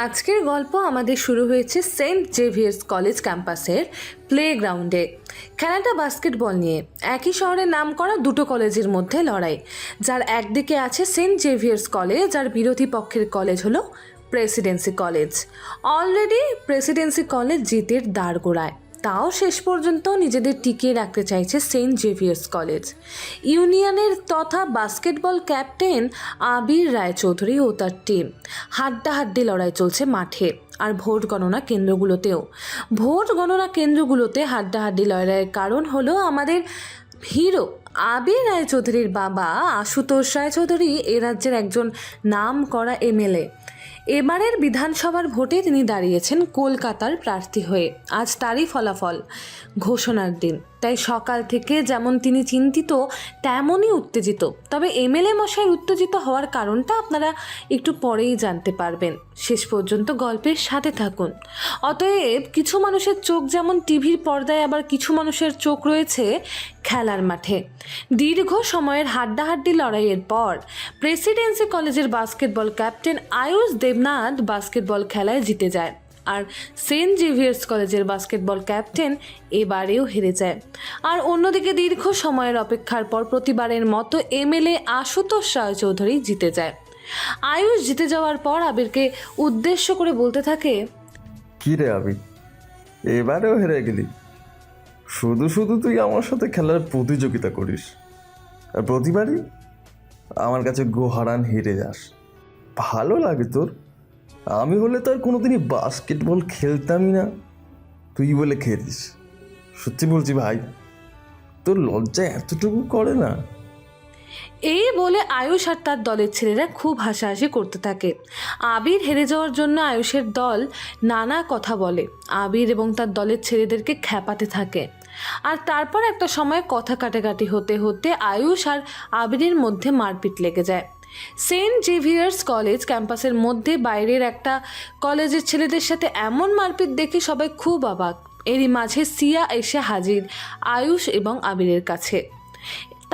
আজকের গল্প আমাদের শুরু হয়েছে সেন্ট জেভিয়ার্স কলেজ ক্যাম্পাসের প্লেগ্রাউন্ডে। খেলাটা বাস্কেটবল নিয়ে। একই শহরের নাম করা দুটো কলেজের মধ্যে লড়াই। যার একদিকে আছে সেন্ট জেভিয়ার্স কলেজ আর বিরোধী পক্ষের কলেজ হলো Presidency college. Already Presidency college জিতের দাঁড়গোড়ায়, তাও শেষ পর্যন্ত নিজেদের টিকিয়ে রাখতে চাইছে সেন্ট জেভিয়ার্স কলেজ। ইউনিয়নের তথা বাস্কেটবল ক্যাপ্টেন আবির রায়চৌধুরী ও তার টিম হাড্ডাহাড্ডি লড়াই চলছে মাঠে আর ভোট গণনা কেন্দ্রগুলোতে হাড্ডাহাড্ডি লড়াইয়ের কারণ হলো আমাদের হিরো আবির রায়চৌধুরীর বাবা আশুতোষ রায়চৌধুরী এ রাজ্যের একজন নাম করা এমএলএ। এবারের বিধানসভার ভোটে তিনি দাঁড়িয়েছেন কলকাতার প্রার্থী হয়ে। আজ তারই ফলাফল ঘোষণার দিন, তাই সকাল থেকে যেমন তিনি চিন্তিত তেমনই উত্তেজিত। তবে এমএলএ মশাইয়ের উত্তেজিত হওয়ার কারণটা আপনারা একটু পরেই জানতে পারবেন। শেষ পর্যন্ত গল্পের সাথে থাকুন। অতএব কিছু মানুষের চোখ যেমন টিভির পর্দায়, আবার কিছু মানুষের চোখ রয়েছে খেলার মাঠে। দীর্ঘ সময়ের হাড্ডাহাড্ডি লড়াইয়ের পর প্রেসিডেন্সি কলেজের basketball captain Ayush Debnath basketball খেলায় জিতে যায়, আর সেন্ট জেভিয়ার্স কলেজের বাস্কেটবল ক্যাপ্টেন এবারেও হেরে যায়। আর অন্যদিকে দীর্ঘ সময়ের অপেক্ষার পর প্রতিবারের মতো এমএলএ আশুতোষ রায়চৌধুরী জিতে যায়। আয়ুষ জিতে যাওয়ার পর আবিরকে উদ্দেশ্য করে বলতে থাকে, কি রে আবির, এবারেও হেরে গেলি। শুধু শুধু তুই আমার সাথে খেলার প্রতিযোগিতা করিস, আর প্রতিবারই আমার কাছে গোহারান হেরে যাস। ভালো লাগে তোর? আমি হলে তো আর কোনোদিনই বাস্কেটবল খেলতামই না, তুই বলে খেলিস। সত্যি বলছি ভাই, তোর লজ্জা এতটুকু করে না? এই বলে আয়ুষ আর তার দলের ছেলেরা খুব হাসাহাসি করতে থাকে। আবির হেরে যাওয়ার জন্য আয়ুষের দল নানা কথা বলে, আবির এবং তার দলের ছেলেদেরকে খ্যাপাতে থাকে। আর তারপর একটা সময় কথা কাটাকাটি হতে হতে আয়ুষ আর আবিরের মধ্যে মারপিট লেগে যায়। সেন্ট জেভিয়ার্স কলেজ ক্যাম্পাসের মধ্যে বাইরের একটা কলেজের ছেলেদের সাথে এমন মারপিট দেখে সবাই খুব অবাক। এরই মাঝে সিয়া এসে হাজির আয়ুষ এবং আবিরের কাছে।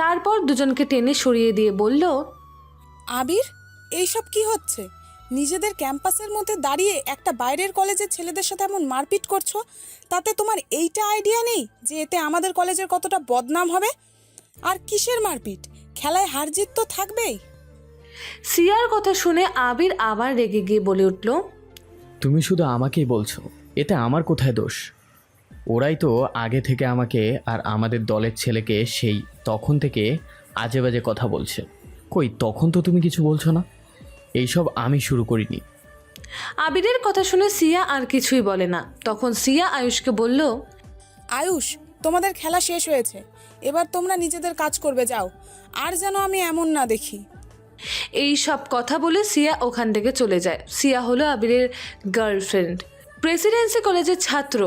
তারপর দুজনকে টেনে সরিয়ে দিয়ে বলল, আবির, এইসব কি হচ্ছে? নিজেদের ক্যাম্পাসের মধ্যে দাঁড়িয়ে একটা বাইরের কলেজের ছেলেদের সাথে এমন মারপিট করছো, তাতে তোমার এইটা আইডিয়া নেই যে এতে আমাদের কলেজের কতটা বদনাম হবে? আর কিসের মারপিট? খেলায় হার জিত তো থাকবেই। সিয়ার কথা শুনে আবির আবার রেগে গিয়ে বলে উঠল, তুমি শুধু আমাকেই বলছো, এতে আমার কোথায় দোষ? ওরাই তো আগে থেকে আমাকে আর আমাদের দলের ছেলেকে সেই তখন থেকে আজে বাজে কথা বলছে। কই, তখন তো তুমি কিছু বলছো না। এইসব আমি শুরু করিনি। আবিরের কথা শুনে সিয়া আর কিছুই বলে না। তখন সিয়া আয়ুষকে বলল, আয়ুষ, তোমাদের খেলা শেষ হয়েছে, এবার তোমরা নিজেদের কাজ করবে, যাও। আর যেন আমি এমন না দেখি। এই সব কথা বলে সিয়া ওখান থেকে চলে যায়। সিয়া হলো আবিরের গার্লফ্রেন্ড, প্রেসিডেন্সি কলেজের ছাত্র।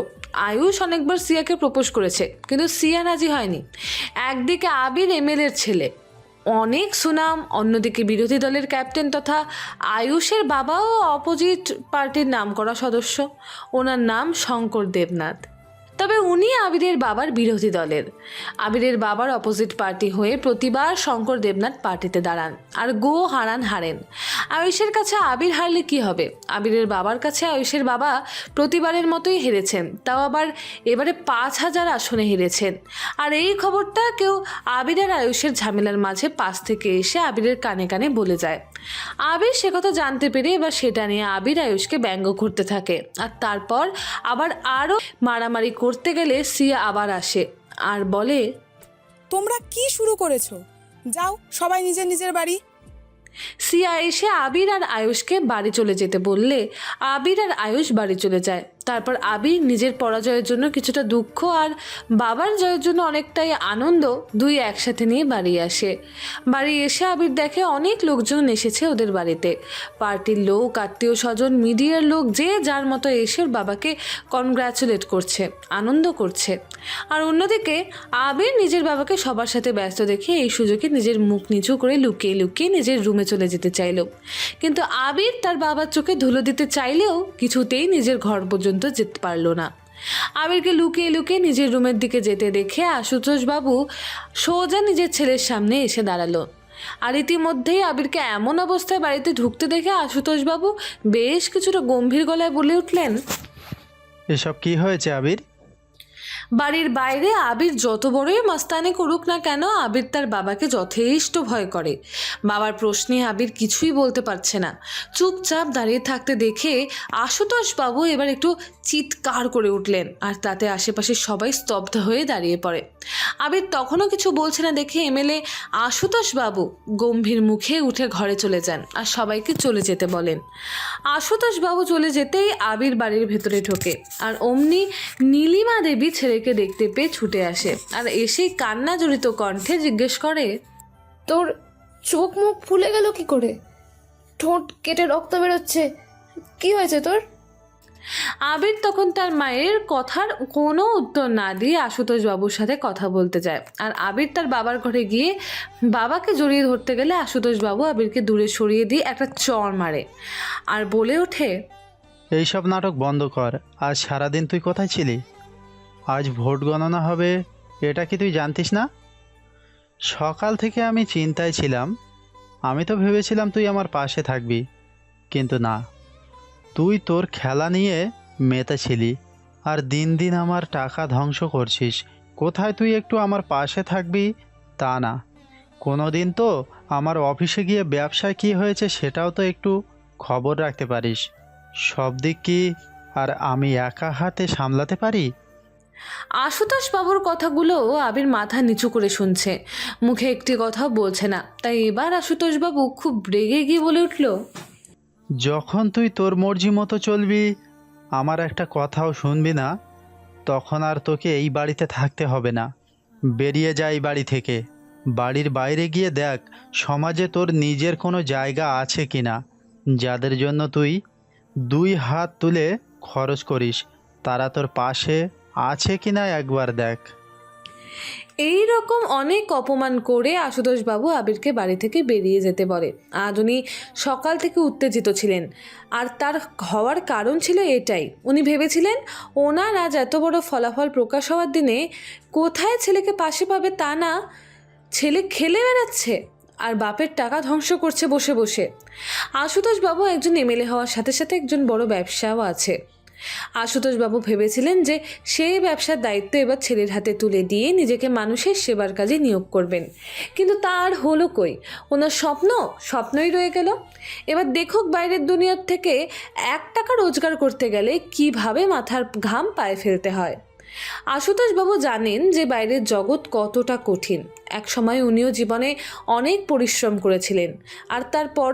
আয়ুষ অনেকবার সিয়াকে প্রপোজ করেছে, কিন্তু সিয়া রাজি হয়নি। একদিকে আবির এমএলএর ছেলে, অনেক সুনাম, অন্যদিকে বিরোধী দলের ক্যাপ্টেন তথা আয়ুষের বাবাও অপোজিট পার্টির নাম করা সদস্য। ওনার নাম শঙ্কর দেবনাথ। তবে উনি আবিরের বাবার বিরোধী দলের। আবিরের বাবার অপোজিট পার্টি হয়ে প্রতিবার শঙ্কর দেবনাথ পার্টিতে দাঁড়ান আর হারেন। আয়ুষের কাছে আবির হারলে কি হবে? আবিরের বাবার কাছে আয়ুষের বাবা প্রতিবারের মতোই হেরেছেন, তাও আবার এবারে 5,000 আসনে হেরেছেন। আর এই খবরটা কেউ আবির আর আয়ুষের ঝামেলার মাঝে পাশ থেকে এসে আবিরের কানে কানে বলে যায়। আবির সে কথা জানতে পেরে এবার সেটা নিয়ে আবির আয়ুষকে ব্যঙ্গ করতে থাকে। আর তারপর আবার আরও মারামারি করতে গেলে সিয়া আবার আসে আর বলে, তোমরা কি শুরু করেছো? যাও সবাই নিজের নিজের বাড়ি। সিয়া এসে আবির আর আয়ুষকে বাড়ি চলে যেতে বললে আবির আর আয়ুষ বাড়ি চলে যায়। তারপর আবির নিজের পরাজয়ের জন্য কিছুটা দুঃখ আর বাবার জয়ের জন্য অনেকটাই আনন্দ দুই একসাথে নিয়ে বাড়ি আসে। বাড়ি এসে আবির দেখে অনেক লোকজন এসেছে ওদের বাড়িতে। পার্টির লোক, আত্মীয় স্বজন, মিডিয়ার লোক, যে যার মতো এসে ওর বাবাকে কনগ্র্যাচুলেট করছে, আনন্দ করছে। আর অন্যদিকে আবির নিজের বাবাকে সবার সাথে ব্যস্ত দেখে এই সুযোগে নিজের মুখ নিচু করে লুকিয়ে লুকিয়ে নিজের রুমে চলে যেতে চাইল। কিন্তু আবির তার বাবার চোখে ধুলো দিতে চাইলেও কিছুতেই নিজের ঘর পর্যন্ত যেতে পারল না। আবিরকে লুকিয়ে লুকিয়ে নিজের রুমের দিকে যেতে দেখে আশুতোষ বাবু সোজা নিজের ছেলের সামনে এসে দাঁড়ালো। আর ইতিমধ্যেই আবিরকে এমন অবস্থায় বাড়িতে ঢুকতে দেখে আশুতোষবাবু বেশ কিছুটা গম্ভীর গলায় বলে উঠলেন, এসব কি হয়েছে আবির? বাড়ির বাইরে আবির যত বড়ই মাস্তানি করুক না কেন, আবির তার বাবাকে যথেষ্ট ভয় করে। বাবার প্রশ্নে আবির কিছুই বলতে পারছে না। চুপচাপ দাঁড়িয়ে থাকতে দেখে আশুতোষবাবু এবার একটু চিৎকার করে উঠলেন, আর তাতে আশেপাশে সবাই স্তব্ধ হয়ে দাঁড়িয়ে পড়ে। আবির তখনও কিছু বলছে না দেখে এমএলএ আশুতোষবাবু গম্ভীর মুখে উঠে ঘরে চলে যান আর সবাইকে চলে যেতে বলেন। আশুতোষবাবু চলে যেতেই আবির বাড়ির ভেতরে ঢোকে, আর অমনি নীলিমা দেবী ছেলেকে দেখতে পেয়ে ছুটে আসে আর এসেই কান্না জড়িত কণ্ঠে জিজ্ঞেস করে, তোর চোখ মুখ ফুলে গেল কি করে? ঠোঁট কেটে রক্ত বেরোচ্ছে, কি হয়েছে তোর? আবির তখন তার মায়ের কথার কোনো উত্তর না দিয়ে আশুতোষবাবুর সাথে কথা বলতে যায়। আর আবির তার বাবার ঘরে গিয়ে বাবাকে জড়িয়ে ধরতে গেলে আশুতোষবাবু আবিরকে দূরে সরিয়ে দিয়ে একটা চড় মারে আর বলে ওঠে, এইসব নাটক বন্ধ কর। আজ সারাদিন তুই কোথায় ছিলি? আজ ভোট গণনা হবে, এটা কি তুই জানতিস না? সকাল থেকে আমি চিন্তায় ছিলাম। আমি তো ভেবেছিলাম তুই আমার পাশে থাকবি, কিন্তু না, তুই তোর খেলা নিয়ে মেতেছিলি আর দিন দিন আমার টাকা ধ্বংস করছিস। কোথায় তুই একটু আমার পাশে থাকবি তা না, কোনো দিন তো আমার অফিসে গিয়ে ব্যবসায় কী হয়েছে সেটাও তো একটু খবর রাখতে পারিস। সব দিক কি আর আমি একা হাতে সামলাতে পারি? আশুতোষবাবুর কথাগুলো আবির মাথা নিচু করে শুনছে, মুখে একটি কথাও বলছে না। তাই এবার আশুতোষবাবু খুব রেগে গিয়ে বলে উঠল, যখন তুই তোর মর্জি মতো চলবি, আমার একটা কথাও শুনবি না, তখন আর তোকে এই বাড়িতে থাকতে হবে না। বেরিয়ে যা এই বাড়ি থেকে। বাড়ির বাইরে গিয়ে দেখ সমাজে তোর নিজের কোনো জায়গা আছে কি না। যাদের জন্য তুই 2 হাত তুলে খরচ করিস, তারা তোর পাশে আছে কি না একবার দেখ। এই রকম অনেক অপমান করে আশুতোষবাবু আবিরকে বাড়ি থেকে বেরিয়ে যেতে বলে। আজ উনি সকাল থেকে উত্তেজিত ছিলেন, আর তার হওয়ার কারণ ছিল এটাই। উনি ভেবেছিলেন ওনার আজ এত বড় ফলাফল প্রকাশ হওয়ার দিনে কোথায় ছেলেকে পাশে পাবে তা না, ছেলে খেলে বেড়াচ্ছে আর বাপের টাকা ধ্বংস করছে বসে বসে। আশুতোষবাবু একজন এমএলএ হওয়ার সাথে সাথে একজন বড় ব্যবসাও আছে। আশুতোষবাবু ভেবেছিলেন যে সেই ব্যবসার দায়িত্ব এবার ছেলের হাতে তুলে দিয়ে নিজেকে মানুষের সেবার কাজে নিয়োগ করবেন, কিন্তু তার হলো কই। ওনার স্বপ্নই রয়ে গেল। এবার দেখুক বাইরের দুনিয়ার থেকে 1 টাকা রোজগার করতে গেলে কিভাবে মাথার ঘাম পায়ে ফেলতে হয়। আশুতোষবাবু জানেন যে বাইরের জগৎ কতটা কঠিন। এক সময় উনিও জীবনে অনেক পরিশ্রম করেছিলেন, আর তারপর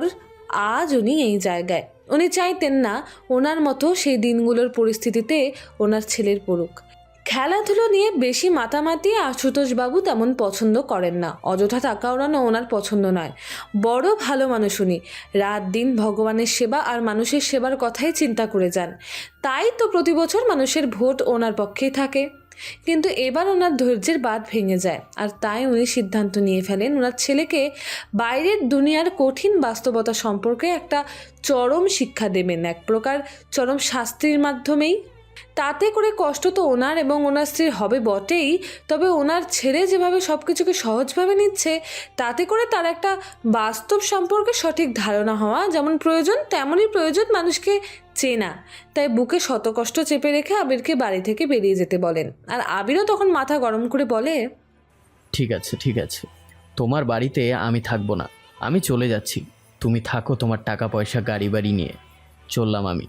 আজ উনি এই জায়গায়। উনি চাইতেন না ওনার মতো সেই দিনগুলোর পরিস্থিতিতে ওনার ছেলের পড়ুক। খেলাধুলো নিয়ে বেশি মাতামাতি আশুতোষবাবু তেমন পছন্দ করেন না। অযথা টাকা ওড়ানো ওনার পছন্দ নয়। বড় ভালো মানুষ উনি। রাত দিন ভগবানের সেবা আর মানুষের সেবার কথাই চিন্তা করে যান। তাই তো প্রতি বছর মানুষের ভোট ওনার পক্ষেই থাকে। কিন্তু এবার ওনার ধৈর্যের বাঁধ ভেঙে যায়, আর তাই উনি সিদ্ধান্ত নিয়ে ফেলেন ওনার ছেলেকে বাইরের দুনিয়ার কঠিন বাস্তবতা সম্পর্কে একটা চরম শিক্ষা দেবেন, এক প্রকার চরম শাস্তির মাধ্যমেই। তাতে করে কষ্ট তো ওনার এবং ওনার স্ত্রীর হবে বটেই, তবে ওনার ছেলে যেভাবে সব কিছুকে সহজভাবে নিচ্ছে, তাতে করে তার একটা বাস্তব সম্পর্কে সঠিক ধারণা হওয়া যেমন প্রয়োজন, তেমনই প্রয়োজন মানুষকে চেনা। তাই বুকে শত কষ্ট চেপে রেখে আবিরকে বাড়ি থেকে বেরিয়ে যেতে বলেন। আর আবিরও তখন মাথা গরম করে বলে, ঠিক আছে ঠিক আছে, তোমার বাড়িতে আমি থাকবো না, আমি চলে যাচ্ছি। তুমি থাকো তোমার টাকা পয়সা গাড়ি বাড়ি নিয়ে, চললাম আমি।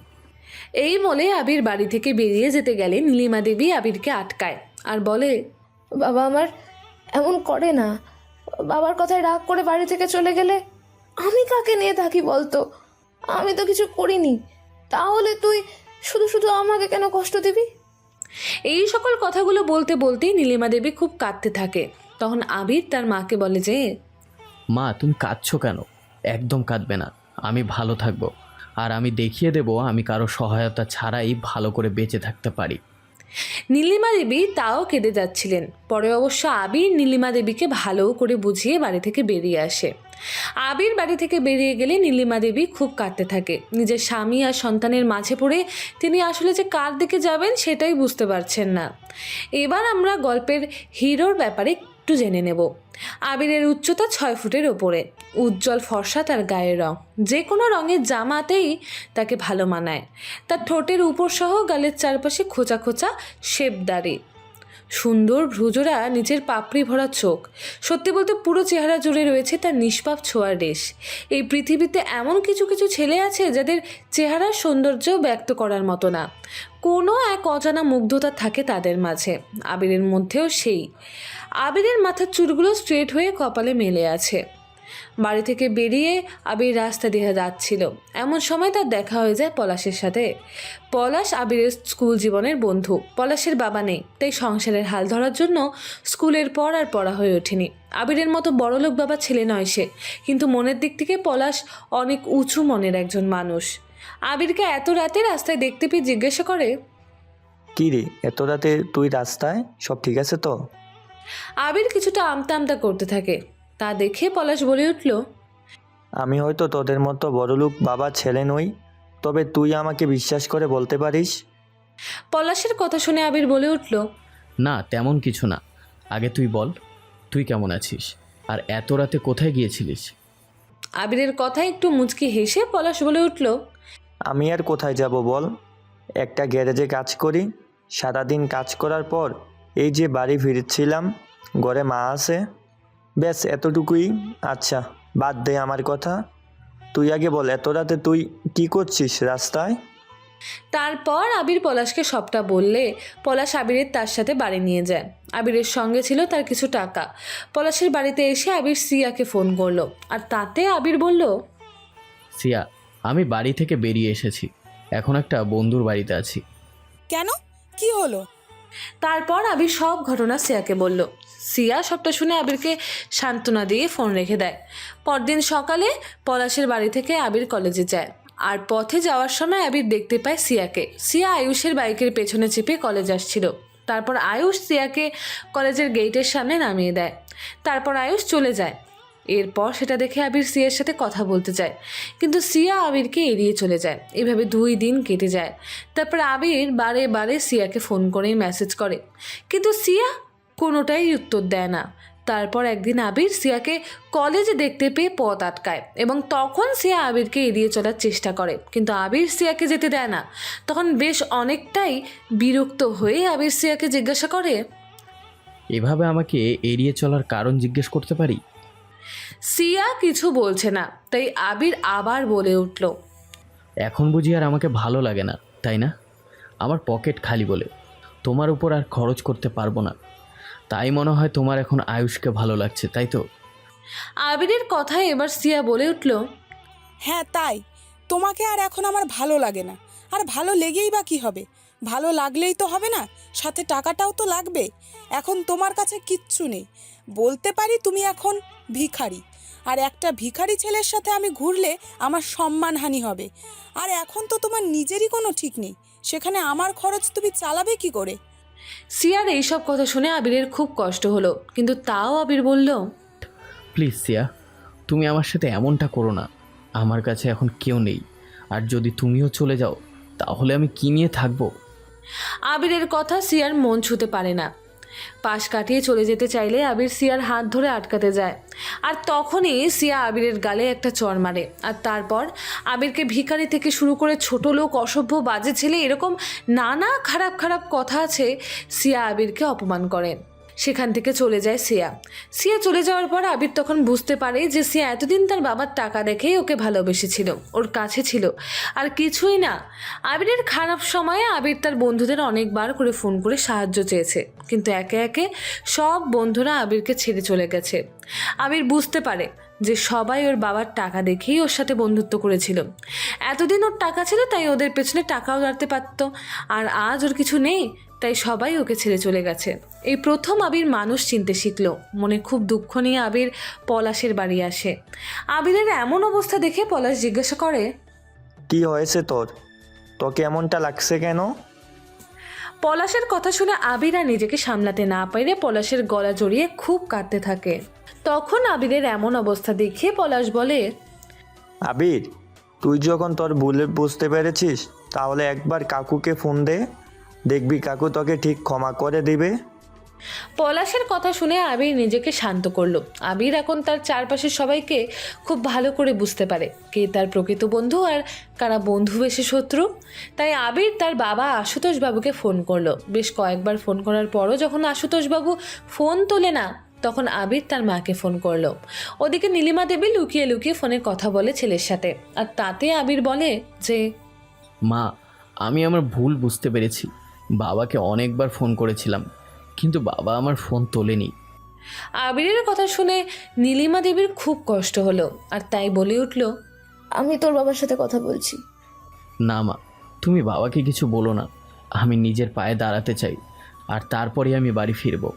এই বলে আবির বাড়ি থেকে বেরিয়ে যেতে গেলে নীলিমা দেবী আবিরকে আটকায় আর বলে, বাবা আমার এমন করে না। বাবার কথায় রাগ করে বাড়ি থেকে চলে গেলে আমি কাকে নিয়ে থাকি বলতো? আমি তো কিছু করিনি, তাহলে তুই শুধু শুধু আমাকে কেন কষ্ট দিবি? এই সকল কথাগুলো বলতে বলতেই নীলিমা দেবী খুব কাঁদতে থাকে। তখন আবির তার মাকে বলে যে, মা তুমি কাঁদছো কেন? একদম কাঁদবে না, আমি ভালো থাকবো, আর আমি দেখিয়ে দেব আমি কারো সহায়তা ছাড়াই ভালো করে বেঁচে থাকতে পারি। নীলিমা দেবী তাও কেঁদে যাচ্ছিলেন। পরে অবশ্য আবির নীলিমা দেবীকে ভালো করে বুঝিয়ে বাড়ি থেকে বেরিয়ে আসে। আবির বাড়ি থেকে বেরিয়ে গেলে নীলিমা দেবী খুব কাঁদতে থাকে। নিজের স্বামী আর সন্তানের মাঝে পড়ে তিনি আসলে যে কার দিকে যাবেন সেটাই বুঝতে পারছেন না। এবার আমরা গল্পের হিরোর ব্যাপারে একটু জেনে নেব। আবিরের উচ্চতা 6 ফুটের ওপরে, উজ্জ্বল ফর্সা তার গায়ের রং, যে কোনো রঙের জামাতেই তাকে ভালো মানায়। তার ঠোঁটের উপর সহ গালের চারপাশে খোঁচা খোঁচা শেপদাড়ি, সুন্দর ভ্রুজোড়া, নিচের পাপড়ি ভরা চোখ। সত্যি বলতে পুরো চেহারা জুড়ে রয়েছে তার নিষ্পাপ ছোঁয়ার রেশ। এই পৃথিবীতে এমন কিছু কিছু ছেলে আছে যাদের চেহারার সৌন্দর্য ব্যক্ত করার মতো না, কোনো এক অজানা মুগ্ধতা থাকে তাদের মাঝে। আবিরের মধ্যেও সেই। আবিরের মাথার চুলগুলো স্ট্রেট হয়ে কপালে মেলে আছে। বাড়ি থেকে বেরিয়ে আবির রাস্তা দিয়ে যাচ্ছিল, এমন সময় তার দেখা হয়ে যায় পলাশের সাথে। পলাশ আবিরের স্কুল জীবনের বন্ধু। পলাশের বাবা নেই, তাই সংসারের হাল ধরার জন্য স্কুলের পর আর পড়া হয়ে ওঠেনি। আবিরের মতো বড়লোক বাবা ছেলে নয় সে, কিন্তু মনের দিক থেকে পলাশ অনেক উঁচু মনের একজন মানুষ। আবিরকে এত রাতে রাস্তায় দেখতে পেয়ে জিজ্ঞাসা করে, কি রে, এত রাতে তুই রাস্তায়? সব ঠিক আছে তো? আবির কিছুটা আমতা আমতা করতে থাকে। তা দেখে পলাশ বলে উঠল, আমি হয়তো তোদের মতো বড়লোক বাবা ছেলে নই, তবে তুই আমাকে বিশ্বাস করে বলতে পারিস? পলাশের কথা শুনে আবির বলে উঠল, না, তেমন কিছু না। আগে তুই বল, তুই কেমন আছিস? আর এত রাতে কোথায় গিয়েছিলিস? আবিরের কথায় একটু মুচকি হেসে পলাশ বলে উঠল, আমি আর কোথায় যাব বল, একটা গ্যারেজে কাজ করি। সারাদিন কাজ করার পর এই যে বাড়ি ফিরছিলাম, ঘরে মা আছে, ব্যাস এতটুকুই। আচ্ছা, বাদ দে আমার কথা, তুই আগে বল এত রাতে তুই কি করছিস রাস্তায়? তারপর আবির পলাশকে সবটা বললে পলাশ আবিরের তার সাথে বাড়ি নিয়ে যায়। আবিরের সঙ্গে ছিল তার কিছু টাকা। পলাশের বাড়িতে এসে আবির সিয়াকে ফোন করলো, আর তাতে আবির বলল, সিয়া, আমি বাড়ি থেকে বেরিয়ে এসেছি, এখন একটা বন্ধুর বাড়িতে আছি। কেন, কি হলো? তারপর আবির সব ঘটনা সিয়াকে বলল। সিয়া সবটা শুনে আবিরকে সান্ত্বনা দিয়ে ফোন রেখে দেয়। পরদিন সকালে পলাশের বাড়ি থেকে আবির কলেজে যায়, আর পথে যাওয়ার সময় আবির দেখতে পায় সিয়াকে। সিয়া আয়ুষের বাইকের পেছনে চেপে কলেজ আসছিল। তারপর আয়ুষ সিয়াকে কলেজের গেটের সামনে নামিয়ে দেয়। তারপর আয়ুষ চলে যায়। এরপর সেটা দেখে আবির সিয়ার সাথে কথা বলতে চায়, কিন্তু সিয়া আবিরকে এড়িয়ে চলে যায়। এভাবে 2 দিন কেটে যায়। তারপর আবির বারে বারে সিয়াকে ফোন করে মেসেজ করে, কিন্তু সিয়া কোনোটাই উত্তর দেয় না। তারপর একদিন আবির সিয়াকে কলেজে দেখতে পেয়ে পথ আটকায়, এবং তখন সিয়া আবিরকে এড়িয়ে চলার চেষ্টা করে, কিন্তু আবির সিয়াকে যেতে দেয় না। তখন বেশ অনেকটাই বিরক্ত হয়ে আবির সিয়াকে জিজ্ঞাসা করে, এভাবে আমাকে এড়িয়ে চলার কারণ জিজ্ঞেস করতে পারি? সিয়া কিছু বলছে না, তাই আবির আবার বলে উঠল, এখন বুঝি আর আমাকে ভালো লাগে না, তাই না? আমার পকেট খালি বলে তোমার উপর আর খরচ করতে পারবো না, তাই মনে হয় তোমার এখন আয়ুষকে ভালো লাগছে, তাই তো? আবিরের কথায় এবার সিয়া বলে উঠল, হ্যাঁ তাই, তোমাকে আর এখন আমার ভালো লাগে না। আর ভালো লেগেই বা কী হবে? ভালো লাগলেই তো হবে না, সাথে টাকাটাও তো লাগবে। এখন তোমার কাছে কিচ্ছু নেই, বলতে পারি তুমি এখন ভিখারি। আর একটা ভিখারি ছেলের সাথে আমি ঘুরলে আমার সম্মানহানি হবে। আর এখন তো তোমার নিজেরই কোনো ঠিক নেই, সেখানে আমার খরচ তুমি চালাবে কি করে? সিয়ার এইসব কথা শুনে আবিরের খুব কষ্ট হলো, কিন্তু তাও আবির বলল, প্লিজ সিয়া, তুমি আমার সাথে এমনটা করো না। আমার কাছে এখন কেউ নেই, আর যদি তুমিও চলে যাও তাহলে আমি কী নিয়ে থাকবো? আবিরের কথা সিয়ার মন ছুঁতে পারে না। পাশ কাটিয়ে চলে যেতে চাইলে আবির সিয়ার হাত ধরে আটকাতে যায়, আর তখনই সিয়া আবিরের গালে একটা চড় মারে। আর তারপর আবিরকে ভিখারি থেকে শুরু করে ছোট লোক, অসভ্য, বাজে ছেলে, এরকম নানা খারাপ খারাপ কথা আছে, সিয়া আবিরকে অপমান করে। সেখান থেকে চলে যায় সিয়া। সিয়া চলে যাওয়ার পর আবির তখন বুঝতে পারে যে সিয়া এতদিন তার বাবার টাকা দেখেই ওকে ভালোবেসেছিল, ওর কাছে ছিল, আর কিছুই না। আবিরের খারাপ সময়ে আবির তার বন্ধুদের অনেকবার করে ফোন করে সাহায্য চেয়েছে, কিন্তু একে একে সব বন্ধুরা আবিরকে ছেড়ে চলে গেছে। আবির বুঝতে পারে যে সবাই ওর বাবার টাকা দেখেই ওর সাথে বন্ধুত্ব করেছিল। এতদিন ওর টাকা ছিল তাই ওদের পেছনে টাকাও দাঁড়াতে পারত, আর আজ ওর কিছু নেই তাই সবাই ওকে ছেড়ে চলে গেছে। এই প্রথম আবির মানুষ চিনতে শিখলো। মনে খুব দুঃখ নিয়ে আবির পলাশের বাড়ি আসে। আবিরের এমন অবস্থা দেখে পলাশ জিজ্ঞাসা করে, কি হয়েছে তোর? তোকে এমনটা লাগছে কেন? পলাশের কথা শুনে আবির আর নিজেকে সামলাতে না পেরে পলাশের গলা জড়িয়ে খুব কাঁদতে থাকে। তখন আবিরের এমন অবস্থা দেখে পলাশ বলে, আবির, তুই যখন তোর ভুল বুঝতে পেরেছিস তাহলে একবার কাকুকে ফোন দে, দেখবি কাকু তোকে ঠিক ক্ষমা করে দিবে। পলাশের কথা শুনে আবির নিজেকে শান্ত করলো। আবির এখন তার চারপাশের সবাইকে খুব ভালো করে বুঝতে পারে কে তার প্রকৃত বন্ধু আর কারা বন্ধু বেশি শত্রু। তাই আবির তার বাবা আশুতোষ বাবুকে ফোন করলো। বেশ কয়েকবার ফোন করার পরও যখন আশুতোষ বাবু ফোন তোলে না, তখন আবির তার মাকে ফোন করলো। ওদিকে নীলিমা দেবী লুকিয়ে লুকিয়ে ফোনে কথা বলে ছেলের সাথে, আর তাতে আবির বলে যে, মা, আমি আমার ভুল বুঝতে পেরেছি। বাবাকে অনেকবার ফোন করেছিলাম, কিন্তু বাবা আমার ফোন তোলেনি। আবিরের কথা শুনে নীলিমা দেবীর খুব কষ্ট হলো, আর তাই বলে উঠল, আমি তোর বাবার সাথে কথা বলছি। না মা, তুমি বাবাকে কিছু বলো না। আমি নিজের পায়ে দাঁড়াতে চাই, আর তারপরে আমি বাড়ি ফিরবো।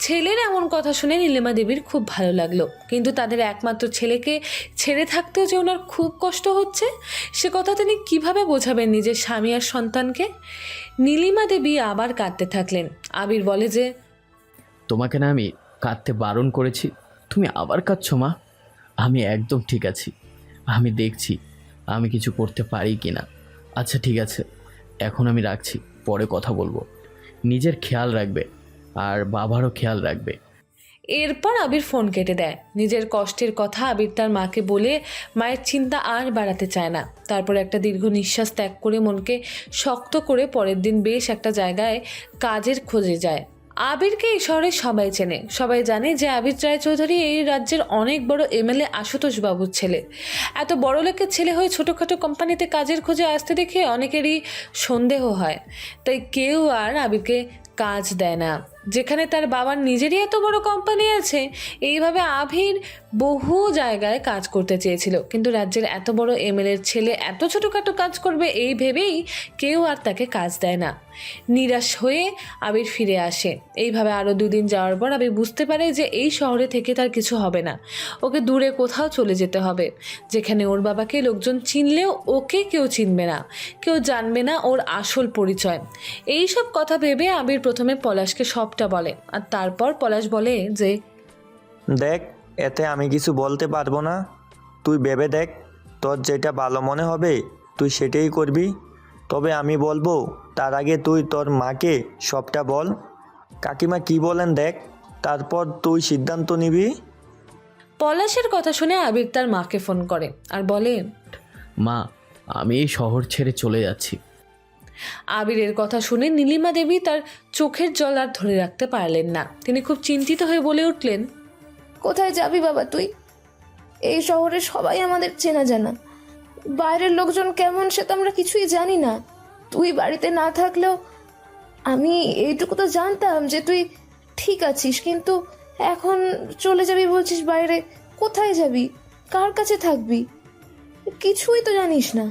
ছেলের এমন কথা শুনে নীলিমা দেবীর খুব ভালো লাগলো, কিন্তু তাদের একমাত্র ছেলেকে ছেড়ে থাকতেও যে ওনার খুব কষ্ট হচ্ছে, সে কথা তিনি কিভাবে বোঝাবেন নিজের স্বামী আর সন্তানকে। নীলিমা দেবী আবার কাঁদতে থাকলেন। আবির বলে যে, তোমাকে না আমি কাঁদতে বারণ করেছি, তুমি আবার কাঁদছো মা? আমি একদম ঠিক আছি। আমি দেখছি আমি কিছু করতে পারি কি না। আচ্ছা ঠিক আছে, এখন আমি রাখছি, পরে কথা বলবো। নিজের খেয়াল রাখবে, আর বাবারও খেয়াল রাখবে। এরপর আবির ফোন কেটে দেয়। নিজের কষ্টের কথা আবির তার মাকে বলে মায়ের চিন্তা আর বাড়াতে চায় না। তারপর একটা দীর্ঘ নিঃশ্বাস ত্যাগ করে মনকে শক্ত করে পরের দিন বেশ একটা জায়গায় কাজের খোঁজে যায়। আবিরকে এই শহরে সবাই চেনে, সবাই জানে যে আবির রায়চৌধুরী এই রাজ্যের অনেক বড় এমএলএ আশুতোষ বাবুর ছেলে। এত বড় লোকের ছেলে হয়ে ছোটোখাটো কোম্পানিতে কাজের খোঁজে আসতে দেখে অনেকেরই সন্দেহ হয়। তাই কেউ আর আবিরকে কাজ দেয় না। যেখানে তার বাবার নিজেরই এত বড় কোম্পানি আছে, এইভাবে আবির বহু জায়গায় কাজ করতে চেয়েছিল, কিন্তু রাজ্যের এত বড় এমএলএর ছেলে এত ছোটোখাটো কাজ করবে এই ভেবেই কেউ আর তাকে কাজ দেয় না। নিরাশ হয়ে আবির ফিরে আসে। এইভাবে আরও 2 দিন যাওয়ার পর আবির বুঝতে পারে যে এই শহরে থেকে তার কিছু হবে না, ওকে দূরে কোথাও চলে যেতে হবে, যেখানে ওর বাবাকে লোকজন চিনলেও ওকে কেউ চিনবে না, কেউ জানবে না ওর আসল পরিচয়। এই সব কথা ভেবে আবির প্রথমে পলাশকে সবটা বলে, আর তারপর পলাশ বলে যে, দেখ, এতে আমি কিছু বলতে পারবো না। তুই ভেবে দেখ, তোর যেটা ভালো মনে হবে তুই সেটাই করবি। তবে আমি বলবো তার আগে তুই তোর মাকে সবটা বল। কাকিমা কি বলেন দেখ, তারপর তুই সিদ্ধান্ত নিবি। পলাশের কথা শুনে আবির তার মাকে ফোন করে আর বলে, মা, আমি এই শহর ছেড়ে চলে যাচ্ছি। আবিরের কথা শুনে নীলিমা দেবী তার চোখের জল আর ধরে রাখতে পারলেন না। তিনি খুব চিন্তিত হয়ে বলে উঠলেন, কোথায় যাবি বাবা তুই? এই শহরে সবাই আমাদের চেনা জানা, বাইরের লোকজন কেমন সে তো আমরা কিছুই জানি না। তুই বাড়িতে না থাকলেও আমি এইটুকু তো জানতাম যে তুই ঠিক আছিস, কিন্তু এখন চলে যাবি বলছিস বাইরে। কোথায় যাবি? কার কাছে থাকবি? কিছুই তো জানিস না।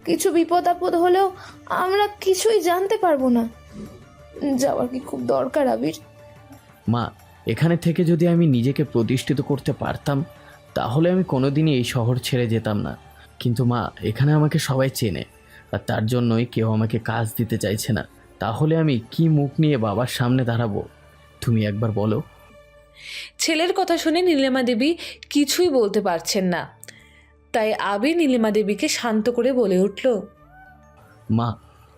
কিছু বিপদ আপদ হলেও আমরা কিছুই জানতে পারবো না। যাওয়ার কি খুব দরকার আবির? মা, এখানে থেকে যদি আমি নিজেকে প্রতিষ্ঠিত করতে পারতাম, তাহলে আমি কোনোদিনই এই শহর ছেড়ে যেতাম না। কিন্তু মা, এখানে আমাকে সবাই চেনে, আর তার জন্যই কেউ আমাকে কাজ দিতে চাইছে না। তাহলে আমি কি মুখ নিয়ে বাবার সামনে দাঁড়াবো? তুমি একবার বলো। ছেলের কথা শুনে নীলিমা দেবী কিছুই বলতে পারছেন না। তাই আবির নীলিমা দেবীকে শান্ত করে বলে উঠল, মা,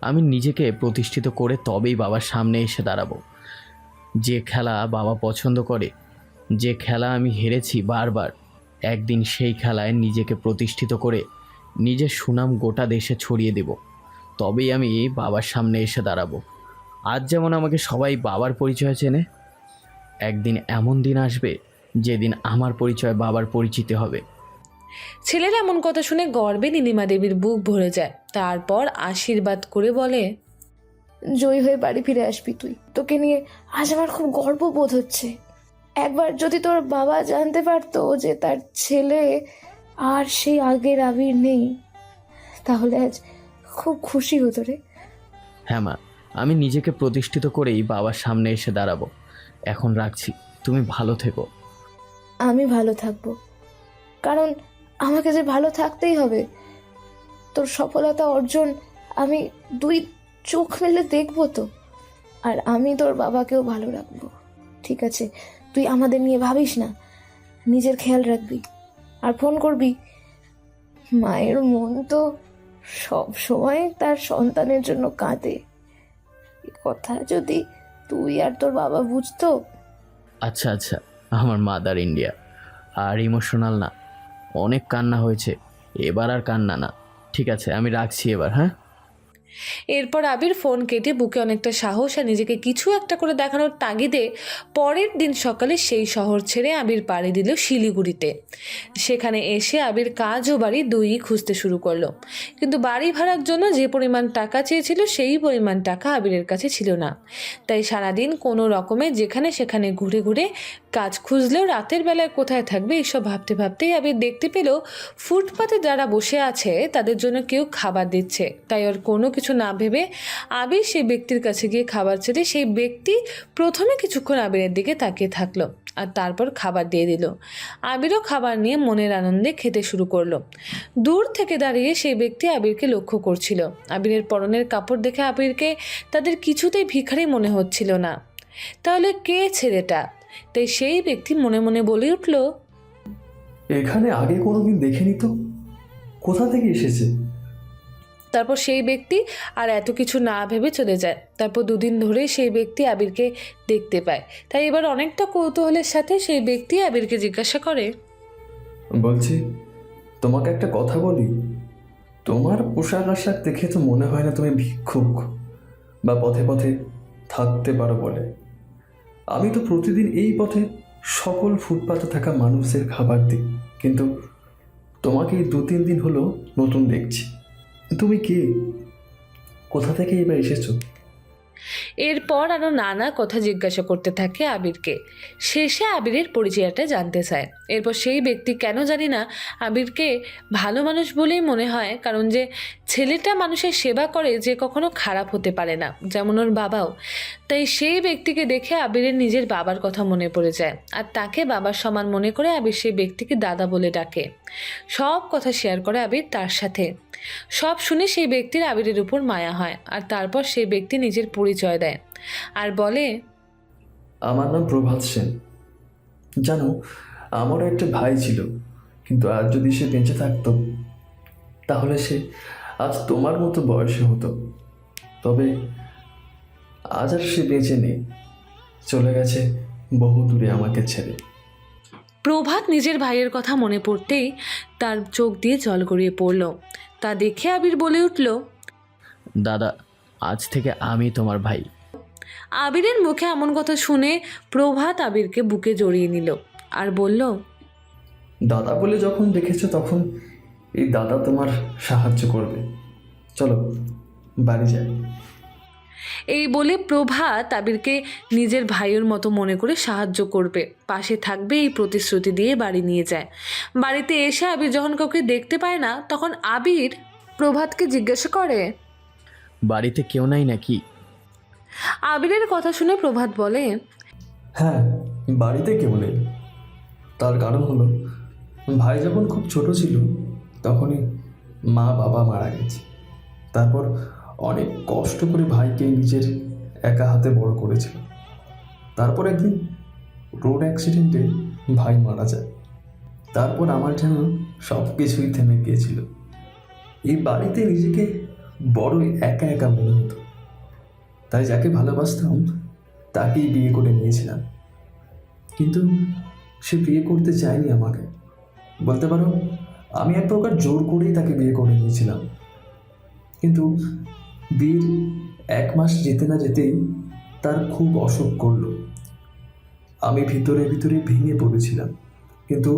আমি নিজেকে প্রতিষ্ঠিত করে তবেই বাবার সামনে এসে দাঁড়াবো। যে খেলা বাবা পছন্দ করে, যে খেলা আমি হেরেছি বারবার, একদিন সেই খেলায় নিজেকে প্রতিষ্ঠিত করে নিজের সুনাম গোটা দেশে ছড়িয়ে দেব। তবেই আমি বাবার সামনে এসে দাঁড়াবো। আজ যেমন আমাকে সবাই বাবার পরিচয় চেনে, একদিন এমন দিন আসবে যেদিন আমার পরিচয় বাবার পরিচিতি হবে। ছেলের এমন কথা শুনে গর্বে নীলিমা দেবীর বুক ভরে যায়। তারপর আশীর্বাদ করে বলে, জয়ী হয়ে বাড়ি ফিরে আসবি তুই। তোকে নিয়ে আজ আমার খুব গর্ববোধ হচ্ছে। একবার যদি তোর বাবা জানতে পারতো যে তার ছেলে আর সেই আগের আবির নেই, তাহলে আজ খুব খুশি হতো রে। হ্যাঁ মা, আমি নিজেকে প্রতিষ্ঠিত করেই বাবার সামনে এসে দাঁড়াবো। এখন রাখছি, তুমি ভালো থেকো। আমি ভালো থাকবো, কারণ আমাকে যে ভালো থাকতেই হবে। তোর সফলতা অর্জন আমি 2 চোখ মেলে দেখবো তো, আর আমি তোর বাবাকেও ভালো রাখবো। ঠিক আছে, তুই আমাদের নিয়ে ভাবিস না, নিজের খেয়াল রাখবি আর ফোন করবি। মায়ের মন তো সব সময় তার সন্তানের জন্য কাঁদে। এ কথা যদি তুই আর তোর বাবা বুঝতো। আচ্ছা আচ্ছা, আমার মাদার ইন্ডিয়া। আর ইমোশনাল না, অনেক কান্না হয়েছে, এবার আর কান্না না। ঠিক আছে, আমি রাখছি এবার, হ্যাঁ? এরপর আবির ফোন কেটে বুকে অনেকটা সাহস আর নিজেকে কিছু একটা করে দেখানোর তাগিদে পরের দিন সকালে সেই শহর ছেড়ে আবির পাড়ি দিল শিলিগুড়িতে। সেখানে এসে আবির কাজ ও বাড়ি দুইই খুঁজতে শুরু করলো, কিন্তু বাড়ি ভাড়ার জন্য যে পরিমাণ টাকা চেয়েছিল সেই পরিমাণ টাকা আবিরের কাছে ছিল না। তাই সারাদিন কোনো রকমে যেখানে সেখানে ঘুরে ঘুরে কাজ খুঁজলেও রাতের বেলায় কোথায় থাকবে এইসব ভাবতে ভাবতেই আবির দেখতে পেল ফুটপাতে যারা বসে আছে তাদের জন্য কেউ খাবার দিচ্ছে। তাই আর কোনো কিছু না ভেবে আবির সেই ব্যক্তির কাছে গিয়ে খাবার চেয়ে সেই ব্যক্তি প্রথমে কিছুক্ষণ আবিরের দিকে তাকিয়ে থাকলো আর তারপর খাবার দিয়ে দিল। আবিরও খাবার নিয়ে মনের আনন্দে খেতে শুরু করলো। দূর থেকে দাঁড়িয়ে সেই ব্যক্তি আবিরকে লক্ষ্য করছিল। আবিরের পরনের কাপড় দেখে আবিরকে তাদের কিছুতেই ভিখারি মনে হচ্ছিল না। তাহলে কে ছেলেটা? তাই সেই ব্যক্তি মনে মনে বলে উঠল, এখানে আগে কোনোদিন দেখিনি তো, কোথা থেকে এসেছে? তারপর সেই ব্যক্তি আর এত কিছু না ভেবে চলে যায়। তারপর দুদিন ধরে সেই ব্যক্তি আবিরকে দেখতে পায়। তাই এবার অনেকটা কৌতূহলের সাথে সেই ব্যক্তি আবিরকে জিজ্ঞাসা করে, বলছি, তোমাকে একটা কথা বলি। তোমার পোশাক আশাক দেখে তো মনে হয় না তুমি ভিক্ষুক বা পথে পথে থাকতে পারো বলে। আমি তো প্রতিদিন এই পথে সকল ফুটপাতে থাকা মানুষের খাবার দিই, কিন্তু তোমাকে এই 2-3 দিন হলো নতুন দেখছি। তুমি কে? কোথা থেকে এবার এসেছো? এরপর আরও নানা কথা জিজ্ঞাসা করতে থাকে আবিরকে। শেষে আবিরের পরিচয়টা জানতে চায়। এরপর সেই ব্যক্তি কেন জানি না আবিরকে ভালো মানুষ বলেই মনে হয়, কারণ যে ছেলেটা মানুষের সেবা করে যে কখনো খারাপ হতে পারে না, যেমন ওর বাবাও। তাই সেই ব্যক্তিকে দেখে আবিরের নিজের বাবার কথা মনে পড়ে যায় আর তাকে বাবার সমান মনে করে আবির সেই ব্যক্তিকে দাদা বলে ডাকে। সব কথা শেয়ার করে আবির তার সাথে। সব শুনে সেই ব্যক্তির আবিরের উপর মায়া হয় আর তারপর সেই ব্যক্তি নিজের পরিচয় দেয় আর বলে, আমার নাম প্রভাত সেন। জানো, আমারও একটা ভাই ছিল, কিন্তু আজ যদি সে বেঁচে থাকতো তাহলে সে আজ তোমার মতো বয়সে হতো। তবে আজ আর সে বেঁচে নেই, চলে গেছে বহু দূরে আমাকে ছেড়ে। প্রভাত নিজের ভাইয়ের কথা মনে পড়তেই তার চোখ দিয়ে জল গড়িয়ে পড়ল। তা দেখে আবির বলে উঠল, দাদা, আজ থেকে আমি তোমার ভাই। আবিরের মুখে এমন কথা শুনে প্রভাত আবিরকে বুকে জড়িয়ে নিল আর বলল, দাদা বলে যখন দেখেছো তখন এই দাদা তোমার সাহায্য করবে। চলো বাড়ি যাই। এই বলে প্রভাত আবিরকে নিজের ভাইয়ের মতো মনে করে সাহায্য করবে, পাশে থাকবে এই প্রতিশ্রুতি দিয়ে বাড়ি নিয়ে যায়। বাড়িতে এসে আবির যখন কাউকে দেখতে পায় না তখন আবির প্রভাতকে জিজ্ঞাসা করে, বাড়িতে কেউ নাই নাকি? আবিরের কথা শুনে প্রভাত বলে, হ্যাঁ, বাড়িতে কেউ নেই। তার কারণ হলো, ভাই যখন খুব ছোট ছিল তখনই মা বাবা মারা গেছে। তারপর অনেক কষ্ট করে ভাইকে নিজের একা হাতে বড় করেছিল। তারপর একদিন রোড অ্যাক্সিডেন্টে ভাই মারা যায়। তারপর আমার যেন সব কিছুই থেমে গিয়েছিল। এই বাড়িতে নিজেকে বড়ই একা একা মনে হতো। তাই যাকে ভালোবাসতাম তাকেই বিয়ে করে নিয়েছিলাম, কিন্তু সে বিয়ে করতে চায়নি আমাকে। বলতে পারো আমি এক প্রকার জোর করেই তাকে বিয়ে করে নিয়েছিলাম। কিন্তু বিয়ের 1 মাস যেতে না যেতেই তার খুব অসুখ করলো। আমি ভিতরে ভিতরে ভেঙে পড়েছিলাম, কিন্তু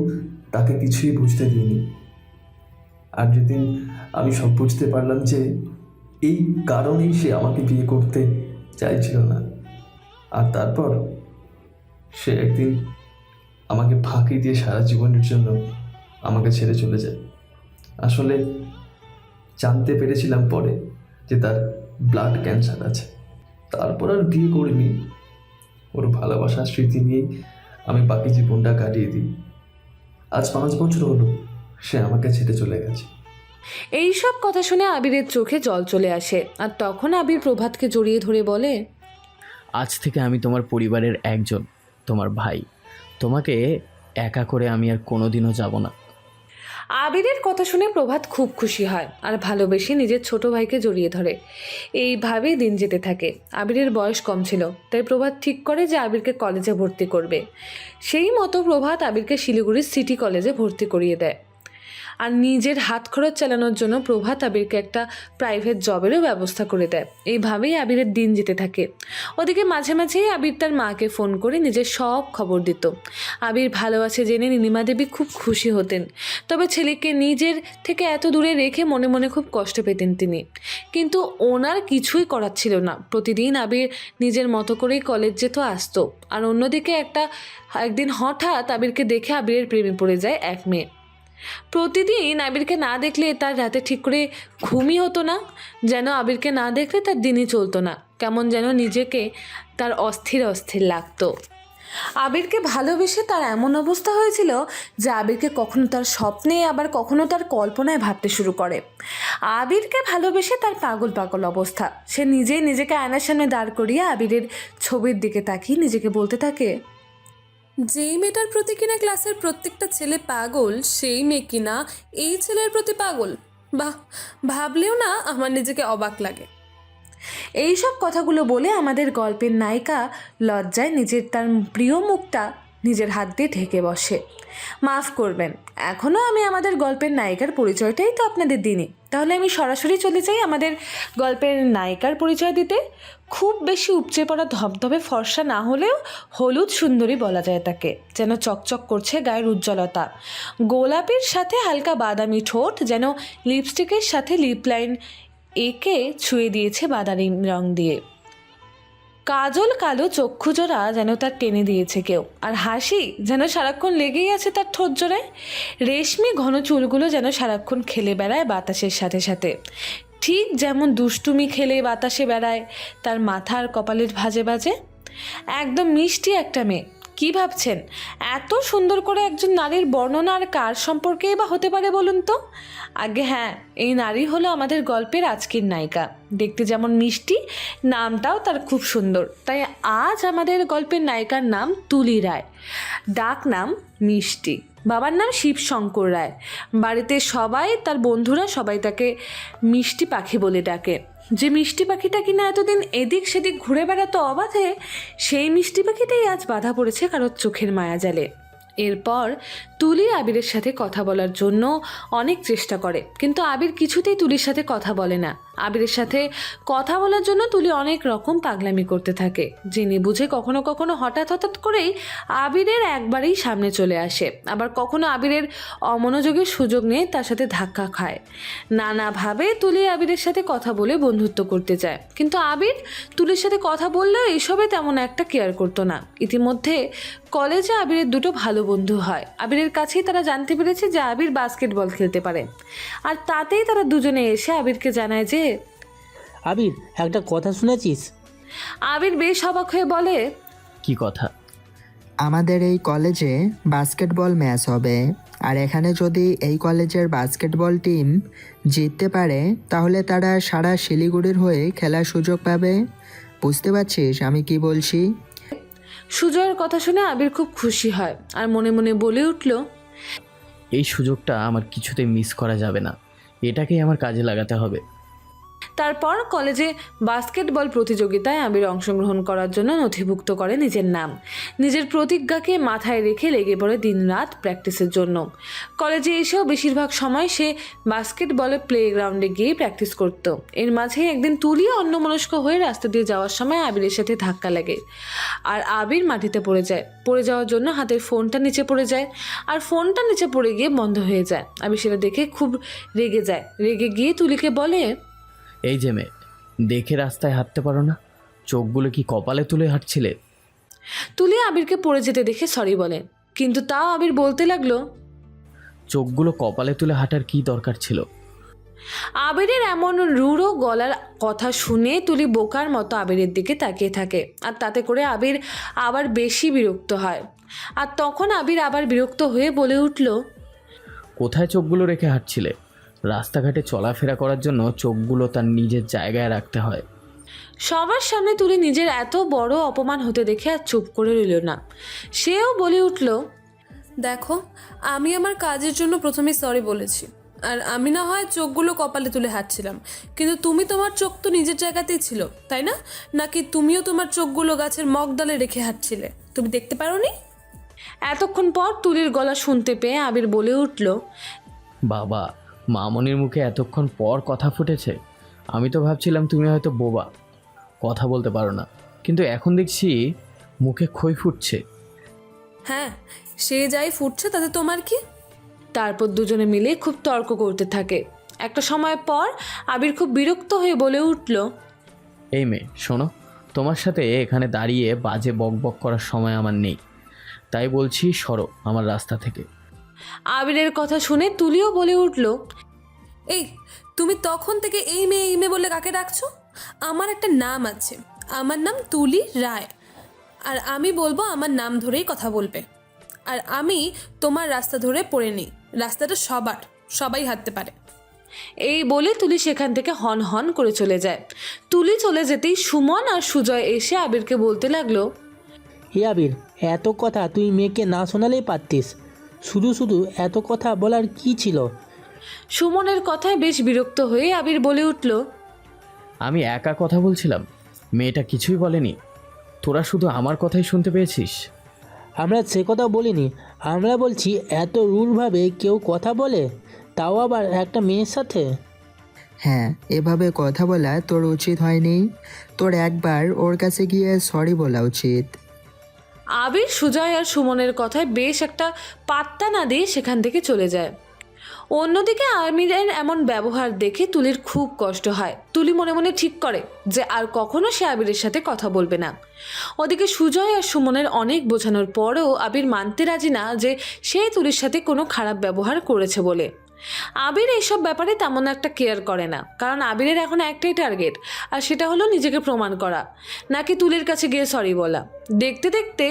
তাকে কিছুই বুঝতে দিইনি। আর যেদিন আমি সব বুঝতে পারলাম যে এই কারণেই সে আমাকে বিয়ে করতে চাইছিল না, আর তারপর সে একদিন আমাকে ফাঁকি দিয়ে সারা জীবনের জন্য আমাকে ছেড়ে চলে যায়। আসলে জানতে পেরেছিলাম পরে যে তার ব্লাড ক্যান্সার আছে। তারপর আর বিয়ে করিনি। ওর ভালোবাসার স্মৃতি নিয়েই আমি বাকি জীবনটা কাটিয়ে দিই। আজ 5 বছর হলো সে আমাকে ছেড়ে চলে গেছে। এই সব কথা শুনে আবিরের চোখে জল চলে আসে আর তখন আবির প্রভাতকে জড়িয়ে ধরে বলে, আজ থেকে আমি তোমার পরিবারের একজন, তোমার ভাই। তোমাকে একা করে আমি আর কোনোদিনও যাব না। আবিরের কথা শুনে প্রভাত খুব খুশি হয় আর ভালোবেসে নিজের ছোট ভাইকে জড়িয়ে ধরে। এইভাবেই দিন যেতে থাকে। আবিরের বয়স কম ছিল, তাই প্রভাত ঠিক করে যে আবিরকে কলেজে ভর্তি করবে। সেই মতো প্রভাত আবিরকে শিলিগুড়ির সিটি কলেজে ভর্তি করিয়ে দেয়। আর নিজের হাত খরচ চালানোর জন্য প্রভাত আবিরকে একটা প্রাইভেট জবেরও ব্যবস্থা করে দেয়। এইভাবেই আবিরের দিন যেতে থাকে। ওদিকে মাঝে মাঝেই আবির তার মাকে ফোন করে নিজের সব খবর দিত। আবির ভালো আছে জেনে নীলিমা দেবী খুব খুশি হতেন, তবে ছেলেকে নিজের থেকে এত দূরে রেখে মনে মনে খুব কষ্ট পেতেন তিনি। কিন্তু ওনার কিছুই করার ছিল না। প্রতিদিন আবির নিজের মতো করেই কলেজ যেত আসতো। আর অন্যদিকে একদিন হঠাৎ আবিরকে দেখে আবিরের প্রেমে পড়ে যায় এক মেয়ে। প্রতিদিন আবিরকে না দেখলে তার রাতে ঠিক করে ঘুমই হতো না, যেন আবিরকে না দেখলে তার দিনই চলতো না। কেমন যেন নিজেকে তার অস্থির অস্থির লাগতো। আবিরকে ভালোবেসে তার এমন অবস্থা হয়েছিল যে আবিরকে কখনো তার স্বপ্নে আবার কখনো তার কল্পনায় ভাবতে শুরু করে। আবিরকে ভালোবেসে তার পাগল পাগল অবস্থা। সে নিজেই নিজেকে আয়নার সামনে দাঁড় করিয়ে আবিরের ছবির দিকে তাকিয়ে নিজেকে বলতে থাকে, যেই মেয়েটার প্রতি কিনা ক্লাসের প্রত্যেকটা ছেলে পাগল, সেই মেয়ে কিনা এই ছেলের প্রতি পাগল। বাহ, ভাবলেও না আমার নিজেকে অবাক লাগে। এইসব কথাগুলো বলে আমাদের গল্পের নায়িকা লজ্জায় তার প্রিয় মুখটা নিজের হাত দিয়ে ঢেকে বসে। মাফ করবেন, এখনও আমি আমাদের গল্পের নায়িকার পরিচয়টাই তো আপনাদের দিইনি। তাহলে আমি সরাসরি চলে যাই আমাদের গল্পের নায়িকার পরিচয় দিতে। খুব বেশি উপচে পড়া ধবধবে ফর্সা না হলেও হলুদ সুন্দরী বলা যায় তাকে, যেন চকচক করছে গায়ের উজ্জ্বলতা। গোলাপির সাথে হালকা বাদামি ঠোঁট, যেন লিপস্টিকের সাথে লিপ লাইন একে ছুঁয়ে দিয়েছে বাদামি রং দিয়ে। কাজল কালো চক্ষুজোড়া যেন তার টেনে দিয়েছে কেউ, আর হাসি যেন সারাক্ষণ লেগেই আছে তার ঠোঁট জোড়ায়। রেশমি ঘন চুলগুলো যেন সারাক্ষণ খেলে বেড়ায় বাতাসের সাথে সাথে, ঠিক যেমন দুষ্টুমি খেলে বাতাসে বেড়ায় তার মাথার কপালের ভাঁজে ভাঁজে। একদম মিষ্টি একটা মেয়ে। কি ভাবছেন, এত সুন্দর করে একজন নারীর বর্ণনা আর কার সম্পর্কেই বা হতে পারে বলুন তো? আগে হ্যাঁ, এই নারী হলো আমাদের গল্পের আজকের নায়িকা। দেখতে যেমন মিষ্টি, নামটাও তার খুব সুন্দর। তাই আজ আমাদের গল্পের নায়িকার নাম তুলি রায়, ডাক নাম মিষ্টি। বাবার নাম শিবশঙ্কর রায়। বাড়িতে সবাই, তার বন্ধুরা সবাই তাকে মিষ্টি পাখি বলে ডাকে। যে মিষ্টি পাখিটা কিনা এতদিন এদিক সেদিক ঘুরে বেড়াতো অবাধে, সেই মিষ্টি পাখিটাই আজ বাধা পড়েছে কারোর চোখের মায়াজালে। এরপর তুলি আবিরের সাথে কথা বলার জন্য অনেক চেষ্টা করে, কিন্তু আবির কিছুতেই তুলির সাথে কথা বলে না। আবিরের সাথে কথা বলার জন্য তুলি অনেক রকম পাগলামি করতে থাকে, জেনে বুঝে কখনো কখনো হঠাৎ করেই আবিরের একবারেই সামনে চলে আসে, আবার কখনো আবিরের অমনোযোগের সুযোগ নিয়ে তার সাথে ধাক্কা খায়। নানাভাবে তুলি আবিরের সাথে কথা বলে বন্ধুত্ব করতে চায়, কিন্তু আবির তুলির সাথে কথা বললেও এসবে তেমন একটা কেয়ার করতো না। ইতিমধ্যে কলেজে আবিরের দুটো ভালো বন্ধু হয়। আবিরের কাছেই তারা জানতে পেরেছে যে আবির বাস্কেটবল খেলতে পারে, আর তাতেই তারা দুজনে এসে আবিরকে জানায় যে, আবির, একটা কথা শুনেছিস? আবির বেশ অবাক হয়ে বলে, কি কথা? আমাদের এই কলেজে বাস্কেটবল ম্যাচ হবে, আর এখানে যদি এই কলেজের বাস্কেটবল টিম জিততে পারে তাহলে তারা সারা শিলিগুড়ির হয়ে খেলার সুযোগ পাবে। বুঝতে পারছিস আমি কি বলছি? সুজয়ের কথা শুনে আবির খুব খুশি হয় আর মনে মনে বলে উঠল, এই সুযোগটা আমার কিছুতেই মিস করা যাবে না, এটাকেই আমার কাজে লাগাতে হবে। তারপর কলেজে বাস্কেটবল প্রতিযোগিতায় আবির অংশগ্রহণ করার জন্য নথিভুক্ত করে নিজের নাম। নিজের প্রতিজ্ঞাকে মাথায় রেখে লেগে পড়ে দিনরাত প্র্যাকটিসের জন্য। কলেজে এসেও বেশিরভাগ সময় সে বাস্কেটবলের প্লেগ্রাউন্ডে গিয়ে প্র্যাকটিস করত। এর মাঝে একদিন তুলি অন্যমনস্ক হয়ে রাস্তা দিয়ে যাওয়ার সময় আবিরের সাথে ধাক্কা লাগে, আর আবির মাটিতে পড়ে যায়। পড়ে যাওয়ার জন্য হাতের ফোনটা নিচে পড়ে যায়, আর ফোনটা নিচে পড়ে গিয়ে বন্ধ হয়ে যায়। আবির সেটা দেখে খুব রেগে যায়। রেগে গিয়ে তুলিকে বলে, এই যে মেয়ে, দেখে রাস্তায় হাঁটতে পারো না? চোখগুলো কি কপালে তুলে হাঁটছিলে? তুলি আবিরকে পড়ে যেতে দেখে সরি বলে, কিন্তু তাও আবির বলতে লাগলো, চোখগুলো কপালে তুলে হাঁটার কি দরকার ছিল? আবিরের এমন রূঢ় গলার কথা শুনে তুলি বোকার মতো আবিরের দিকে তাকিয়ে থাকে, আর তাতে করে আবির আবার বেশি বিরক্ত হয়। আর তখন আবির আবার বিরক্ত হয়ে বলে উঠল, কোথায় চোখগুলো রেখে হাঁটছিলে? রাস্তাঘাটে চলাফেরা করার জন্য চোখগুলো তার নিজের জায়গায় রাখতে হয়। সবার সামনে তুলি নিজের এত বড় অপমান হতে দেখে আর চুপ করে রইল না। সেও বলে উঠল, দেখো, আমি আমার কাজের জন্য প্রথমে সরি বলেছি, আর আমি না হয় চোখগুলো কপালে তুলে হাঁটছিলাম, কিন্তু তুমি তোমার চোখ তো নিজের জায়গাতেই ছিল, তাই না? নাকি তুমিও তোমার চোখগুলো গাছের মগডালে রেখে হাঁটছিলে? তুমি দেখতে পারোনি? এতক্ষণ পর তুলির গলা শুনতে পেয়ে আবির বলে উঠল, বাবা, মামনির মুখে এতক্ষণ পর কথা ফুটেছে। আমি তো ভাবছিলাম তুমি হয়তো বোবা, কথা বলতে পারো না, কিন্তু এখন দেখছি মুখে খই ফুটছে। হ্যাঁ, সে যাই ফুটছে তাতে তোমার কি? তারপর দুজনে মিলে খুব তর্ক করতে থাকে। একটা সময় পর আবির খুব বিরক্ত হয়ে বলে উঠল, এই মেয়ে শোনো, তোমার সাথে এখানে দাঁড়িয়ে বাজে বক বক করার সময় আমার নেই, তাই বলছি সরো আমার রাস্তা থেকে। আবিরের কথা শুনে তুলিও বলে উঠল, এই, তুমি তখন থেকে এই মেয়ে বলে কাকে ডাকছো? আমার একটা নাম আছে, আমার নাম তুলি রায়, আর আমি বলবো আমার নাম ধরেই কথা বলবে। আর আমি তোমার রাস্তা ধরে পড়ে নিই, রাস্তাটা সবাই হাঁটতে পারে। এই বলে তুলি সেখান থেকে হন হন করে চলে যায়। তুলি চলে যেতেই সুমন আর সুজয় এসে আবিরকে বলতে লাগলো, হে আবির, এত কথা তুই মেয়েকে না শোনালেই পারতিস, শুধু শুধু এত কথা বলার কি ছিল? সুমনের কথায় বেশ বিরক্ত হয়ে আবির বলে উঠল, আমি একা কথা বলছিলাম, মেয়েটা কিছুই বলেনি, তোরা শুধু আমার কথাই শুনতে পেয়েছিস। আমরা সে কথা বলিনি, আমরা বলছি এত রুলভাবে কেউ কথা বলে, তাও আবার একটা মেয়ের সাথে? হ্যাঁ, এভাবে কথা বলা তোর উচিত হয়নি। তোর একবার ওর কাছে গিয়ে সরি বলা উচিত। আবির সুজয় আর সুমনের কথায় বেশ একটা পাত্তা না দিয়ে সেখান থেকে চলে যায়। অন্যদিকে আমিরের এমন ব্যবহার দেখে তুলির খুব কষ্ট হয়। তুলি মনে মনে ঠিক করে যে আর কখনো সে আবিরের সাথে কথা বলবে না। ওদিকে সুজয় আর সুমনের অনেক বোঝানোর পরেও আবির মানতে রাজি না যে সে তুলির সাথে কোনো খারাপ ব্যবহার করেছে বলে। আবির এইসব ব্যাপারে তেমন একটা কেয়ার করে না, কারণ আবিরের এখন একটাই টার্গেট, আর সেটা হলো নিজেকে প্রমাণ করা, নাকি তুলির কাছে গিয়ে সরি বলা। দেখতে দেখতে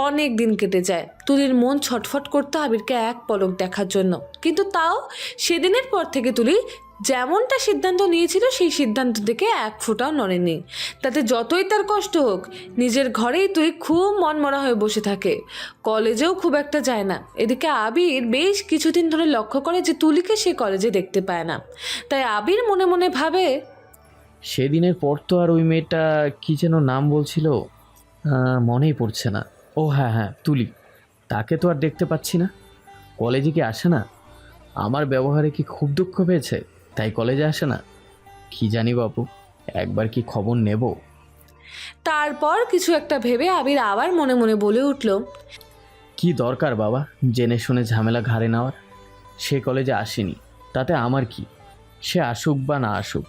অনেক দিন কেটে যায়। তুলির মন ছটফট করতো আবিরকে এক পলক দেখার জন্য, কিন্তু তাও সেদিনের পর থেকে তুলি যেমনটা সিদ্ধান্ত নিয়েছিল সেই সিদ্ধান্ত থেকে এক ফোঁটাও নড়েনি। তাতে যতই তার কষ্ট হোক, নিজের ঘরেই তুই খুব মনমরা হয়ে বসে থাকে, কলেজেও খুব একটা যায় না। এদিকে আবির বেশ কিছুদিন ধরে লক্ষ্য করে যে তুলিকে সে কলেজে দেখতে পায় না। তাই আবির মনে মনে ভাবে, সেদিনের পর তো আর ওই মেয়েটা কি যেন নাম বলছিল, মনেই পড়ছে না। ও হ্যাঁ হ্যাঁ, তুলি, তাকে তো আর দেখতে পাচ্ছি না। কলেজে কি আসে না? আমার ব্যবহারে কি খুব দুঃখ পেয়েছে তাই কলেজে আসে না? কি জানি বাবু, একবার কি খবর নেব। তারপর কিছু একটা ভেবে আবির আবার মনে মনে বলে উঠল, কি দরকার বাবা জেনে শুনে ঝামেলা ঘাড়ে নেওয়ার? সে কলেজে আসেনি, তাতে আমার কি? সে আসুক বা না আসুক,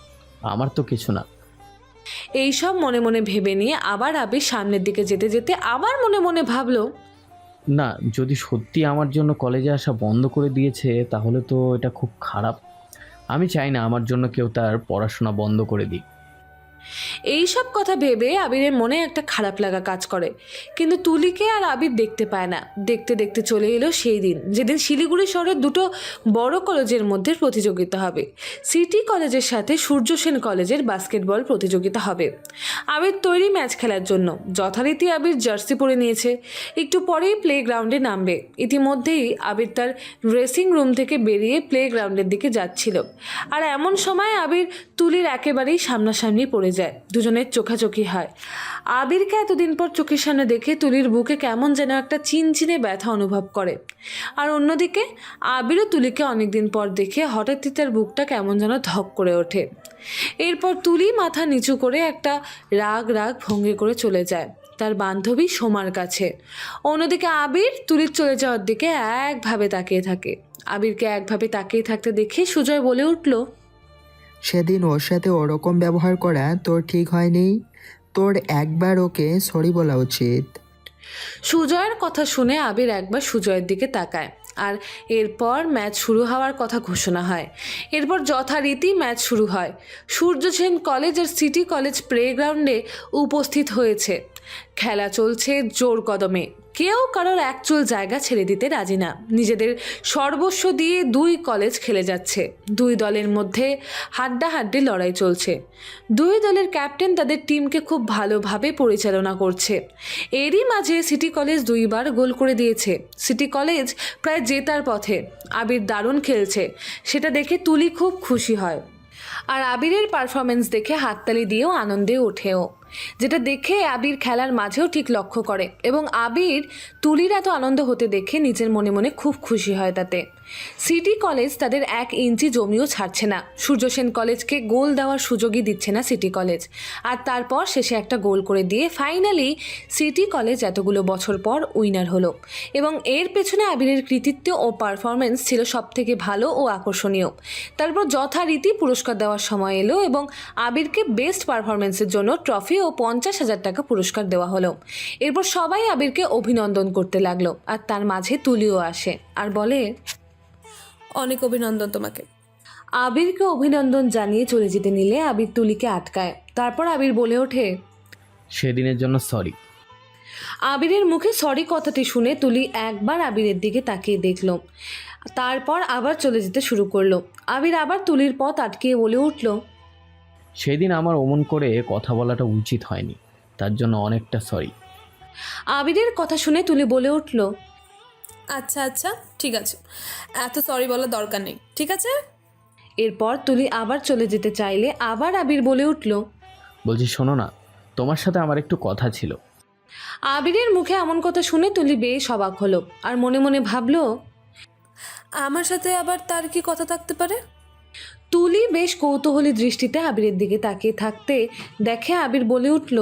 আমার তো কিছু না। এইসব মনে মনে ভেবে নিয়ে আবার আবির সামনের দিকে যেতে যেতে আবার মনে মনে ভাবলো, না, যদি সত্যি আমার জন্য কলেজে আসা বন্ধ করে দিয়েছে তাহলে তো এটা খুব খারাপ। আমি চাই না আমার জন্য কেউ তার পড়াশোনা বন্ধ করে দিক। এই সব কথা ভেবে আবিরের মনে একটা খারাপ লাগা কাজ করে, কিন্তু তুলিকে আর আবির দেখতে পায় না। দেখতে দেখতে চলে এলো সেই দিন যেদিন শিলিগুড়ি শহরের দুটো বড় কলেজের মধ্যে প্রতিযোগিতা হবে। সিটি কলেজের সাথে সূর্য সেন কলেজের বাস্কেটবল প্রতিযোগিতা হবে। আবির তৈরি ম্যাচ খেলার জন্য। যথারীতি আবির জার্সি পরে নিয়েছে। একটু পরেই প্লে গ্রাউন্ডে নামবে। ইতিমধ্যেই আবির তার ড্রেসিং রুম থেকে বেরিয়ে প্লে গ্রাউন্ডের দিকে যাচ্ছিল, আর এমন সময় আবির তুলির একেবারেই সামনাসামনি পড়ে যায়। দুজনের চোখাচোখি হয়। আবিরকে এতদিন পর চোখের সামনে দেখে তুলির বুকে কেমন যেন একটা চিনচিনে ব্যথা অনুভব করে, আর অন্যদিকে আবিরও তুলিকে অনেকদিন পর দেখে হঠাৎই তার বুকটা কেমন যেন ধক করে ওঠে। এরপর তুলি মাথা নিচু করে একটা রাগ ভঙ্গি করে চলে যায় তার বান্ধবী সোমার কাছে। অন্যদিকে আবির তুলির চলে যাওয়ার দিকে একভাবে তাকিয়ে থাকে। আবিরকে একভাবে তাকিয়ে থাকতে দেখে সুজয় বলে উঠল, সেদিন ওর সাথে ওরকম ব্যবহার করা তোর ঠিক হয়নি। তোর একবার ওকে সরি বলা উচিত। সুজয়ের কথা শুনে আবির একবার সুজয়ের দিকে তাকায়, আর এরপর ম্যাচ শুরু হওয়ার কথা ঘোষণা হয়। এরপর যথারীতি ম্যাচ শুরু হয়। সূর্য সেন কলেজ আর সিটি কলেজ প্লে গ্রাউন্ডে উপস্থিত হয়েছে। খেলা চলছে জোর কদমে। কেউ কারোর একচুল জায়গা ছেড়ে দিতে রাজি না। নিজেদের সর্বস্ব দিয়ে দুই কলেজ খেলে যাচ্ছে। দুই দলের মধ্যে হাড্ডাহাড্ডি লড়াই চলছে। দুই দলের ক্যাপ্টেন তাদের টিমকে খুব ভালোভাবে পরিচালনা করছে। এরই মাঝে সিটি কলেজ 2বার গোল করে দিয়েছে। সিটি কলেজ প্রায় জেতার পথে। আবির দারুণ খেলছে, সেটা দেখে তুলি খুব খুশি হয়। আর আবিরের পারফরমেন্স দেখে হাততালি দিয়েও আনন্দে ওঠেও, যেটা দেখে আবির খেলার মাঝেও ঠিক লক্ষ্য করে এবং আবির তুলির এত আনন্দ হতে দেখে নিজের মনে মনে খুব খুশি হয় তাতে। সিটি কলেজ তাদের 1 ইঞ্চি জমিও ছাড়ছে না। সূর্য সেন কলেজকে গোল দেওয়ার সুযোগই দিচ্ছে না সিটি কলেজ। আর তারপর শেষে একটা গোল করে দিয়ে ফাইনালি সিটি কলেজ এতগুলো বছর পর উইনার হলো এবং এর পেছনে আবিরের কৃতিত্ব ও পারফরমেন্স ছিল সবথেকে ভালো ও আকর্ষণীয়। তারপর যথারীতি পুরস্কার দেওয়ার সময় এলো এবং আবিরকে বেস্ট পারফরমেন্সের জন্য ট্রফি ও 50,000 টাকা পুরস্কার দেওয়া হলো। এরপর সবাই আবিরকে অভিনন্দন করতে লাগলো আর তার মাঝে তুলিও আসে আর বলে, অনেক অভিনন্দন তোমাকে। আবিরকে অভিনন্দন জানিয়ে চলে যেতে নিলে আবির তুলিকে আটকায়। তারপর আবির বলে ওঠে, সেদিনের জন্য সরি। আবিরের মুখে সরি কথাটি শুনে তুলি একবার আবিরের দিকে তাকিয়ে দেখল, তারপর আবার চলে যেতে শুরু করলো। আবির আবার তুলির পথ আটকিয়ে বলে উঠল, সেদিন আমার অমন করে কথা বলাটা উচিত হয়নি, তার জন্য অনেকটা সরি। আবিরের কথা শুনে তুলি বলে উঠল, আচ্ছা আচ্ছা ঠিক আছে, এত সরি বলার দরকার নেই, ঠিক আছে। এরপর তুলি আবার চলে যেতে চাইলে আবার আবির বলে উঠল, বলছি শোনো না, তোমার সাথে আমার একটু কথা ছিল। আবিরের মুখে এমন কথা শুনে তুলি বেশ অবাক হলো আর মনে মনে ভাবলো, আমার সাথে আবার তার কি কথা থাকতে পারে। তুলি বেশ কৌতূহলী দৃষ্টিতে আবিরের দিকে তাকিয়ে থাকতে দেখে আবির বলে উঠল,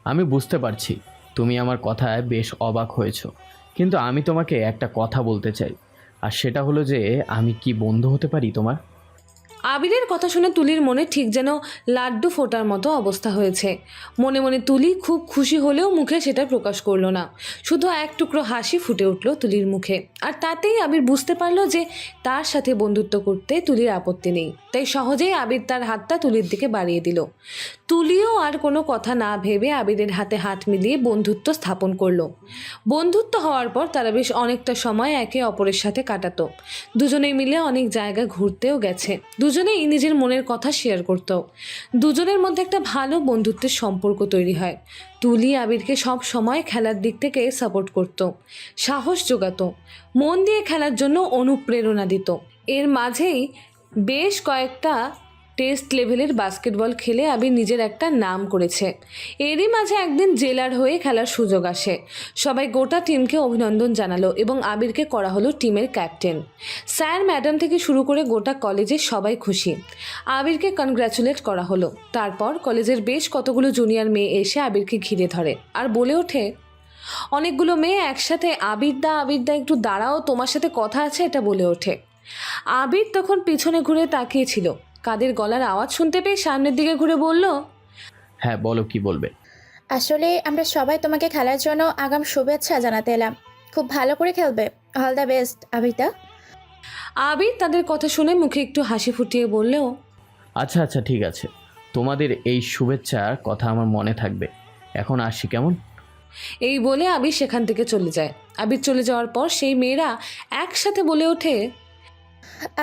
আমি বুঝতে পারছি তুমি আমার কথায় বেশ অবাক হয়েছো, কিন্তু আমি তোমাকে একটা কথা বলতে চাই, আর সেটা হলো যে আমি কি বন্ধু হতে পারি তোমার? আবিরের কথা শুনে তুলির মনে ঠিক যেন লাড্ডু ফোটার মতো অবস্থা হয়েছে। মনে মনে তুলি খুব খুশি হলেও মুখে সেটা প্রকাশ করলো না। শুধু এক টুকরো হাসি ফুটে উঠলো তুলির মুখে। আর তাতেই আবির বুঝতে পারলো যে তার সাথে বন্ধুত্ব করতে তুলির আপত্তি নেই। তাই সহজেই আবির তার হাতটা তুলির দিকে বাড়িয়ে দিল। তুলিও আর কোনো কথা না ভেবে আবিরের হাতে হাত মিলিয়ে বন্ধুত্ব স্থাপন করলো। বন্ধুত্ব হওয়ার পর তারা বেশ অনেকটা সময় একে অপরের সাথে কাটাতো। দুজনেই মিলে অনেক জায়গা ঘুরতেও গেছে। দুজনেই নিজের মনের কথা শেয়ার করত। দুজনের মধ্যে একটা ভালো বন্ধুত্বের সম্পর্ক তৈরি হয়। তুলি আবিরকে সব সময় খেলার দিক থেকে সাপোর্ট করত, সাহস জোগাতো, মন দিয়ে খেলার জন্য অনুপ্রেরণা দিত। এর মাঝেই বেশ কয়েকটা টেস্ট লেভেলের বাস্কেটবল খেলে আবির নিজের একটা নাম করেছে। এরই মাঝে একদিন জেলার হয়ে খেলার সুযোগ আসে। সবাই গোটা টিমকে অভিনন্দন জানালো এবং আবিরকে করা হলো টিমের ক্যাপ্টেন। স্যার ম্যাডাম থেকে শুরু করে গোটা কলেজে সবাই খুশি। আবিরকে কনগ্র্যাচুলেট করা হলো। তারপর কলেজের বেশ কতগুলো জুনিয়র মেয়ে এসে আবিরকে ঘিরে ধরে আর বলে ওঠে, অনেকগুলো মেয়ে একসাথে আবিরদা একটু দাঁড়াও, তোমার সাথে কথা আছে, এটা বলে ওঠে। আবির তখন পিছনে ঘুরে তাকিয়েছিল। কাদের গলার আওয়াজ শুনতে পেয়ে সামনের দিকে ঘুরে বলল, হ্যাঁ বলো, কি বলবে? আসলে আমরা সবাই তোমাকে খেলার জন্য আগাম শুভেচ্ছা জানাতে এলাম। খুব ভালো করে খেলবে। All the best Abita. Abir তাদের কথা শুনে মুখে একটু হাসি ফুটিয়ে বললেও, আচ্ছা আচ্ছা ঠিক আছে, তোমাদের এই শুভেচ্ছার কথা আমার মনে থাকবে। এখন আসি কেমন? এই বলে আবির সেখান থেকে চলে যায়। আবির চলে যাওয়ার পর সেই মেয়েরা একসাথে বলে ওঠে,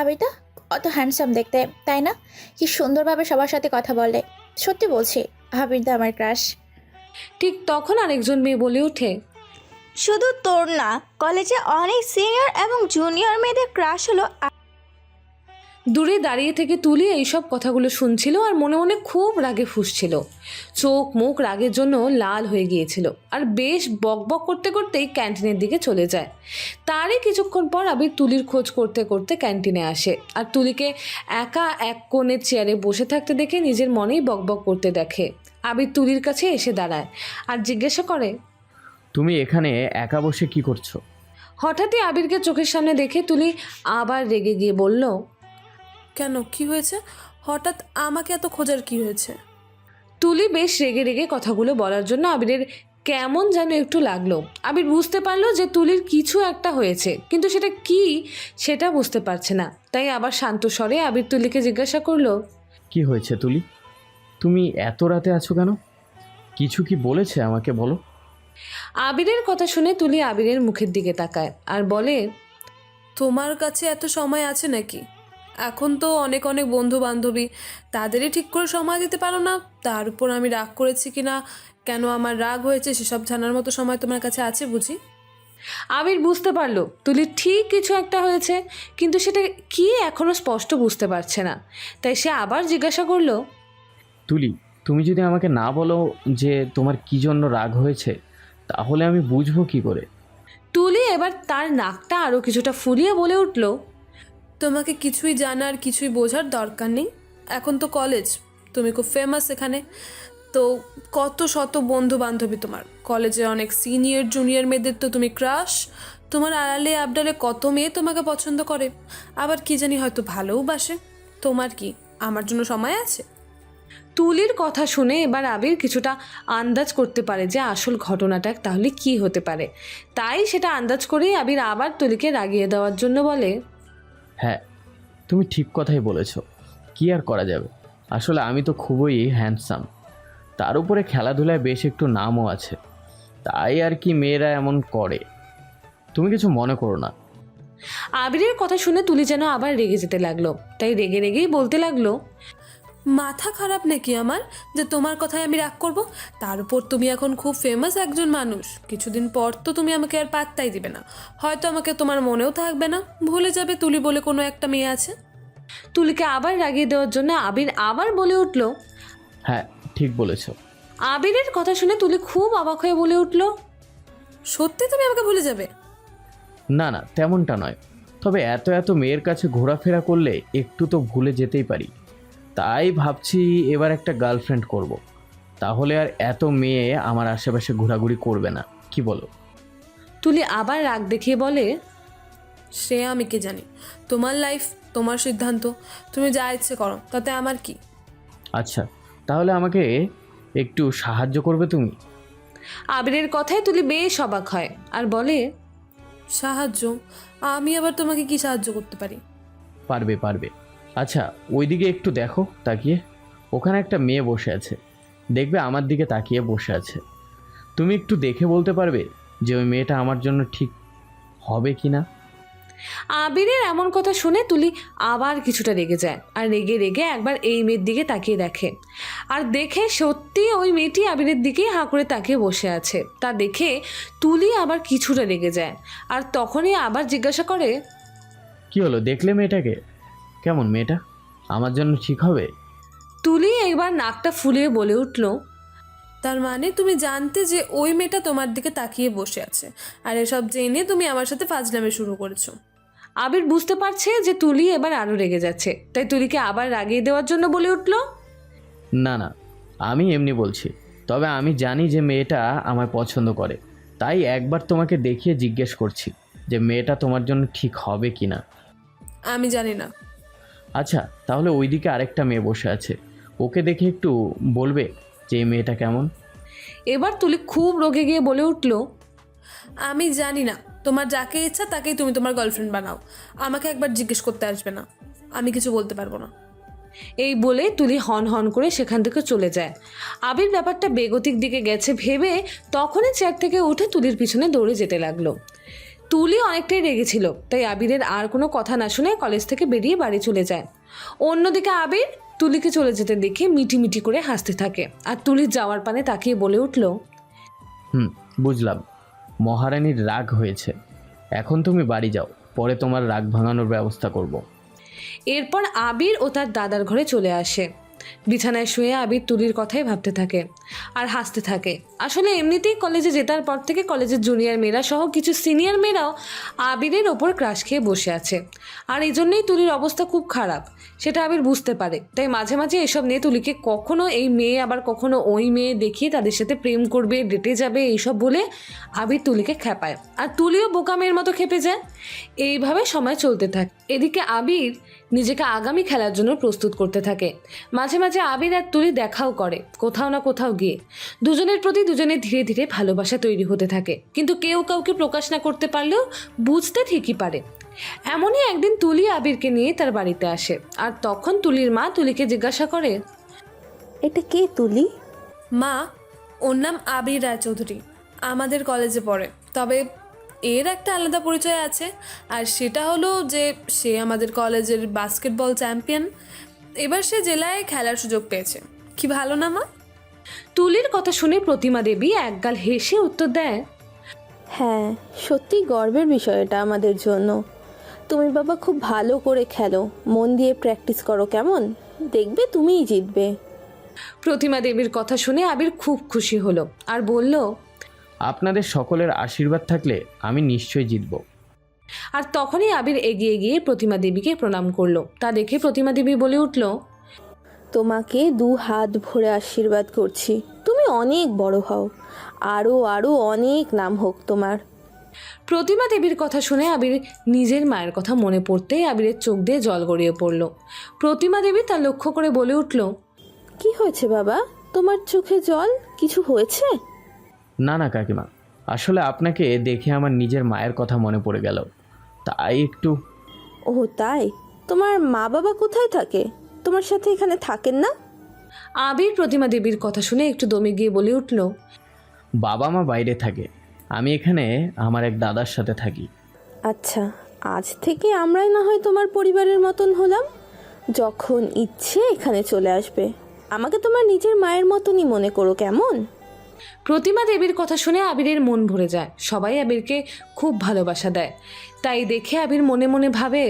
আবিতা কত হ্যান্ডসাম দেখতে, তাই না? কি সুন্দরভাবে সবার সাথে কথা বলে। সত্যি বলছি, আবিরদা আমার ক্রাশ। ঠিক তখন আরেকজন মেয়ে বলে ওঠে, শুধু তোর না, কলেজে অনেক সিনিয়র এবং জুনিয়র মেয়েদের ক্রাশ হলো। দূরে দাঁড়িয়ে থেকে তুলি এইসব কথাগুলো শুনছিল আর মনে মনে খুব রাগে ফুঁসছিল। চোখ মুখ রাগের জন্য লাল হয়ে গিয়েছিল আর বেশ বকবক করতে করতেই ক্যান্টিনের দিকে চলে যায়। তারই কিছুক্ষণ পর আবির তুলির খোঁজ করতে করতে ক্যান্টিনে আসে আর তুলিকে একা এক কোণের চেয়ারে বসে থাকতে দেখে নিজের মনেই বকবক করতে দেখে। আবির তুলির কাছে এসে দাঁড়ায় আর জিজ্ঞাসা করে, তুমি এখানে একা বসে কি করছো? হঠাৎই আবিরকে চোখের সামনে দেখে তুলি আবার রেগে গিয়ে বলল, কেন, কি হয়েছে? হঠাৎ আমাকে এত খোঁজার কি হয়েছে? তুলি বেশ রেগে রেগে কথাগুলো বলার জন্য আবিরের কেমন যেন একটু লাগলো। আবির বুঝতে পারলো যে তুলির কিছু একটা হয়েছে, কিন্তু সেটা কি সেটা বুঝতে পারছে না। তাই আবার শান্ত স্বরে আবির তুলিকে জিজ্ঞাসা করলো, কি হয়েছে তুলি? তুমি এত রাতে আছো কেন? কিছু কি বলেছে আমাকে বলো। আবিরের কথা শুনে তুলি আবিরের মুখের দিকে তাকায় আর বলে, তোমার কাছে এত সময় আছে নাকি? এখন তো অনেক অনেক বন্ধু বান্ধবী, তাদেরই ঠিক করে সময় দিতে পারো না। তার উপর আমি রাগ করেছি কিনা, কেন আমার রাগ হয়েছে সেসব জানার মতো সময় তোমার কাছে আছে বুঝি? আবির বুঝতে পারলো তুলির ঠিক কিছু একটা হয়েছে, কিন্তু সেটা কি এখনো স্পষ্ট বুঝতে পারছে না। তাই সে আবার জিজ্ঞাসা করলো, তুলি, তুমি যদি আমাকে না বলো যে তোমার কী জন্য রাগ হয়েছে, তাহলে আমি বুঝবো কি করে? তুলি এবার তার নাকটা আরও কিছুটা ফুলিয়ে বলে উঠল, তোমাকে কিছুই জানার কিছুই বোঝার দরকার নেই। এখন তো কলেজ, তুমি খুব ফেমাস এখানে, তো কত শত বন্ধু বান্ধবী তোমার। কলেজে অনেক সিনিয়র জুনিয়র মেয়েদের তো তুমি ক্রাশ। তোমার আড়ালে আবডালে কত মেয়ে তোমাকে পছন্দ করে, আবার কি জানি হয়তো ভালোও বাসে। তোমার কি আমার জন্য সময় আছে? তুলির কথা শুনে এবার আবির কিছুটা আন্দাজ করতে পারে যে আসল ঘটনাটা তাহলে কি হতে পারে। তাই সেটা আন্দাজ করেই আবির আবার তুলিকে রাগিয়ে দেওয়ার জন্য বলে, হ্যাঁ, তুমি ঠিক কথাই বলেছ। কি আর করা যাবে, আসলে আমি তো খুবই হ্যান্ডসাম, তার উপরে খেলাধুলায় বেশ একটু নামও আছে, তাই আর কি মেয়েরা এমন করে। তুমি কিছু মনে করো না। আবিরের কথা শুনে তুলি যেন আবার রেগে যেতে লাগলো, তাই রেগে রেগেই বলতে লাগলো, মাথা খারাপ নাকি আমার যে তোমার কথায় আমি রাগ করব? তার উপর তুমি এখন খুব ফেমাস একজন মানুষ, কিছুদিন পর তো তুমি আমাকে আর পাত্তাই দিবে না, হয়তো আমাকে তোমার মনেও থাকবে না, ভুলে যাবে তুলি বলে কোনো একটা মেয়ে আছে। তুলিকে আবার রাগিয়ে দেওয়ার জন্য আবির আবার বলে উঠল। হ্যাঁ, ঠিক বলেছ। আবিরের কথা শুনে তুলি খুব অবাক হয়ে বলে উঠল, সত্যি তুমি আমাকে ভুলে যাবে? না না, তেমনটা নয়, তবে এত এত মেয়ের কাছে ঘোরাফেরা করলে একটু তো ভুলে যেতেই পারি। তাই ভাবছি এবার একটা গার্লফ্রেন্ড করব, তাহলে আর এত মেয়ে আমার আশেপাশে ঘোরাঘুরি করবে না, কি বলো? তুলি আবার রাগ দেখিয়ে বলে, সে আমি কি জানি, তোমার লাইফ, তোমার সিদ্ধান্ত, তুমি যা ইচ্ছে করো, তাতে আমার কি? আচ্ছা, তাহলে আমাকে একটু সাহায্য করবে তুমি? আবিরের কথায় তুলি বেশ অবাক হয় আর বলে, সাহায্য? আমি আবার তোমাকে কি সাহায্য করতে পারি? পারবে পারবে। আচ্ছা, ওইদিকে একটু দেখো তাকিয়ে, ওখানে একটা মেয়ে বসে আছে, দেখবে আমার দিকে তাকিয়ে বসে আছে। তুমি একটু দেখে বলতে পারবে যে ওই মেয়েটা আমার জন্য ঠিক হবে কি না? আবিরের এমন কথা শুনে তুলি আবার কিছুটা রেগে যায় আর রেগে রেগে একবার এই মেয়ের দিকে তাকিয়ে দেখে, আর দেখে সত্যি ওই মেয়েটি আবিরের দিকেই হাঁ করে তাকিয়ে বসে আছে। তা দেখে তুলি আবার কিছুটা রেগে যায় আর তখনই আবার জিজ্ঞাসা করে, কি হলো, দেখলে মেয়েটাকে? কেমন মেয়েটা, আমার জন্য ঠিক হবে? তুলি একবার নাকটা ফুলিয়ে বলে উঠল, তার মানে তুমি জানতে যে ওই মেয়েটা তোমার দিকে তাকিয়ে বসে আছে, আর এসব জেনে তুমি আমার সাথে ফাজলামে শুরু করেছো? আবির বুঝতে পারছে যে তুলি এবার আরও রেগে যাচ্ছে, তাই তুলিকে আবার রাগিয়ে দেওয়ার জন্য বলে উঠল, না না, আমি এমনি বলছি, তবে আমি জানি যে মেয়েটা আমায় পছন্দ করে, তাই একবার তোমাকে দেখিয়ে জিজ্ঞেস করছি যে মেয়েটা তোমার জন্য ঠিক হবে কি না। আমি জানি না। আচ্ছা, তাহলে ওইদিকে আরেকটা মেয়ে বসে আছে, ওকে দেখে একটু বলবে যে এই মেয়েটা কেমন? এবার তুলি খুব রেগে গিয়ে বলে উঠল, আমি জানি না, তোমার যাকে ইচ্ছা তাকেই তুমি তোমার গার্লফ্রেন্ড বানাও, আমাকে একবার জিজ্ঞেস করতে আসবে না, আমি কিছু বলতে পারবো না। এই বলে তুলি হন হন করে সেখান থেকে চলে যায়। আবির ব্যাপারটা বেগতিক দিকে গেছে ভেবে তখনই চেয়ার থেকে উঠে তুলির পিছনে দৌড়ে যেতে লাগলো। তুলি অনেকটাই রেগেছিল, তাই আবিরের আর কোনো কথা না শুনে কলেজ থেকে বেরিয়ে বাড়ি চলে যায়। অন্যদিকে আবির তুলিকে চলে যেতে দেখে মিটি মিটি করে হাসতে থাকে আর তুলির যাওয়ার পানে তাকিয়ে বলে উঠল, বুঝলাম, মহারানীর রাগ হয়েছে, এখন তুমি বাড়ি যাও, পরে তোমার রাগ ভাঙানোর ব্যবস্থা করব। এরপর আবির ও তার দাদার ঘরে চলে আসে। বিছানায় শুয়ে আবির তুলির কথাই ভাবতে থাকে আর হাসতে থাকে। আসলে এমনিতেই কলেজে জেতার পর থেকে কলেজের জুনিয়র মেয়েরা সহ কিছু সিনিয়র মেয়েরাও আবিরের ওপর ক্রাশ খেয়ে বসে আছে, আর এই জন্যই তুলির অবস্থা খুব খারাপ সেটা আবির বুঝতে পারে। তাই মাঝে মাঝে এসব নিয়ে তুলিকে কখনো এই মেয়ে আবার কখনো ওই মেয়ে দেখিয়ে তাদের সাথে প্রেম করবে, ডেটে যাবে এইসব বলে আবির তুলিকে খেপায়, আর তুলিও বোকা মেয়ের মতো খেপে যায়। এইভাবে সময় চলতে থাকে। এদিকে আবির নিজেকে আগামী খেলার জন্য প্রস্তুত করতে থাকে। মাঝে মাঝে আবির আর তুলি দেখাও করে কোথাও না কোথাও গিয়ে। দুজনের প্রতি দুজনের ধীরে ধীরে ভালোবাসা তৈরি হতে থাকে, কিন্তু কেউ কাউকে প্রকাশ না করতে পারলেও বুঝতে ঠিকই পারে। এমনই একদিন তুলি আবিরকে নিয়ে তার বাড়িতে আসে, আর তখন তুলির মা তুলিকে জিজ্ঞাসা করে, এটা কে তুলি? মা, ওর নাম আবির রায়চৌধুরী, আমাদের কলেজে পড়ে, তবে এর একটা আলাদা পরিচয় আছে, আর সেটা হলো যে সে আমাদের কলেজের বাস্কেটবল চ্যাম্পিয়ন। এবার সে জেলায় খেলার সুযোগ পেয়েছে। কি ভালো না মা? তুলির কথা শুনে প্রতিমা দেবী একগাল হেসে উত্তর দেয়, হ্যাঁ, সত্যি গর্বের বিষয় এটা আমাদের জন্য। তুমি বাবা খুব ভালো করে খেলো, মন দিয়ে প্র্যাকটিস করো, কেমন? দেখবে তুমিই জিতবে। প্রতিমা দেবীর কথা শুনে আবির খুব খুশি হলো আর বলল, আপনাদের সকলের আশীর্বাদ থাকলে আমি নিশ্চয়ই জিতব। আর তখনই আবির এগিয়ে গিয়ে প্রতিমা দেবীকে প্রণাম করলো। তা দেখে প্রতিমা দেবী বলে উঠল, তোমাকে 2 হাত ভরে আশীর্বাদ করছি, তুমি অনেক বড় হও, আরও আরও অনেক নাম হোক তোমার। প্রতিমা দেবীর কথা শুনে আবির নিজের মায়ের কথা মনে পড়তেই আবিরের চোখ দিয়ে জল গড়িয়ে পড়ল। প্রতিমা দেবী তা লক্ষ্য করে বলে উঠল, কি হয়েছে বাবা, তোমার চোখে জল? কিছু হয়েছে? না না কাকিমা, আসলে আপনাকে দেখে আমার নিজের মায়ের কথা মনে পড়ে গেল, তাই একটু। ও তাই? তোমার মা বাবা কোথায় থাকে? তোমার সাথে এখানে থাকেন না? আবির প্রতিমা দেবীর কথা শুনে একটু দমে গিয়ে বলে উঠল, বাবা মা বাইরে থাকে, আমি এখানে আমার এক দাদার সাথে থাকি। আচ্ছা, আজ থেকে আমরাই না হয় তোমার পরিবারের মতন হলাম। যখন ইচ্ছে এখানে চলে আসবে। আমাকে তোমার নিজের মায়ের মতনই মনে করো, কেমন? প্রতিমা দেবীর কথা শুনে আবিরের মন ভরে যায়। সবাই আবিরকে খুব ভালোবাসা দেয়। তাই দেখে আবির মনে মনে ভাবে,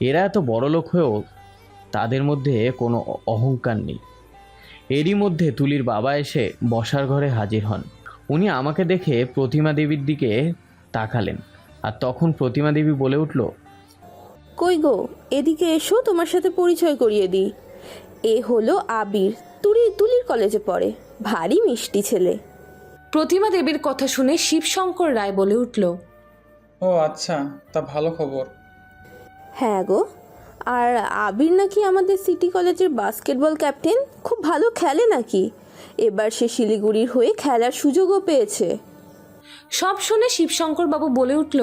এরা এত বড় লোক হয়েও তাদের মধ্যে কোনো অহংকার নেই। এরই মধ্যে তুলির বাবা এসে বসার ঘরে হাজির হন। উনি আমাকে দেখে প্রতিমা দেবীর দিকে তাকালেন, আর তখন প্রতিমা দেবী বলে উঠল, কই গো, এদিকে এসো, তোমার সাথে পরিচয় করিয়ে দিই। এ হলো আবির, তুলির কলেজে পড়ে, ভারী মিষ্টি ছেলে। প্রতিমা দেবীর কথা শুনে শিবশঙ্কর রায় বলে উঠল, ও আচ্ছা, তা ভালো খবর। হ্যাঁ গো, আর আবির নাকি আমাদের সিটি কলেজের বাস্কেটবল ক্যাপ্টেন, খুব ভালো খেলে নাকি। এবার সে শিলিগুড়ির হয়ে খেলার সুযোগও পেয়েছে। সব শুনে শিবশঙ্কর বাবু বলে উঠল,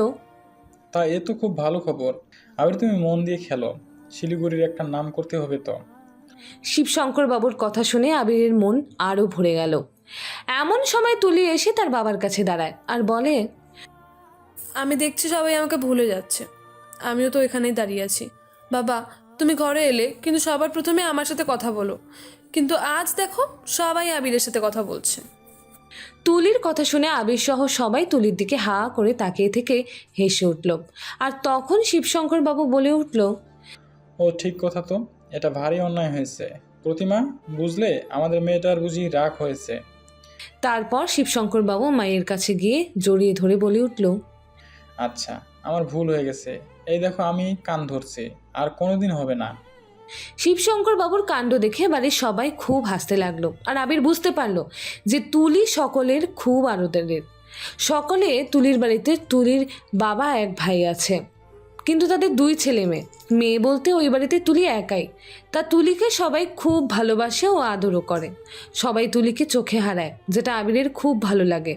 তা এ তো খুব ভালো খবর। আবার তুমি মন দিয়ে খেলো, শিলিগুড়ির একটা নাম করতে হবে তো। শিবশঙ্কর বাবুর কথা শুনে আবিরের মন আরও ভরে গেল। এমন সময় তুলি এসে তার বাবার কাছে দাঁড়ায় আর বলে, আমি দেখছি সবাই আমাকে ভুলে যাচ্ছে, আমিও তো এখানেই দাঁড়িয়ে আছি। বাবা, তুমি ঘরে এলে, কিন্তু সবার প্রথমে আমার সাথে কথা বলো। কিন্তু আজ দেখো সবাই আবিরের সাথে কথা বলছে। তুলির কথা শুনে আবির সহ সবাই তুলির দিকে হা করে তাকিয়ে থেকে হেসে উঠল। আর তখন শিবশঙ্কর বাবু বলে উঠল, ও ঠিক কথা তো, এটা ভারী অন্যায় হয়েছে। প্রতিমা, বুঝলে আমাদের মেয়েটার বুঝি রাগ হয়েছে। তারপর শিবশঙ্কর বাবু মায়ের কাছে গিয়ে জড়িয়ে ধরে বলে উঠল, আচ্ছা, আমার ভুল হয়ে গেছে, এই দেখো আমি কান ধরছি, আর কোনোদিন হবে না। শিবশঙ্কর বাবুর কাণ্ড দেখে বাড়ির সবাই খুব হাসতে লাগলো। আর আবির বুঝতে পারলো যে তুলি সকলের খুব আদরের। সকলে তুলির বাড়িতে তুলির বাবা এক ভাই আছে, কিন্তু তাদের 2 ছেলে মেয়ে। মেয়ে বলতে ওই বাড়িতে তুলি একাই। তা তুলিকে সবাই খুব ভালোবাসে ও আদরও করে। সবাই তুলিকে চোখে হারায়, যেটা আবিরের খুব ভালো লাগে।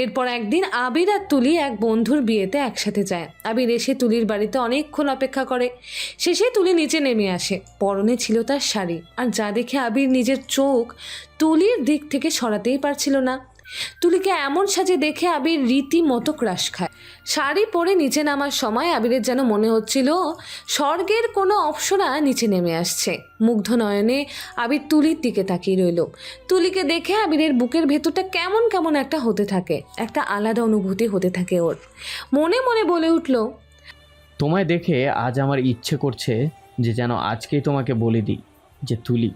এরপর একদিন আবির আর তুলি এক বন্ধুর বিয়েতে একসাথে যায়। আবির এসে তুলির বাড়িতে অনেকক্ষণ অপেক্ষা করে। শেষে তুলি নিচে নেমে আসে। পরনে ছিল তার শাড়ি, আর যা দেখে আবির নিজের চোখ তুলির দিক থেকে সরাতেই পারছিল না। তুলিকে এমন সাজে দেখে আবির রীতিমতো ক্রাশ খায়। শাড়ি পরে নিচে নামার সময় আবিরের যেন মনে হচ্ছিল স্বর্গের কোনো অপ্সরা নিচে নেমে আসছে। মুগ্ধ নয়নে আবির তুলির দিকে তাকিয়ে রইল। তুলিকে দেখে আবিরের বুকের ভেতরটা কেমন কেমন একটা হতে থাকে, একটা আলাদা অনুভূতি হতে থাকে ওর। মনে মনে বলে উঠল, তোমায় দেখে আজ আমার ইচ্ছে করছে যে যেন আজকেই তোমাকে বলে দিই যে তুলি,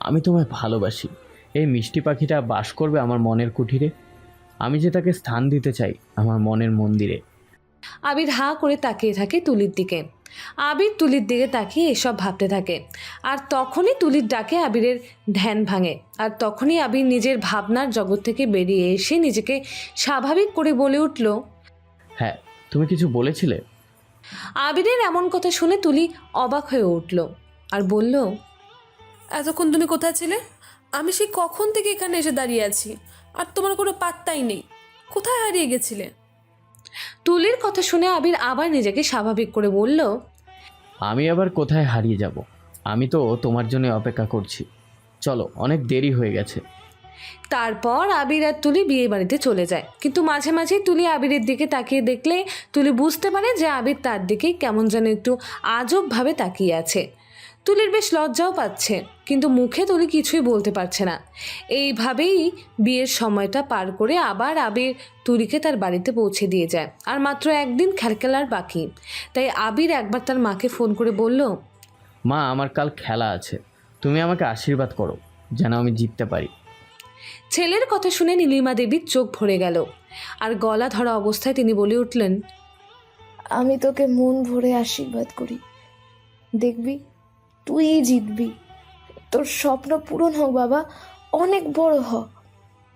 আমি তোমায় ভালোবাসি। এই মিষ্টি পাখিটা বাস করবে আমার মনের কুঠিরে। আমি যে তাকে স্থান দিতে চাই আমার মনের মন্দিরে। আবির হা করে তাকিয়ে থাকে তুলির দিকে। আবির তুলির দিকে তাকিয়ে এসব ভাবতে থাকে। আর তখনই তুলির ডাকে আবিরের ধ্যান ভাঙে। আর তখনই আবির নিজের ভাবনার জগৎ থেকে বেরিয়ে এসে নিজেকে স্বাভাবিক করে বলে উঠল, হ্যাঁ, তুমি কিছু বলেছিলে। আবিরের এমন কথা শুনে তুলি অবাক হয়ে উঠল আর বলল, এতক্ষণ তুমি কোথায় ছিলে? আমি সেই কখন থেকে এখানে এসে দাঁড়িয়ে আছি, আর তোমার কোনো পাত্তাই নেই। কোথায় হারিয়ে গেছিলে? তুলির কথা শুনে আবির আবার নিজেকে স্বাভাবিক করে বলল, আমি আবার কোথায় হারিয়ে যাব? আমি তো তোমার জন্য অপেক্ষা করছি। চলো, অনেক দেরি হয়ে গেছে। তারপর আবির আর তুলি বিয়ে বাড়িতে চলে যায়, কিন্তু মাঝে মাঝে তুলি আবিরের দিকে তাকিয়ে দেখলে তুলি বুঝতে পারে যে আবির তার দিকেই কেমন যেন একটু আজবভাবে তাকিয়ে আছে। তুলির বেশ লজ্জাও পাচ্ছে, কিন্তু মুখে তুলি কিছুই বলতে পারছে না। এইভাবেই বিয়ের সময়টা পার করে আবার আবির তুলিকে তার বাড়িতে পৌঁছে দিয়ে যায়। আর মাত্র একদিন খেলার বাকি, তাই আবির একবার তার মাকে ফোন করে বলল, মা, আমার কাল খেলা আছে, তুমি আমাকে আশীর্বাদ করো যেন আমি জিততে পারি। ছেলের কথা শুনে নীলিমা দেবীর চোখ ভরে গেল, আর গলা ধরা অবস্থায় তিনি বলে উঠলেন, আমি তোকে মন ভরে আশীর্বাদ করি, দেখবি তুই জিতবি, তোর স্বপ্ন পূরণ হোক বাবা, অনেক বড় হ,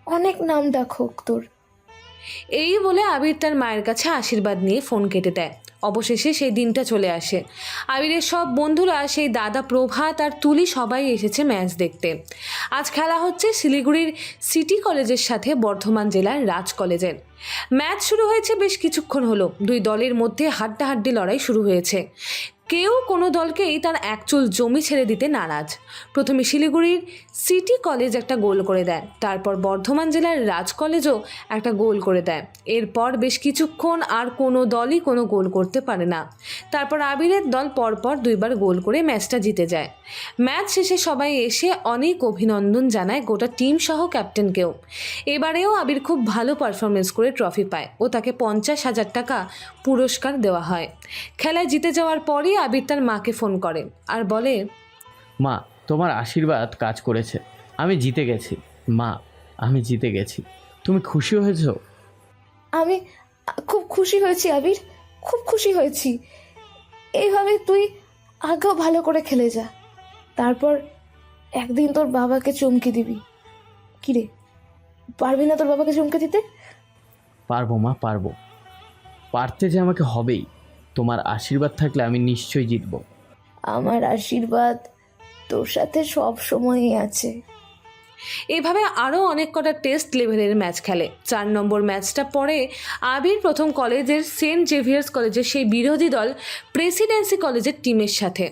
অনেক নাম ডাক হোক তোর। এই বলে আবির তার মায়ের কাছে আশীর্বাদ নিয়ে ফোন কেটে দেয়। অবশেষে সেই দিনটা চলে আসে। আবিরের সব বন্ধুরা, সেই দাদা প্রভাত আর তুলি সবাই এসেছে ম্যাচ দেখতে। আজ খেলা হচ্ছে শিলিগুড়ির সিটি কলেজের সাথে বর্ধমান জেলার রাজ কলেজের। ম্যাচ শুরু হয়েছে বেশ কিছুক্ষণ হলো। দুই দলের মধ্যে হাড্ডাহাড্ডি লড়াই শুরু হয়েছে। কেউ কোনো দলকেই তার একচুল জমি ছেড়ে দিতে নারাজ। প্রথমে শিলিগুড়ির সিটি কলেজ একটা গোল করে দেয়, তারপর বর্ধমান জেলার রাজ কলেজও একটা গোল করে দেয়। এরপর বেশ কিছুক্ষণ আর কোনো দলই কোনো গোল করতে পারে না। তারপর আবিরের দল পরপর দুইবার গোল করে ম্যাচটা জিতে যায়। ম্যাচ শেষে সবাই এসে অনেক অভিনন্দন জানায় গোটা টিম সহ ক্যাপ্টেনকেও। এবারেও আবির খুব ভালো পারফরমেন্স করে ট্রফি পায় ও তাকে 50,000 টাকা পুরস্কার দেওয়া হয়। খেলায় জিতে যাওয়ার পরই আবির তার মাকে ফোন করে আর বলে, মা, তোমার আশীর্বাদ কাজ করেছে, আমি জিতে গেছি। মা, আমি জিতে গেছি, তুমি খুশি হয়েছো? আমি খুব খুশি হয়েছি আবির, খুব খুশি হয়েছি। এইভাবে তুই আগেও ভালো করে খেলে যা, তারপর একদিন তোর বাবাকে চমকে দিবি। কিরে, পারবি না তোর বাবাকে চমকে দিতে? পারবো মা, পারবো। পারতে যে আমাকে হবেই। তোমার আশীর্বাদ থাকলে আমি নিশ্চয়ই জিতবো। আমার আশীর্বাদ তোর সাথে সব সময়ই আছে। এভাবে আরও অনেক কটা টেস্ট লেভেলের ম্যাচ খেলে। 4 নম্বর ম্যাচটা পরে আবির প্রথম কলেজের সেন্ট জেভিয়ার্স কলেজের সেই বিরোধী দল প্রেসিডেন্সি কলেজের টিমের সাথে।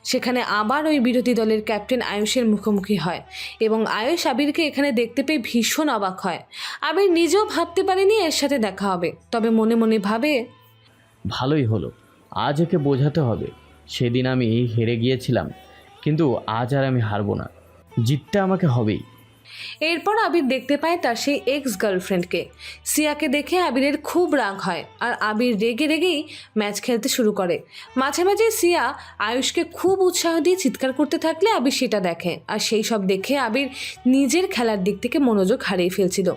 সেখানে আবার ওই বিরোধী দলের ক্যাপ্টেন আয়ুষের মুখোমুখি হয় এবং আয়ুষ আবিরকে এখানে দেখতে পেয়ে ভীষণ অবাক হয়। আবির নিজেও ভাবতে পারেনি এর সাথে দেখা হবে, তবে মনে মনে ভাবে, ভালোই হলো, আজ একে বোঝাতে হবে। সেদিন আমি হেরে গিয়েছিলাম, কিন্তু আজ আর আমি হারবো না, জিততে আমাকে হবেই। এরপর আবির দেখতে পায় তার সেই এক্স গার্লফ্রেন্ডকে। সিয়াকে দেখে আবিরের খুব রাগ হয় আর আবির রেগে রেগেই ম্যাচ খেলতে শুরু করে। মাঝে মাঝে সিয়া আয়ুষকে খুব উৎসাহ দিয়ে চিৎকার করতে থাকলে আবির সেটা দেখে, আর সেই সব দেখে আবির নিজের খেলার দিক থেকে মনোযোগ হারিয়ে ফেলছিল।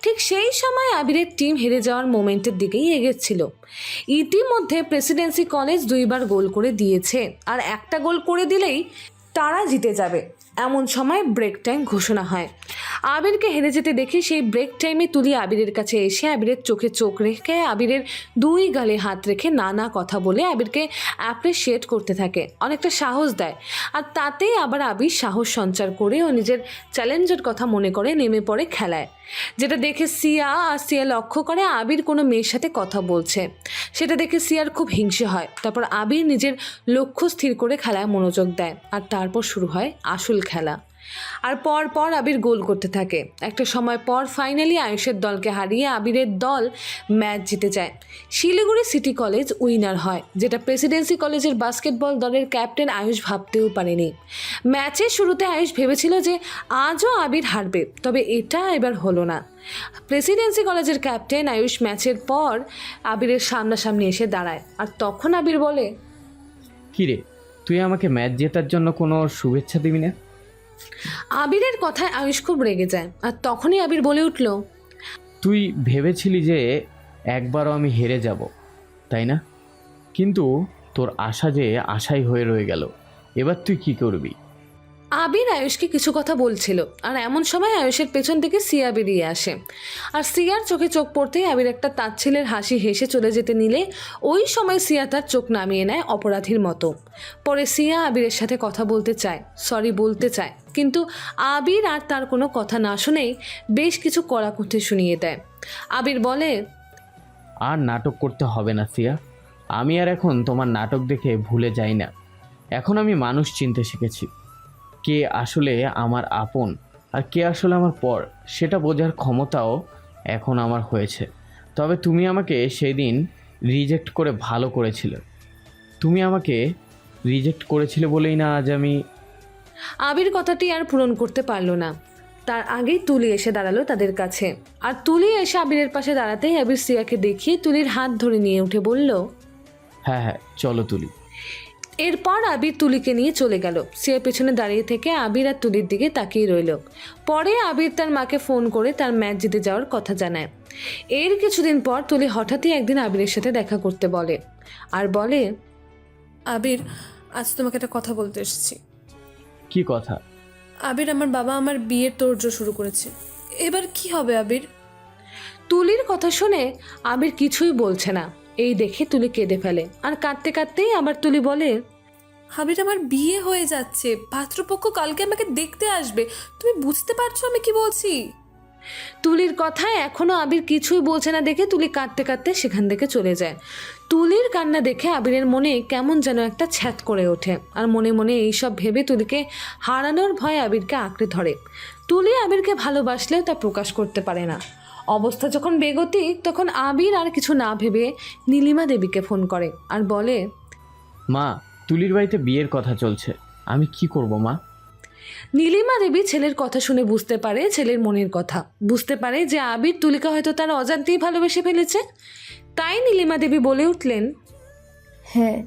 ঠিক সেই সময় আবিরের টিম হেরে যাওয়ার মোমেন্টের দিকেই এগোচ্ছিল। ইতিমধ্যে প্রেসিডেন্সি কলেজ 2বার গোল করে দিয়েছে, আর একটা গোল করে দিলেই তারা জিতে যাবে। এমন সময় ব্রেক টাইম ঘোষণা হয়। আবিরকে হেরে যেতে দেখে সেই ব্রেক টাইমে তুলি আবিরের কাছে এসে আবিরের চোখে চোখ রেখে আবিরের 2 গালে হাত রেখে নানা কথা বলে আবিরকে অ্যাপ্রিসিয়েট করতে থাকে, অনেকটা সাহস দেয়। আর তাতেই আবার আবির সাহস সঞ্চার করে ও নিজের চ্যালেঞ্জের কথা মনে করে নেমে পড়ে খেলায়। যেটা দেখে সিয়া লক্ষ্য করে আবির কোনো মেয়ের সাথে কথা বলছে। সেটা দেখে সিয়ার খুব হিংসে হয়। তারপর আবির নিজের লক্ষ্য স্থির করে খেলায় মনোযোগ দেয়, আর তারপর শুরু হয় আসল খেলা। আর পর আবির গোল করতে থাকে। একটা সময় পর ফাইনালি আয়ুষের দলকে হারিয়ে আবিরের দল ম্যাচ জিতে যায়। শিলিগুড়ি সিটি কলেজ উইনার হয়, যেটা প্রেসিডেন্সি কলেজের বাস্কেটবল দলের ক্যাপ্টেন আয়ুষ ভাবতেও পারেনি। ম্যাচের শুরুতে আয়ুষ ভেবেছিল যে আজও আবির হারবে, তবে এটা এবার হলো না। প্রেসিডেন্সি কলেজের ক্যাপ্টেন আয়ুষ ম্যাচের পর আবিরের সামনাসামনি এসে দাঁড়ায়, আর তখন আবির বলে, কিরে, তুই আমাকে ম্যাচ জেতার জন্য কোনো শুভেচ্ছা দিবি না? আবিরের কথায় আয়ুষ খুব রেগে যায়, আর তখনই আবির বলে উঠল, তুই ভেবেছিলি যে একবারও আমি হেরে যাব, তাই না? কিন্তু তোর আশা যে আশাই হয়ে রয়ে গেল। এবার তুই কি করবি? আবির আয়ুষকে কিছু কথা বলছিল, আর এমন সময় আয়ুষের পেছন থেকে সিয়া বেরিয়ে আসে। আর সিয়ার চোখে চোখ পড়তেই আবির একটা তাচ্ছিলের হাসি হেসে চলে যেতে নিলে ওই সময় সিয়া তার চোখ নামিয়ে নেয় অপরাধীর মতো। পরে সিয়া আবিরের সাথে কথা বলতে চায়, সরি বলতে চায়, কিন্তু আবির আর তার কোনো কথা না শুনেই বেশ কিছু কড়াকড়ি শুনিয়ে দেয়। আবির বলে, আর নাটক করতে হবে না সিয়া, আমি আর এখন তোমার নাটক দেখে ভুলে যাই না। এখন আমি মানুষ চিনতে শিখেছি, কে আসলে আমার আপন আর কে আসলে আমার পর সেটা বোঝার ক্ষমতাও এখন আমার হয়েছে। তবে তুমি আমাকে সেই দিন রিজেক্ট করে ভালো করেছিলে। তুমি আমাকে রিজেক্ট করেছিলে বলেই না আজ আমি। আবির কথাটি আর পূরণ করতে পারলো না। তার আগেই তুলি এসে দাঁড়ালো তাদের কাছে। আর তুলি এসে আবিরের পাশে দাঁড়াতেই আবির সিয়াকে দেখিয়ে তুলির হাত ধরে নিয়ে উঠে বলল, হ্যাঁ হ্যাঁ চলো তুলি। এরপর আবির তুলিকে নিয়ে চলে গেল। সিয়া পেছনে দাঁড়িয়ে থেকে আবির আর তুলির দিকে তাকিয়ে রইল। পরে আবির তার মাকে ফোন করে তার ম্যাচ জিতে যাওয়ার কথা জানায়। এর কিছুদিন পর তুলি হঠাৎই একদিন আবিরের সাথে দেখা করতে বলে আর বলে, আবির, আজ তোমাকে একটা কথা বলতে এসেছি। কি কথা? আবির, আমার বাবা আমার বিয়ের তোড়জোড় শুরু করেছে। এবার কি হবে আবির? তুলির কথা শুনে আবির কিছুই বলছে না। এই দেখে তুলি কেঁদে ফেলে আর কাঁদতে কাঁদতেই আবার তুলি বলে, আবির, আমার বিয়ে হয়ে যাচ্ছে। পাত্রপক্ষ কালকে আমাকে দেখতে আসবে। তুমি বুঝতে পারছো আমি কি বলছি? তুলির কথায় এখনো আবির কিছুই বলছে না দেখে তুলি কাঁদতে কাঁদতে সেখান থেকে চলে যায়। তুলির কান্না দেখে আবিরের মনে কেমন যেন একটা ছ্যাত করে ওঠে আর মনে মনে এইসব ভেবে তুলিকে হারানোর ভয়ে আবিরকে আঁকড়ে ধরে। তুলি আবিরকে ভালোবাসলেও তা প্রকাশ করতে পারে না। অবস্থা যখন বেগতিক তখন আবির আর কিছু না ভেবে নীলিমা দেবীকে ফোন করে আর বলে, মা, তুলির বাড়িতে বিয়ের কথা চলছে, আমি কি করব মা? নীলিমা দেবী ছেলের কথা শুনে বুঝতে পারে ছেলের মনের কথা, বুঝতে পারে যে আবির তুলিকে হয়তো তার অজান্তেই ভালোবেসে ফেলেছে। তাই নীলিমা দেবী বলে উঠলেন, হ্যাঁ,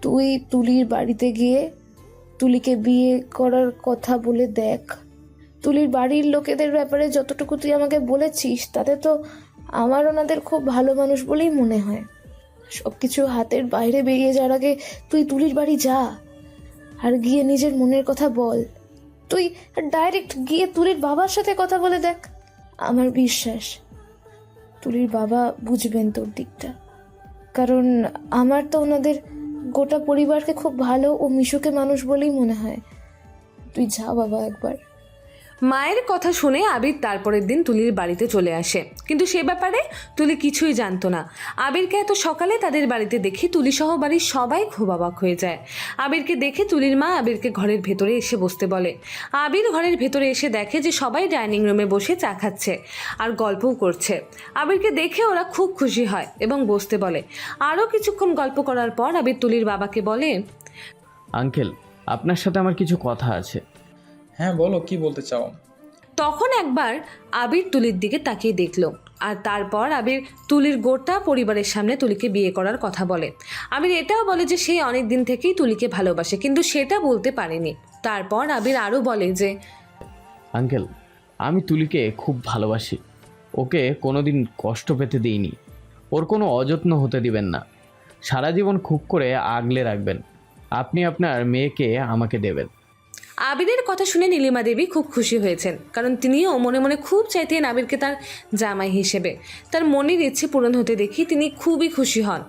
তুই তুলির বাড়িতে গিয়ে তুলিকে বিয়ে করার কথা বলে দেখ। তুলির বাড়ির লোকেদের ব্যাপারে যতটুকু তুই আমাকে বলেছিস তাতে তো আমার ওনাদের খুব ভালো মানুষ বলেই মনে হয়। সব কিছু হাতের বাইরে বেরিয়ে যাওয়ার আগে তুই তুলির বাড়ি যা আর গিয়ে নিজের মনের কথা বল। তুই ডাইরেক্ট গিয়ে তুলির বাবার সাথে কথা বলে দেখ। আমার বিশ্বাস তুলির বাবা বুঝবেন তোর দিকটা, কারণ আমার তো ওনাদের গোটা পরিবারকে খুব ভালো ও মিশুকে মানুষ বলেই মনে হয়। তুই যা বাবা একবার। মায়ের কথা শুনে আবির তারপরের দিন তুলির বাড়িতে চলে আসে, কিন্তু সে ব্যাপারে তুলি কিছুই জানতো না। আবিরকে এত সকালে তাদের বাড়িতে দেখে তুলি সহ বাড়ির সবাই খুব অবাক হয়ে যায়। আবিরকে দেখে তুলির মা আবিরকে ঘরের ভেতরে এসে বসতে বলে। আবির ঘরের ভেতরে এসে দেখে যে সবাই ডাইনিং রুমে বসে চা খাচ্ছে আর গল্পও করছে। আবিরকে দেখে ওরা খুব খুশি হয় এবং বসতে বলে। আরও কিছুক্ষণ গল্প করার পর আবির তুলির বাবাকে বলে, আঙ্কেল, আপনার সাথে আমার কিছু কথা আছে। হ্যাঁ বলো, কি বলতে চাও? তখন একবার আবির তুলির দিকে তাকিয়ে দেখল আর তারপর আবির তুলির গোটা পরিবারের সামনে তুলিকে বিয়ে করার কথা বলে। আবির এটাও বলে যে সে অনেক দিন থেকেই তুলিকে ভালোবাসে, কিন্তু সেটা বলতে পারেনি। তারপর আবির আরও বলে যে, আঙ্কেল, আমি তুলিকে খুব ভালোবাসি। ওকে কোনোদিন কষ্ট পেতে দিইনি। ওর কোনো অযত্ন হতে দিবেন না। সারা জীবন খুব করে আগলে রাখবেন। আপনি আপনার মেয়েকে আমাকে দেবেন। আবিরের কথা শুনে নীলিমা দেবী খুব খুশি হয়েছেন, কারণ তিনিও মনে মনে খুব চাইতেন আবিরকে তার জামাই হিসেবে। তার মনের ইচ্ছে পূরণ হতে দেখি তিনি খুবই খুশি হন।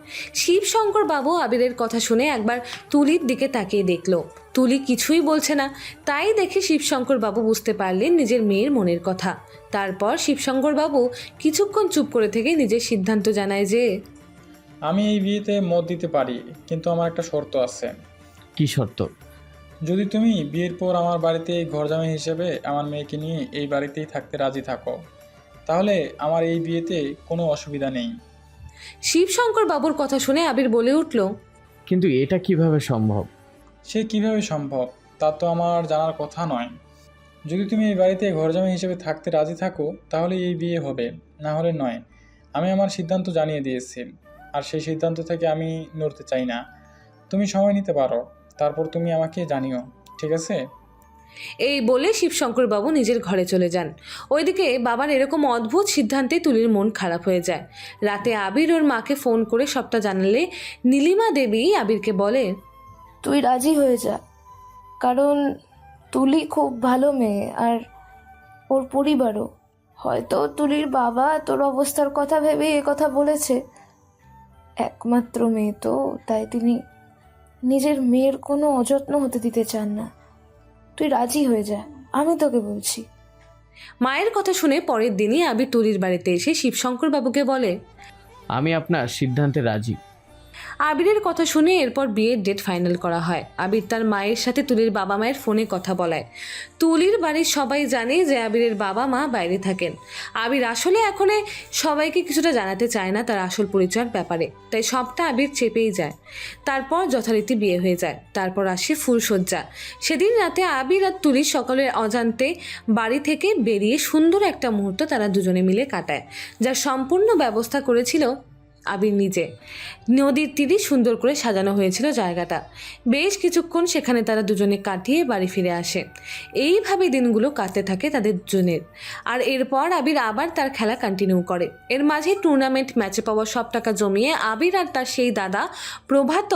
শিবশঙ্কর বাবু আবিরের কথা শুনে একবার তুলির দিকে তাকিয়ে দেখল। তুলি কিছুই বলছে না, তাই দেখে শিবশঙ্কর বাবু বুঝতে পারলেন নিজের মেয়ের মনের কথা। তারপর শিবশঙ্কর বাবু কিছুক্ষণ চুপ করে থেকে নিজের সিদ্ধান্ত জানায় যে, আমি এই বিয়েতে মত দিতে পারি, কিন্তু আমার একটা শর্ত আছে। কি শর্ত? যদি তুমি বিয়ের পর আমার বাড়িতে ঘরজামাই হিসেবে আমার মেয়েকে নিয়ে এই বাড়িতেই থাকতে রাজি থাকো, তাহলে আমার এই বিয়েতে কোনো অসুবিধা নেই। শিবশঙ্কর বাবুর কথা শুনে আবির বলে উঠল, কিন্তু এটা কিভাবে সম্ভব? সে কিভাবে সম্ভব তা তো আমার জানার কথা নয়। যদি তুমি এই বাড়িতে ঘরজামাই হিসেবে থাকতে রাজি থাকো তাহলে এই বিয়ে হবে, না হলে নয়। আমি আমার সিদ্ধান্ত জানিয়ে দিয়েছি, আর সেই সিদ্ধান্ত থেকে আমি নড়তে চাই না। তুমি সময় নিতে পারো, তারপর তুমি আমাকে জানিও, ঠিক আছে? এই বলে শিবশঙ্কর বাবু নিজের ঘরে চলে যান। ওইদিকে বাবার এরকম অদ্ভুত সিদ্ধান্তে তুলির মন খারাপ হয়ে যায়। রাতে আবির ওর মাকে ফোন করে সবটা জানালে নীলিমা দেবী আবিরকে বলে, তুই রাজি হয়ে যা, কারণ তুলি খুব ভালো মেয়ে আর ওর পরিবারও। হয়তো তুলির বাবা তোর অবস্থার কথা ভেবে এ কথা বলেছে। একমাত্র মেয়ে তো, তাই তিনি নিজের মেয়ের কোনো অযত্ন হতে দিতে চান না। তুই রাজি হয়ে যা, আমি তোকে বলছি। মায়ের কথা শুনে পরের দিনই আবির তুলির বাড়িতে এসে শিবশঙ্কর বাবুকে বলে, আমি আপনার সিদ্ধান্তে রাজি। আবিরের কথা শুনে এরপর বিয়ের ডেট ফাইনাল করা হয়। আবির তার মায়ের সাথে তুলির বাবা মায়ের ফোনে কথা বলায়। তুলির বাড়ির সবাই জানে যে আবিরের বাবা মা বাইরে থাকেন। আবির আসলে এখন সবাইকে কিছুটা জানাতে চায় না তার আসল পরিচয়ের ব্যাপারে, তাই সবটা আবির চেপেই যায়। তারপর যথারীতি বিয়ে হয়ে যায়। তারপর আসে ফুলশয্যা। সেদিন রাতে আবির আর তুলি সকলের অজান্তে বাড়ি থেকে বেরিয়ে সুন্দর একটা মুহূর্ত তারা দুজনে মিলে কাটায়, যার সম্পূর্ণ ব্যবস্থা করেছিল আবির নিজে। নদীর তীরে সুন্দর করে সাজানো হয়েছিল জায়গাটা। বেশ কিছুক্ষণ সেখানে তারা দুজনে কাটিয়ে বাড়ি ফিরে আসে। এইভাবে দিনগুলো কাটতে থাকে তাদের দুজনের। আর এরপর আবির আবার তার খেলা কন্টিনিউ করে। এর মাঝে টুর্নামেন্ট ম্যাচে পাওয়া সব টাকা জমিয়ে আবির আর তার সেই দাদা প্রভাত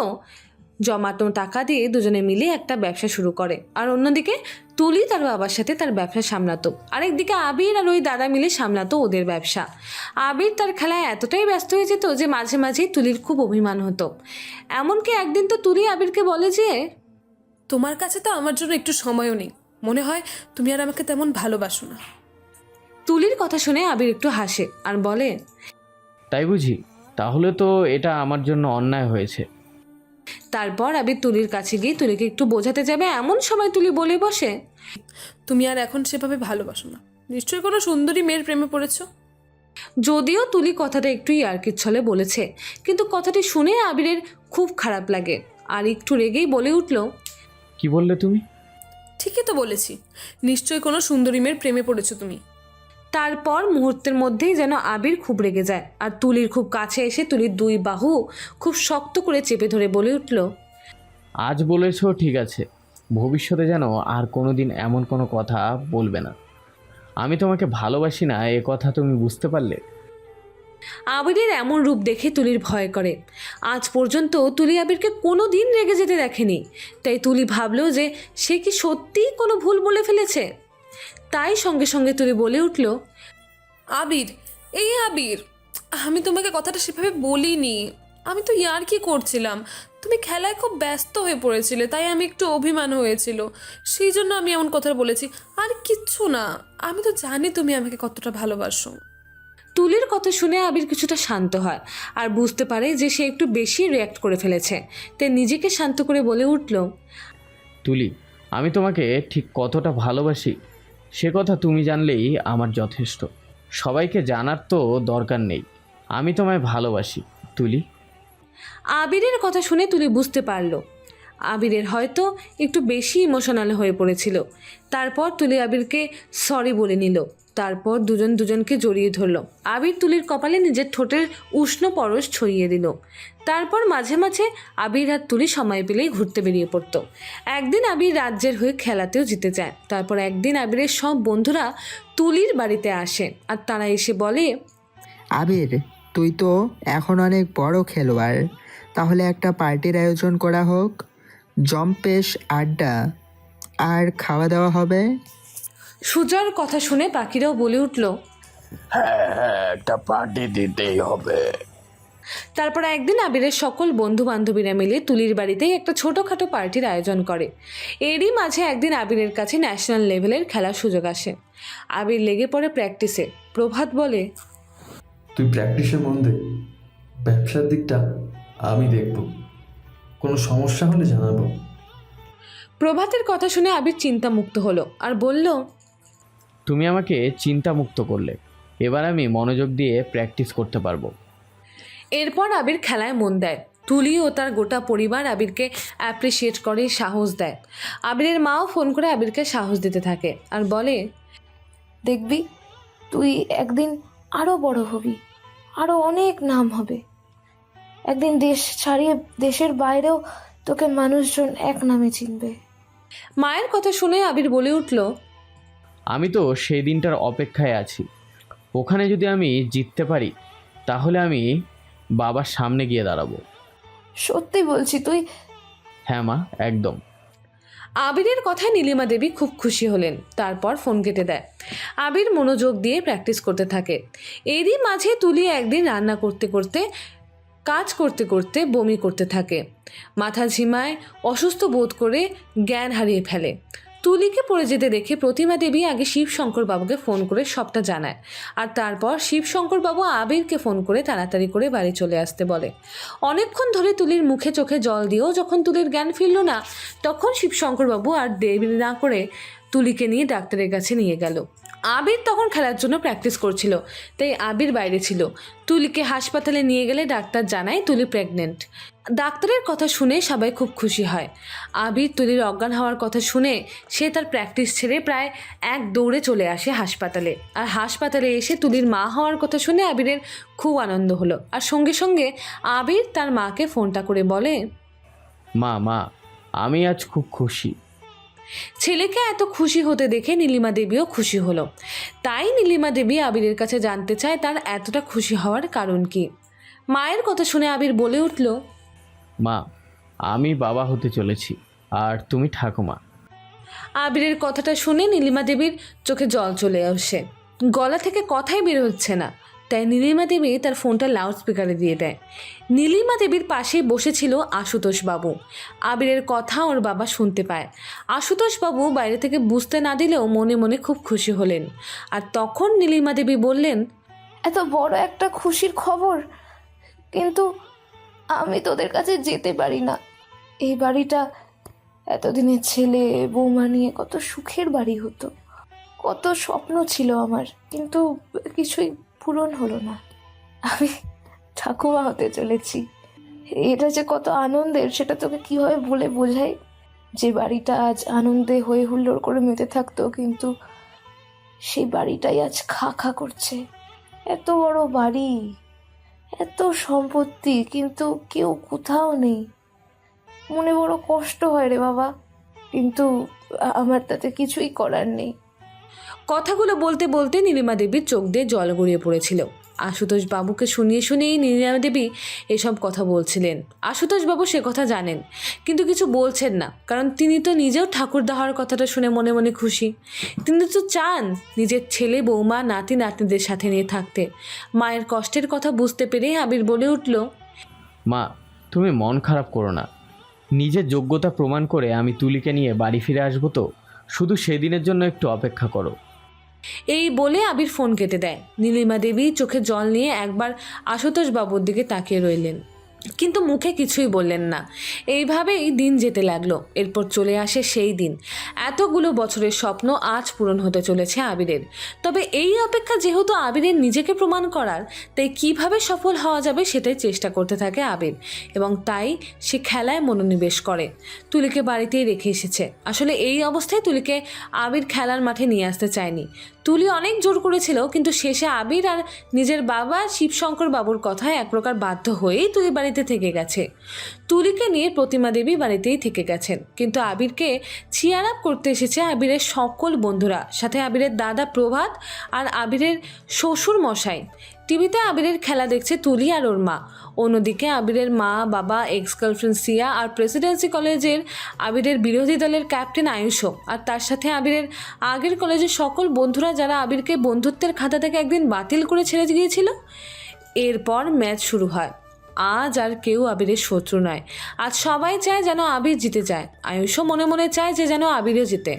জমানো টাকা দিয়ে দুজনে মিলে একটা ব্যবসা শুরু করে। আর অন্যদিকে তুলি তার বাবার সাথে তার ব্যবসা সামলাতো। আরেকদিকে আবির আর ওই দাদা মিলে সামলাতো ওদের ব্যবসা। আবির তার খেলায় এতটাই ব্যস্ত হয়ে যেত যে মাঝে মাঝেই তুলির খুব অভিমান হতো। এমনকি একদিন তো তুলি আবিরকে বলে যে, তোমার কাছে তো আমার জন্য একটু সময়ও নেই, মনে হয় তুমি আর আমাকে তেমন ভালোবাসো না। তুলির কথা শুনে আবির একটু হাসে আর বলে, তাই বুঝি? তাহলে তো এটা আমার জন্য অন্যায় হয়েছে। তারপর আবির তুলির কাছে গিয়ে তুলিকে একটু বোঝাতে যাবে, এমন সময় তুলি বলে বসে, তুমি আর এখন সেভাবে ভালোবাসো না, নিশ্চয়ই কোনো সুন্দরী মেয়ের প্রেমে পড়েছো। যদিও তুলি কথাটা একটু ইয়ার্কির ছলে বলেছে, কিন্তু কথাটি শুনে আবিরের খুব খারাপ লাগে আর একটু রেগেই বলে উঠল, কি বললে তুমি? ঠিকই তো বলেছি, নিশ্চয়ই কোনো সুন্দরী মেয়ের প্রেমে পড়েছো তুমি। তারপর মুহূর্তের মধ্যেই যেন আবির খুব রেগে যায় আর তুলির খুব কাছে এসে তুলির দুই বাহু খুব শক্ত করে চেপে ধরে বলে উঠল, আজ বলেছো ঠিক আছে, ভবিষ্যতে যেন আর কোনো দিন এমন কোনো কথা বলবে না। আমি তোমাকে ভালোবাসি না এ কথা তুমি বুঝতে পারলে? আবিরের এমন রূপ দেখে তুলির ভয় করে। আজ পর্যন্ত তুলি আবিরকে কোনো দিন রেগে যেতে দেখেনি, তাই তুলি ভাবলো যে সে কি সত্যিই কোনো ভুল বলে ফেলেছে। তাই সঙ্গে সঙ্গে তুলি বলে উঠল, আবির, এই আবির, আমি তোমাকে কথাটা সেভাবে বলিনি, আমি তো ইয়ার্কি করছিলাম। তুমি খেলায় খুব ব্যস্ত হয়ে পড়েছিলে, তাই আমি একটু অভিমান হয়েছিল, সেই জন্য আমি এমন কথা বলেছি, আর কিচ্ছু না। আমি তো জানি তুমি আমাকে কতটা ভালোবাসো। তুলির কথা শুনে আবির কিছুটা শান্ত হয় আর বুঝতে পারে যে সে একটু বেশি রিয়্যাক্ট করে ফেলেছে। তাই নিজেকে শান্ত করে বলে উঠল, তুলি, আমি তোমাকে ঠিক কতটা ভালোবাসি সে কথা তুমি জানলেই আমার যথেষ্ট। সবাইকে জানার তো দরকার নেই আমি তোমায় ভালোবাসি তুলি। আবিরের কথা শুনে তুলি বুঝতে পারল আবিরের হয়তো একটু বেশি ইমোশনাল হয়ে পড়েছিল। তারপর তুলি আবিরকে সরি বলে নিল। তারপর দুজন দুজনকে জড়িয়ে ধরল। আবির তুলির কপালে নিজের ঠোঁটের উষ্ণ পরশ ছড়িয়ে দিল। তারপর মাঝে মাঝে আবির আর তুলি সময় পেলেই ঘুরতে বেরিয়ে পড়তো। একদিন আবির রাজ্যের হয়ে খেলাতেও জিতে যায়। তারপর একদিন আবিরের সব বন্ধুরা তুলির বাড়িতে আসে আর তারা এসে বলে, আবির, তুই তো এখন অনেক বড় খেলোয়াড়, তাহলে একটা পার্টির আয়োজন করা হোক, জম্পেশ আড্ডা আর খাওয়া দাওয়া হবে। সুজার কথা শুনে পাখিরাও বলে উঠল, হ্যাঁ, একটা পার্টি দিতেই হবে। তারপর একদিন আবিরের সকল বন্ধু বান্ধবীরা মিলে তুলির বাড়িতেই একটা ছোটোখাটো পার্টির আয়োজন করে। এরই মাঝে একদিন আবিরের কাছে ন্যাশনাল লেভেলের খেলার সুযোগ আসে। আবির লেগে পড়ে প্র্যাকটিসে। প্রভাত বলে, তুই প্র্যাকটিসে মন দে, ব্যবসার দিকটা আমি দেখব, কোনো সমস্যা হলে জানাবো। প্রভাতের কথা শুনে আবির চিন্তামুক্ত হলো আর বলল, তুমি আমাকে চিন্তামুক্ত করলে, এবার আমি মনোযোগ দিয়ে প্র্যাকটিস করতে পারবো। এরপর আবির খেলায় মন দেয়। তুলি ও তার গোটা পরিবার আবিরকে অ্যাপ্রিসিয়েট করে, সাহস দেয়। আবিরের মাও ফোন করে আবিরকে সাহস দিতে থাকে আর বলে, দেখবি তুই একদিন আরও বড় হবি, আরও অনেক নাম হবে। একদিন দেশ ছাড়িয়ে দেশের বাইরেও তোকে মানুষজন এক নামে চিনবে। মায়ের কথা শুনে আবির বলে উঠল, আমি তো সেই দিনটার অপেক্ষায় আছি। ওখানে যদি আমি জিততে পারি তাহলে আমি বাবার সামনে গিয়ে দাঁড়াবো। সত্যি বলছি তুই? হ্যাঁ মা, একদম। আবিরের কথায় নীলিমা দেবী খুব খুশি হলেন। তারপর ফোন কেটে দেয়। আবির মনোযোগ দিয়ে প্র্যাকটিস করতে থাকে। এরই মাঝে তুলি একদিন রান্না করতে করতে কাজ করতে করতে বমি করতে থাকে। মাথা ঝিমায়, অসুস্থ বোধ করে জ্ঞান হারিয়ে ফেলে। তুলিকে পড়ে যেতে দেখে প্রতিমা দেবী আগে শিবশঙ্কর বাবুকে ফোন করে সবটা জানায়, আর তারপর শিবশঙ্কর বাবু আবিরকে ফোন করে তাড়াতাড়ি করে বাড়ি চলে আসতে বলে। অনেকক্ষণ ধরে তুলির মুখে চোখে জল দিয়েও যখন তুলির জ্ঞান ফিরল না, তখন শিবশঙ্কর বাবু আর দেরি না করে তুলিকে নিয়ে ডাক্তারের কাছে নিয়ে গেল। আবির তখন খেলার জন্য প্র্যাকটিস করছিল, তাই আবির বাইরে ছিল। তুলিকে হাসপাতালে নিয়ে গেলে ডাক্তার জানায় তুলি প্রেগনেন্ট। ডাক্তারের কথা শুনে সবাই খুব খুশি হয়। আবির তুলির অজ্ঞান হওয়ার কথা শুনে সে তার প্র্যাকটিস ছেড়ে প্রায় এক দৌড়ে চলে আসে হাসপাতালে। আর হাসপাতালে এসে তুলির মা হওয়ার কথা শুনে আবিরের খুব আনন্দ হলো। আর সঙ্গে সঙ্গে আবির তার মাকে ফোনটা করে বলে, মা আমি আজ খুব খুশি। ছেলেকে এত খুশি হতে দেখে নীলিমা দেবীও খুশি হলো। তাই নীলিমা দেবী আবিরের কাছে জানতে চায় তার এতটা খুশি হওয়ার কারণ কি। মায়ের কথা শুনে আবির বলে উঠল, মা আমি বাবা হতে চলেছি, আর তুমি ঠাকুমা। আবিরের কথাটা শুনে নীলিমা দেবীর চোখে জল চলে আসে, গলা থেকে কথাই বের হচ্ছে না। তাই নীলিমা দেবী তার ফোনটা লাউড স্পিকারে দিয়ে দেয়। নীলিমা দেবীর পাশে বসেছিল আশুতোষ বাবু। আবিরের কথা ওর বাবা শুনতে পায়। আশুতোষ বাবু বাইরে থেকে বুঝতে না দিলেও মনে মনে খুব খুশি হলেন। আর তখন নীলিমা দেবী বললেন, এত বড় একটা খুশির খবর, কিন্তু আমি তোদের কাছে যেতে পারি না। এই বাড়িটা এতদিনের ছেলে বৌমা নিয়ে কত সুখের বাড়ি হতো, কত স্বপ্ন ছিল আমার, কিন্তু কিছুই পূরণ হলো না। আমি ঠাকুমা হতে চলেছি, এটা যে কত আনন্দের সেটা তোকে কীভাবে বলে বোঝাই। যে বাড়িটা আজ আনন্দে হয়ে হুল্লোড় করে মেতে থাকতো, কিন্তু সেই বাড়িটাই আজ খা খা করছে। এত বড় বাড়ি, এত সম্পত্তি, কিন্তু কেউ কোথাও নেই। মনে বড় কষ্ট হয় রে বাবা, কিন্তু আমার তাতে কিছুই করার নেই। কথাগুলো বলতে বলতে নীলিমা দেবীর চোখ দিয়ে জল গড়িয়ে পড়েছিল। আশুতোষ বাবুকে শুনিয়ে শুনিয়েই নীলিমা দেবী এসব কথা বলছিলেন। আশুতোষ বাবু সে কথা জানেন, কিন্তু কিছু বলছেন না, কারণ তিনি তো নিজেও ঠাকুরদা হওয়ার কথাটা শুনে মনে মনে খুশি। তিনি তো চান নিজের ছেলে বৌমা নাতি নাতনিদের সাথে নিয়ে থাকতে। মায়ের কষ্টের কথা বুঝতে পেরে আবির বলে উঠল, মা তুমি মন খারাপ করো না, নিজের যোগ্যতা প্রমাণ করে আমি তুলিকে নিয়ে বাড়ি ফিরে আসবো, তো শুধু সেদিনের জন্য একটু অপেক্ষা করো। এই বলে আবির ফোন কেটে দেয়। নীলিমা দেবী চোখে জল নিয়ে একবার আশুতোষ বাবুর দিকে তাকিয়ে রইলেন, কিন্তু মুখে কিছুই বললেন না। এইভাবেই দিন যেতে লাগলো। এরপর চলে আসে সেই দিন। এতগুলো বছরের স্বপ্ন আজ পূরণ হতে চলেছে আবিরের। তবে এই অপেক্ষা যেহেতু আবিরের নিজেকে প্রমাণ করার, তাই কিভাবে সফল হওয়া যাবে সেটাই চেষ্টা করতে থাকে আবির, এবং তাই সে খেলায় মনোনিবেশ করে। তুলিকে বাড়িতেই রেখে এসেছে। আসলে এই অবস্থায় তুলিকে আবির খেলার মাঠে নিয়ে আসতে চায়নি। তুলি অনেক জোর করেছিল, কিন্তু শেষে আবির আর নিজের বাবা শিবশঙ্কর বাবুর কথায় এক প্রকার বাধ্য হয়েই তুলি বাড়িতে থেকে গেছে। তুলিকে নিয়ে প্রতিমা দেবী বাড়িতেই থেকে গেছেন, কিন্তু আবিরকে চিয়ার আপ করতে এসেছে আবিরের সকল বন্ধুরা, সাথে আবিরের দাদা প্রভাত আর আবিরের শ্বশুর মশাই। টিভিতে আবিরের খেলা দেখছে তুলি আর ওর মা। অন্যদিকে আবিরের মা, বাবা, এক্স গার্লফ্রেন্ড সিয়া আর প্রেসিডেন্সি কলেজের আবিরের বিরোধী দলের ক্যাপ্টেন আয়ুষও, আর তার সাথে আবিরের আগের কলেজের সকল বন্ধুরা, যারা আবিরকে বন্ধুত্বের খাতা থেকে একদিন বাতিল করে ছেড়ে গিয়েছিল। এরপর ম্যাচ শুরু হয়। আজ আর কেউ আবিরের শত্রু নয়। আজ সবাই চায় যেন আবির জিতে যায়। আয়ুষও মনে মনে চায় যে যেন আবিরও জিতে।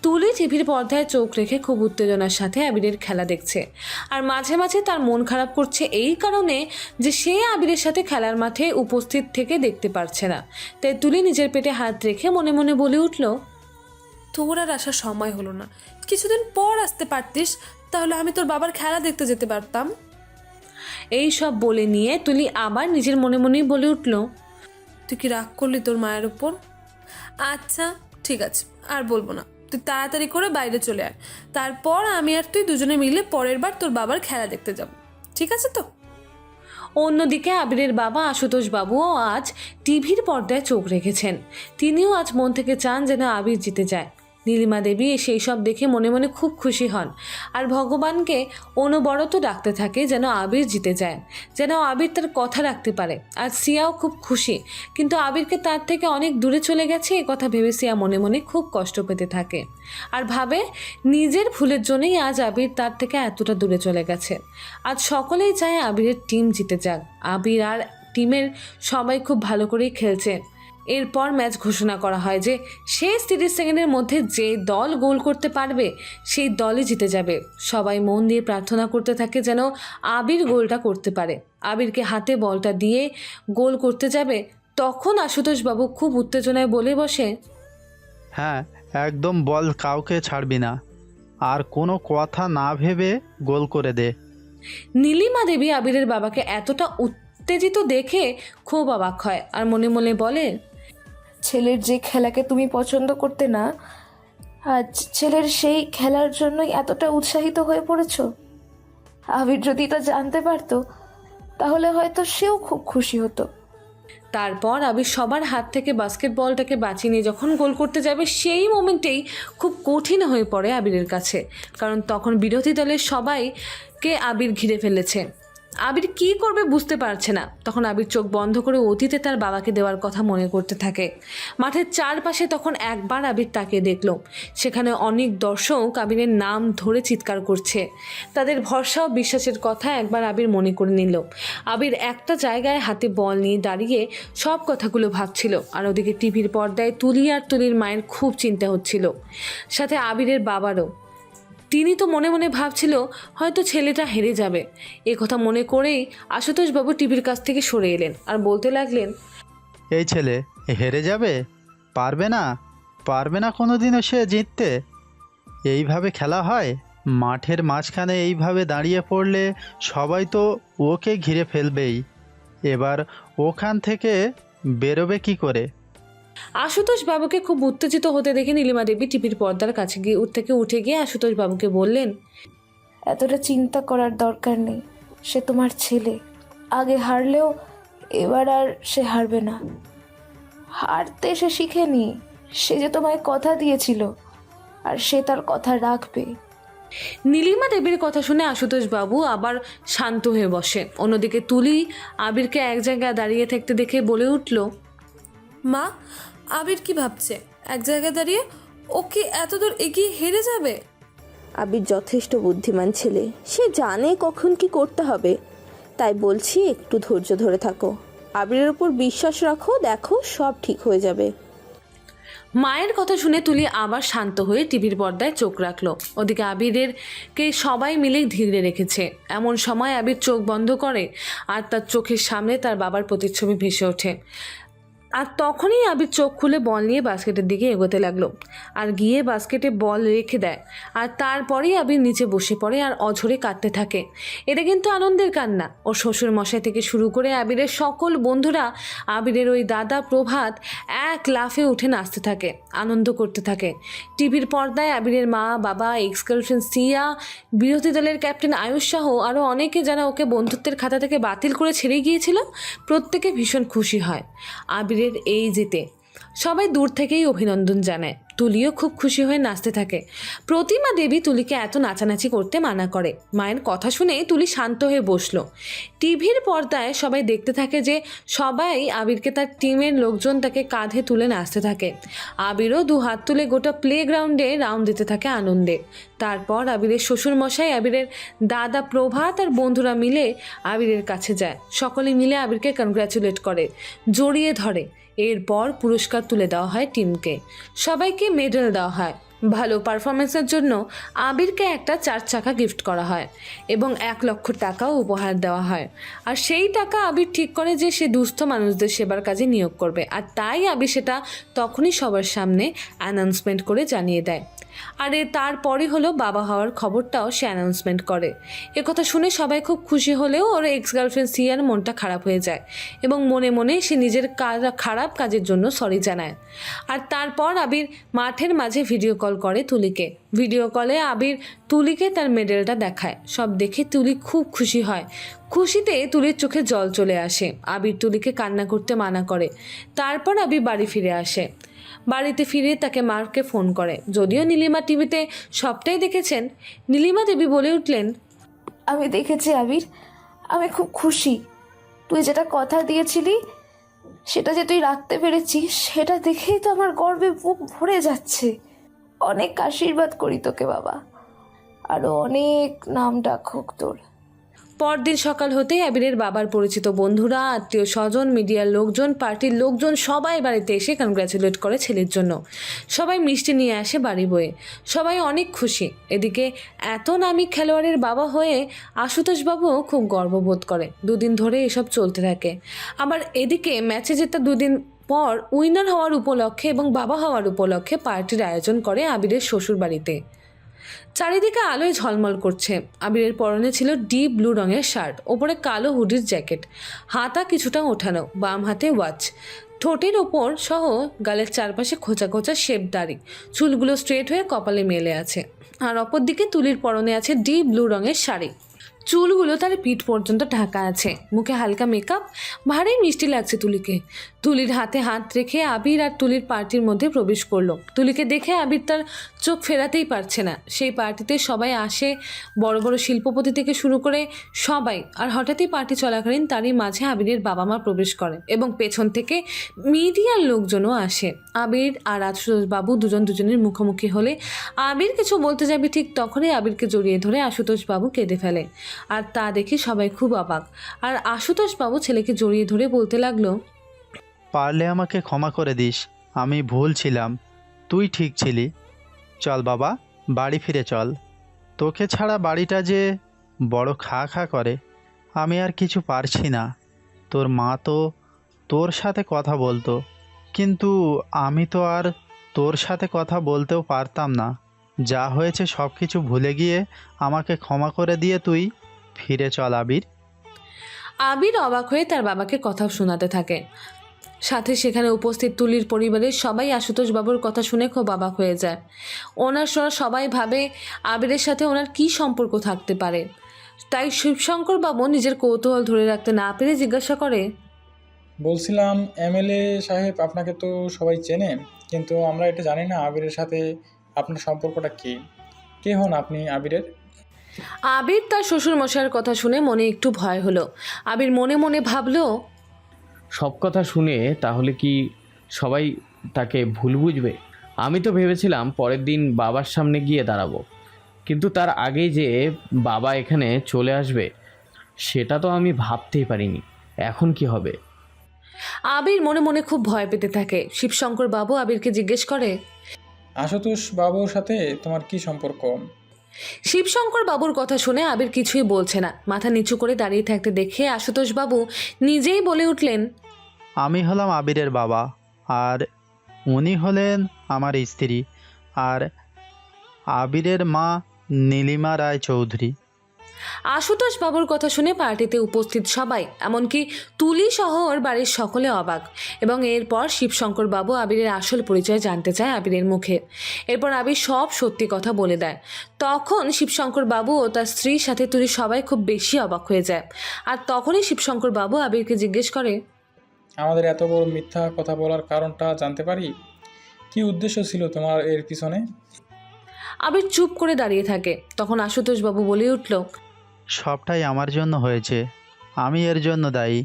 তুলি টিভির পর্দায় চোখ রেখে খুব উত্তেজনার সাথে আবিরের খেলা দেখছে, আর মাঝে মাঝে তার মন খারাপ করছে এই কারণে যে সে আবিরের সাথে খেলার মাঠে উপস্থিত থেকে দেখতে পারছে না। তাই তুলি নিজের পেটে হাত রেখে মনে মনে বলে উঠল, তোর আর আসার সময় হলো না, কিছুদিন পর আসতে পারতিস, তাহলে আমি তোর বাবার খেলা দেখতে যেতে পারতাম। এই সব বলে নিয়ে তুলি আবার নিজের মনে মনেই বলে উঠল, তুই কি রাগ করলি তোর মায়ের ওপর? আচ্ছা ঠিক আছে, আর বলবো না। তুই তাড়াতাড়ি করে বাইরে চলে আয়, তারপর আমি আর তুই দুজনে মিলে পরের বার তোর বাবার খেলা দেখতে যাব, ঠিক আছে তো? অন্যদিকে আবিরের বাবা আশুতোষ বাবুও আজ টিভির পর্দায় চোখ রেখেছেন। তিনিও আজ মন থেকে চান যেন আবির জিতে যায়। নীলিমা দেবী সেই সব দেখে মনে মনে খুব খুশি হন, আর ভগবানকে অনবরত ডাকতে থাকে যেন আবির জিতে যায়, যেন আবির তার কথা রাখতে পারে। আর সিয়াও খুব খুশি, কিন্তু আবিরকে তার থেকে অনেক দূরে চলে গেছে এ কথা ভেবে সিয়া মনে মনে খুব কষ্ট পেতে থাকে, আর ভাবে নিজের ভুলের জন্যই আজ আবির তার থেকে এতটা দূরে চলে গেছে। আজ সকলেই চায় আবিরের টিম জিতে যাক। আবির আর টিমের সবাই খুব ভালো করেই খেলছে, এরপর ম্যাচ ঘোষণা করা হয় যে শেষ 30 সেকেন্ডের মধ্যে যে দল গোল করতে পারবে সেই দলই জিতে যাবে। সবাই মন দিয়ে প্রার্থনা করতে থাকে যেন আবির গোলটা করতে পারে। আবিরকে হাতে বলটা দিয়ে গোল করতে যাবে, তখন আশুতোষ বাবু খুব উত্তেজনায় বলে বসে, হ্যাঁ, একদম বল কাউকে ছাড়বি না, আর কোনো কথা না ভেবে গোল করে দে। নীলিমা দেবী আবিরের বাবাকে এতটা উত্তেজিত দেখে খুব অবাক হয় আর মনে মনে বলে, ছেলের যে খেলাকে তুমি পছন্দ করতে না, আজ ছেলের সেই খেলার জন্যই এতটা উৎসাহিত হয়ে পড়েছ। আবির যদি এটা জানতে পারতো তাহলে হয়তো সেও খুব খুশি হতো। তারপর আবির সবার হাত থেকে বাস্কেটবলটাকে বাঁচিয়ে নিয়ে যখন গোল করতে যাবে সেই মোমেন্টেই খুব কঠিন হয়ে পড়ে আবিরের কাছে, কারণ তখন বিরোধী দলের সবাইকে আবির ঘিরে ফেলেছে। আবির কি করবে বুঝতে পারছে না। তখন আবির চোখ বন্ধ করে অতীতে তার বাবাকে দেওয়ার কথা মনে করতে থাকে। মাঠের চারপাশে তখন একবার আবির তাকিয়ে দেখল, সেখানে অনেক দর্শক আবিরের নাম ধরে চিৎকার করছে। তাদের ভরসা ও বিশ্বাসের কথা একবার আবির মনে করে নিল। আবির একটা জায়গায় হাতে বল নিয়ে দাঁড়িয়ে সব কথাগুলো ভাবছিল, আর ওদিকে টিভির পর্দায় তুলি আর তুলির মায়ের খুব চিন্তা হচ্ছিল, সাথে আবিরের বাবারও। তিনি তো মনে মনে ভাবছিল হয়তো ছেলেটা হেরে যাবে। এ কথা মনে করেই আশুতোষবাবু টিভির কাছ থেকে সরে এলেন আর বলতে লাগলেন, এই ছেলে হেরে যাবে? পারবে না কোনোদিনও সে জিততে। এইভাবে খেলা হয়? মাঠের মাঝখানে এইভাবে দাঁড়িয়ে পড়লে সবাই তো ওকে ঘিরে ফেলবেই। এবার ওখান থেকে বেরোবে কি করে? আশুতোষ বাবুকে খুব উত্তেজিত হতে দেখে নীলিমা দেবী টিভির পর্দার কাছে গিয়ে উঠে গিয়ে আশুতোষ বাবুকে বললেন, এতটা চিন্তা করার দরকার নেই। সে তোমার ছেলে, আগে হারলেও এবার আর সে হারবে না। হারতে সে শিখেনি, সে যে তোমায় কথা দিয়েছিল আর সে তার কথা রাখবে। নীলিমা দেবীর কথা শুনে আশুতোষ বাবু আবার শান্ত হয়ে বসে। অন্যদিকে তুলি আবিরকে এক জায়গায় দাঁড়িয়ে থাকতে দেখে বলে উঠল, মা, আবির কি ভাবছে? এক জায়গায় দাঁড়িয়ে ও কি এত দূর এগিয়ে হেরে যাবে? আবির যথেষ্ট বুদ্ধিমান ছেলে, সে জানে কখন কি করতে হবে। তাই বলছি একটু ধৈর্য ধরে থাকো, আবিরের উপর বিশ্বাস রাখো, দেখো সব ঠিক হয়ে যাবে। মায়ের কথা শুনে তুলি আবার শান্ত হয়ে টিভির পর্দায় চোখ রাখলো। ওদিকে আবিরেরকে সবাই মিলে ঘিরে রেখেছে। এমন সময় আবির চোখ বন্ধ করে আর তার চোখের সামনে তার বাবার প্রতিচ্ছবি ভেসে ওঠে। আর তখনই আবির চোখ খুলে বল নিয়ে বাস্কেটের দিকে এগোতে লাগলো আর গিয়ে বাস্কেটে বল রেখে দেয়। আর তারপরেই আবির নিচে বসে পড়ে আর অঝরে কাঁদতে থাকে। এটা কিন্তু আনন্দের কান্না। ওর শ্বশুর মশাই থেকে শুরু করে আবিরের সকল বন্ধুরা, আবিরের ওই দাদা প্রভাত এক লাফে উঠে নাচতে থাকে, আনন্দ করতে থাকে। টিভির পর্দায় আবিরের মা, বাবা, এক্স গার্লফ্রেন্ড সিয়া, বিরোধী দলের ক্যাপ্টেন আয়ুষ সহ আরও অনেকে যারা ওকে বন্ধুত্বের খাতা থেকে বাতিল করে ছেড়ে গিয়েছিল, প্রত্যেকে ভীষণ খুশি হয় আবিরের এই জিতে। সবাই দূর থেকেই অভিনন্দন জানায়। তুলিও খুব খুশি হয়ে নাচতে থাকে। প্রতিমা দেবী তুলিকে এত নাচানাচি করতে মানা করে। মায়ের কথা শুনে তুলি শান্ত হয়ে বসলো। টিভির পর্দায় সবাই দেখতে থাকে যে সবাই আবিরকে তার টিমের লোকজন তাকে কাঁধে তুলে নাচতে থাকে। আবিরও দু হাত তুলে গোটা প্লেগ্রাউন্ডে রাউন্ড দিতে থাকে আনন্দে। তারপর আবিরের শ্বশুরমশাই, আবিরের দাদা প্রভাত আর বন্ধুরা মিলে আবিরের কাছে যায়। সকলে মিলে আবিরকে কনগ্র্যাচুলেট করে, জড়িয়ে ধরে। এরপর পুরস্কার তুলে দেওয়া হয় টিমকে, সবাইকে মেডেল দেওয়া হয়। ভালো পারফরমেন্সের জন্য আবিরকে একটা 4 চাকা গিফট করা হয় এবং 1 লক্ষ টাকাও উপহার দেওয়া হয়। আর সেই টাকা আবির ঠিক করে যে সে দুস্থ মানুষদের সেবার কাজে নিয়োগ করবে। আর তাই আবির সেটা তখনই সবার সামনে অ্যানাউন্সমেন্ট করে জানিয়ে দেয়। আর তারপরই হলো বাবা হওয়ার খবরটাও সে অ্যানাউন্সমেন্ট করে। কথা শুনে সবাই খুব খুশি হলেও ওর এক্স গার্লফ্রেন্ড সিয়ার মনটা খারাপ হয়ে যায় এবং মনে মনে সে নিজের খারাপ কাজের জন্য সরি জানায়। আর তারপর আবির মাঠের মাঝে ভিডিও কল করে তুলিকে। ভিডিও কলে আবির তুলিকে তার মেডেলটা দেখায়। সব দেখে তুলি খুব খুশি হয়। খুশিতে তুলির চোখে জল চলে আসে। আবির তুলিকে কান্না করতে মানা করে। তারপর আবির বাড়ি ফিরে আসে। বাড়িতে ফিরে তাকে মাকে ফোন করে। যদিও নীলিমা টিভিতে সবটাই দেখেছেন, নীলিমা দেবী বলে উঠলেন, আমি দেখেছি আবির, আমি খুব খুশি। তুই যেটা কথা দিয়েছিলি সেটা যে তুই রাখতে পেরেছিস, সেটা দেখেই তো আমার গর্বে বুক ভরে যাচ্ছে। অনেক আশীর্বাদ করি তোকে বাবা, আরও অনেক নাম ডাক হোক তোর। পরদিন সকাল হতেই আবিরের বাবার পরিচিত বন্ধুরা, আত্মীয় স্বজন, মিডিয়ার লোকজন, পার্টির লোকজন সবাই বাড়িতে এসে কনগ্র্যাচুলেট করে ছেলের জন্য। সবাই মিষ্টি নিয়ে আসে বাড়ি বয়ে, সবাই অনেক খুশি। এদিকে এত নামী খেলোয়াড়ের বাবা হয়ে আশুতোষবাবুও খুব গর্ববোধ করে। দুদিন ধরে এসব চলতে থাকে। আবার এদিকে ম্যাচে জেতা দুদিন পর উইনার হওয়ার উপলক্ষে এবং বাবা হওয়ার উপলক্ষে পার্টির আয়োজন করে আবিরের শ্বশুর বাড়িতে। চারিদিকে আলোয় ঝলমল করছে। আবিরের পরনে ছিল ডিপ ব্লু রঙের শার্ট, ওপরে কালো হুডির জ্যাকেট, হাতা কিছুটা ওঠানো, বাম হাতে ওয়াচ, ঠোঁটের ওপর সহ গালের চারপাশে খোঁচা খোঁচা শেপ দাড়ি, চুলগুলো স্ট্রেট হয়ে কপালে মেলে আছে। আর অপরদিকে তুলির পরনে আছে ডিপ ব্লু রঙের শাড়ি, চুলগুলো তার পিঠ পর্যন্ত ঢাকা আছে, মুখে হালকা মেকআপ। ভারী মিষ্টি লাগছে তুলিকে। তুলির হাতে হাত রেখে আবির আর তুলির পার্টির মধ্যে প্রবেশ করলো। তুলিকে দেখে আবির তার চোখ ফেরাতেই পারছে না। সেই পার্টিতে সবাই আসে, বড় বড় শিল্পপতি থেকে শুরু করে সবাই। আর হঠাৎই পার্টি চলাকালীন তারই মাঝে আবিরের বাবা মা প্রবেশ করে এবং পেছন থেকে মিডিয়ার লোকজনও আসে। আবির আর আশুতোষবাবু দুজনের মুখোমুখি হলে আবির কিছু বলতে যাবে, ঠিক তখনই আবিরকে জড়িয়ে ধরে আশুতোষবাবু কেঁদে ফেলে। আর তা দেখে সবাই খুব অবাক। আর আশুতোষবাবু ছেলেকে জড়িয়ে ধরে বলতে লাগলো, পারলে আমাকে ক্ষমা করে দিস, আমি ভুল ছিলাম, তুই ঠিক ছিলি। চল বাবা, বাড়ি ফিরে চল। তোকে ছাড়া বাড়িটা যে বড় খা খা করে, আমি আর কিছু পারছি না। তোর মা তো তোর সাথে কথা বলতো, কিন্তু আমি তো আর তোর সাথে কথা বলতেও পারতাম না। যা হয়েছে সব কিছু ভুলে গিয়ে আমাকে ক্ষমা করে দিয়ে তুই ফিরে চল আবির। আবির অবাক হয়ে তার বাবাকে কথা শোনাতে থাকে। সাথে সেখানে উপস্থিত তুলির পরিবারের সবাই আশুতোষবাবুর কথা শুনে খুব অবাক হয়ে যায়। ওনার সবাই ভাবে আবিরের সাথে ওনার কী সম্পর্ক থাকতে পারে। তাই শিবশঙ্কর বাবু নিজের কৌতূহল ধরে রাখতে না পেরে জিজ্ঞাসা করে, বলছিলাম এমএলএ সাহেব, আপনাকে তো সবাই চেনে, কিন্তু আমরা এটা জানি না আবিরের সাথে আপনার সম্পর্কটা কী। কে হন আপনি আবিরের? আবির তার শ্বশুর মশাইয়ের কথা শুনে মনে একটু ভয় হলো। আবির মনে মনে ভাবলো, সব কথা শুনে তাহলে কি সবাই তাকে ভুল বুঝবে? আমি তো ভেবেছিলাম পরের দিন বাবার সামনে গিয়ে দাঁড়াবো, কিন্তু তার আগেই যে বাবা এখানে চলে আসবে সেটা তো আমি ভাবতেই পারিনি। এখন কি হবে? আবির মনে মনে খুব ভয় পেতে থাকে। শিবশঙ্কর বাবু আবিরকে জিজ্ঞেস করে, আশুতোষ বাবুর সাথে তোমার কি সম্পর্ক? শিবশঙ্কর বাবুর কথা শুনে আবির কিছুই বলছে না। মাথা নিচু করে দাঁড়িয়ে থাকতে দেখে আশুতোষবাবু নিজেই বলে উঠলেন, আমি হলাম আবিরের বাবা, আর উনি হলেন আমার স্ত্রী, আর আবিরের মা নীলিমা রায় চৌধুরী। আশুতোষ বাবুর কথা শুনে পার্টিতে উপস্থিত সবাই, এমনকি তুলি সহ ওর বাড়ির সকলে অবাক। এবং এরপর শিবশঙ্কর বাবু আবিরের আসল পরিচয় জানতে চায় আবিরের মুখে। এরপর আবির সব সত্যি কথা বলে দেয়। তখন শিবশঙ্কর বাবু ও তার স্ত্রীর সাথে তুলি সবাই খুব বেশি অবাক হয়ে যায়। আর তখনই শিবশঙ্কর বাবু আবিরকে জিজ্ঞেস করে, আমাদের এত বড় মিথ্যা কথা বলার কারণটা জানতে পারি? কি উদ্দেশ্য ছিল তোমার এর পিছনে? আবির চুপ করে দাঁড়িয়ে থাকে। তখন আশুতোষ বাবু বলে উঠল, সবটাই আমার জন্য হয়েছে, আমি এর জন্য দায়ী।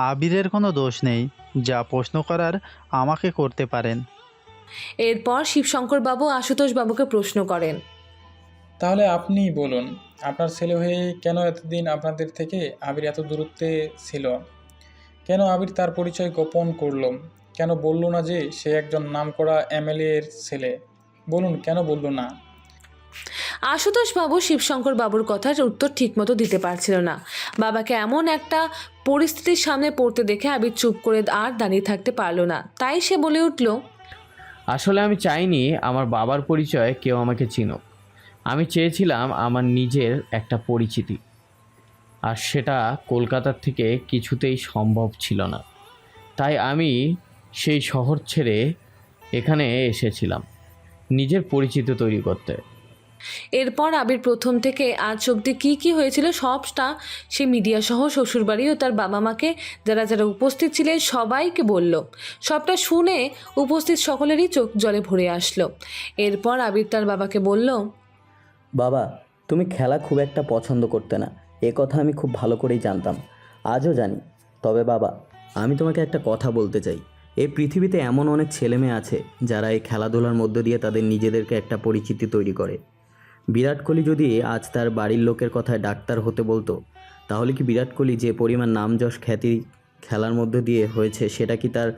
আবিরের কোনো দোষ নেই, যা প্রশ্ন করার আমাকে করতে পারেন। এরপর শিবশঙ্কর বাবু আশুতোষ বাবুকে প্রশ্ন করেন, তাহলে আপনি বলুন, আপনার ছেলে হয়ে কেন এতদিন আপনাদের থেকে আবির এত দূরত্বে ছিল? কেন আবির তার পরিচয় গোপন করলো? কেন বলল না যে সে একজন নামকরা এমএলএ এর ছেলে? বলুন, কেন বলল না? আশুতোষ বাবু শিবশঙ্কর বাবুর কথার উত্তর ঠিকমতো দিতে পারছিল না। বাবাকে এমন একটা পরিস্থিতির সামনে পড়তে দেখে আবির চুপ করে আর দাঁড়িয়ে থাকতে পারল না। তাই সে বলে উঠল, আসলে আমি চাইনি আমার বাবার পরিচয় কেউ আমাকে চিনুক। আমি চেয়েছিলাম আমার নিজের একটা পরিচিতি, আর সেটা কলকাতার থেকে কিছুতেই সম্ভব ছিল না। তাই আমি সেই শহর ছেড়ে এখানে এসেছিলাম নিজের পরিচিতি তৈরি করতে। এরপর আবির প্রথম থেকে আজ অবধি কী হয়েছিল সবটা সে মিডিয়া সহ শ্বশুরবাড়ি ও তার বাবা মাকে, যারা যারা উপস্থিত ছিলেন সবাইকে বলল। সবটা শুনে উপস্থিত সকলেরই চোখ জলে ভরে আসলো। এরপর আবির তার বাবাকে বলল, বাবা, তুমি খেলা খুব একটা পছন্দ করতে না, এ কথা আমি খুব ভালো করেই জানতাম, আজও জানি। তবে বাবা, আমি তোমাকে একটা কথা বলতে চাই। এই পৃথিবীতে এমন অনেক ছেলেমেয়ে আছে যারা এই খেলাধুলার মধ্য দিয়ে তাদের নিজেদেরকে একটা পরিচিতি তৈরি করে। বিরাট কোহলি যদি আজ তার বাড়ির লোকের কথায় ডাক্তার হতে বলতো, তাহলে কি বিরাট কোহলি যে পরিমাণ নাম যশ খ্যাতি খেলার মধ্যে দিয়ে হয়েছে সেটা কি তার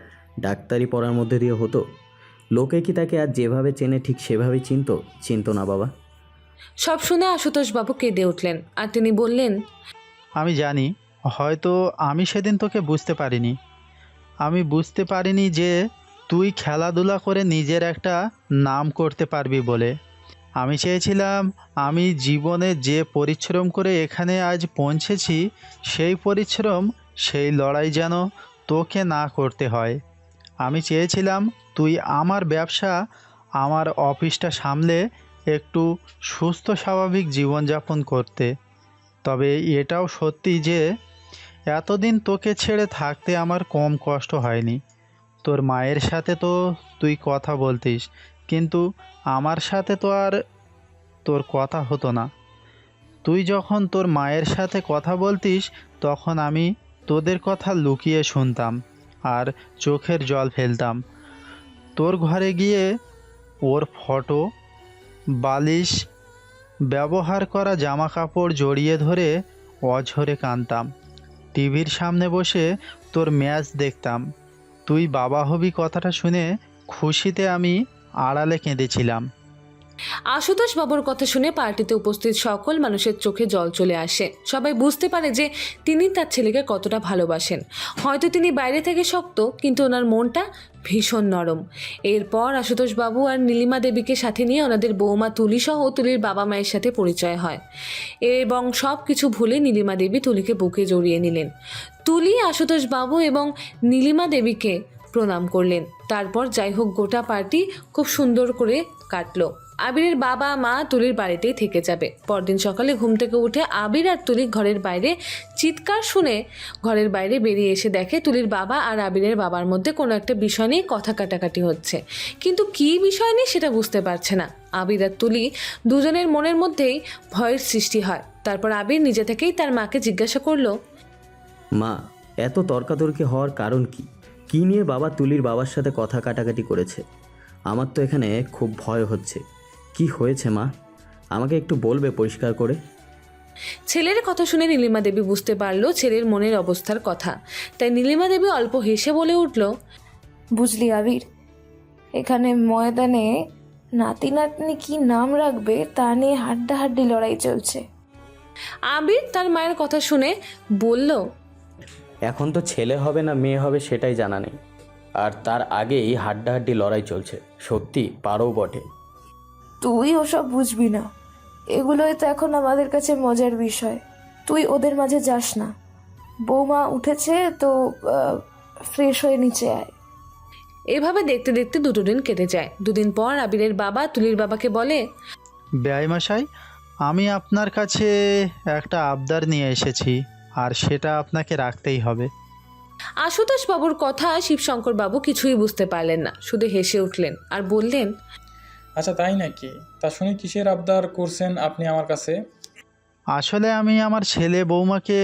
ডাক্তারি পড়ার মধ্যে দিয়ে হতো? লোকে কি তাকে আর যেভাবে চেনে ঠিক সেভাবেই চিনতো না বাবা। সব শুনে আশুতোষ বাবু কেঁদে উঠলেন আর তিনি বললেন, আমি জানি হয়তো আমি সেদিন তোকে বুঝতে পারিনি। আমি বুঝতে পারিনি যে তুই খেলাধুলা করে নিজের একটা নাম করতে পারবি বলে। আমি চেয়েছিলাম আমি জীবনে যে পরিশ্রম করে এখানে আজ পৌঁছেছি সেই পরিশ্রম, সেই লড়াই যেন তোকে না করতে হয়। আমি চেয়েছিলাম তুই আমার ব্যবসা, আমার অফিসটা সামলে একটু সুস্থ স্বাভাবিক জীবনযাপন করতে। তবে এটাও সত্যি যে এতদিন তোকে ছেড়ে থাকতে আমার কম কষ্ট হয়নি। তোর মায়ের সাথে তো তুই কথা বলতিস, কিন্তু আমার সাথে তো আর তোর কথা হতো না। তুই যখন তোর মায়ের সাথে কথা বলতিস তখন আমি তোদের কথা লুকিয়ে শুনতাম আর চোখের জল ফেলতাম। তোর ঘরে গিয়ে ওর ফটো, বালিশ, ব্যবহার করা জামা কাপড় জড়িয়ে ধরে অঝরে কাঁদতাম। টিভির সামনে বসে তোর ম্যাচ দেখতাম। তুই বাবা হবি কথাটা শুনে খুশিতে আমি আড়ালে কেঁদেছিলাম। আশুতোষ বাবুর কথা শুনে পার্টিতে উপস্থিত সকল মানুষের চোখে জল চলে আসে। সবাই বুঝতে পারে যে তিনি তার ছেলেকে কতটা ভালোবাসেন। হয়তো তিনি বাইরে থেকে শক্ত, কিন্তু ওনার মনটা ভীষণ নরম। এরপর আশুতোষ বাবু আর নীলিমা দেবীকে সাথে নিয়ে ওনাদের বৌমা তুলি সহ তুলির বাবা মায়ের সাথে পরিচয় হয় এবং সব কিছু ভুলে নীলিমা দেবী তুলিকে বুকে জড়িয়ে নিলেন। তুলি আশুতোষ বাবু এবং নীলিমা দেবীকে প্রণাম করলেন। তারপর যাই হোক, গোটা পার্টি খুব সুন্দর করে কাটলো। আবিরের বাবা মা তুলির বাড়িতেই থেকে যাবে। পরদিন সকালে ঘুম থেকে উঠে আবির আর তুলি ঘরের বাইরে চিৎকার শুনে ঘরের বাইরে বেরিয়ে এসে দেখে তুলির বাবা আর আবিরের বাবার মধ্যে কোনো একটা বিষয় নিয়ে কথা কাটাকাটি হচ্ছে, কিন্তু কী বিষয় নিয়ে সেটা বুঝতে পারছে না। আবির আর তুলি দুজনের মনের মধ্যেই ভয়ের সৃষ্টি হয়। তারপর আবির নিজে থেকেই তার মাকে জিজ্ঞাসা করলো, মা, এত তর্কাতর্কি হওয়ার কারণ কি? কী নিয়ে বাবা তুলির বাবার সাথে কথা কাটাকাটি করেছে? আমার তো এখানে খুব ভয় হচ্ছে। কি হয়েছে মা? আমাকে একটু বলবে পরিষ্কার করে? ছেলের কথা শুনে নীলিমা দেবী বুঝতে পারলো ছেলের মনের অবস্থার কথা। তাই নীলিমা দেবী অল্প হেসে বলে উঠল, বুঝলি আবির, এখানে ময়দানে নাতি নাতনি কি নাম রাখবে তা নিয়ে হাড্ডাহাড্ডি লড়াই চলছে। আবির তার মায়ের কথা শুনে বলল, এখন তো ছেলে হবে না মেয়ে হবে সেটাই জানা নেই, আর তার আগেই হাড্ডাহাড্ডি লড়াই চলছে। সত্যি পারও বটে। তুই ওসব বুঝবি না, এগুলোই তো এখন আমাদের কাছে মজার বিষয়। তুই ওদের মাঝে যাস না। বৌমা উঠেছে তো ফ্রেশ হয়ে নিচে আয়। এভাবে দেখতে দেখতে 2 দিন কেটে যায়। 2 দিন পর আবিরের বাবা তুলির বাবাকে বলে, বেয়াইমশাই, আমি আপনার কাছে একটা আবদার নিয়ে এসেছি, আর সেটা আপনাকে রাখতেই হবে। আশুতোষ বাবুর কথা শিবশঙ্কর বাবু কিছুই বুঝতে পারলেন না, শুধু হেসে উঠলেন আর বললেন, আচ্ছা তাই নাকি? তা শুনে কিসের আবদার করছেন আপনি আমার কাছে? আসলে আমি আমার ছেলে বৌমাকে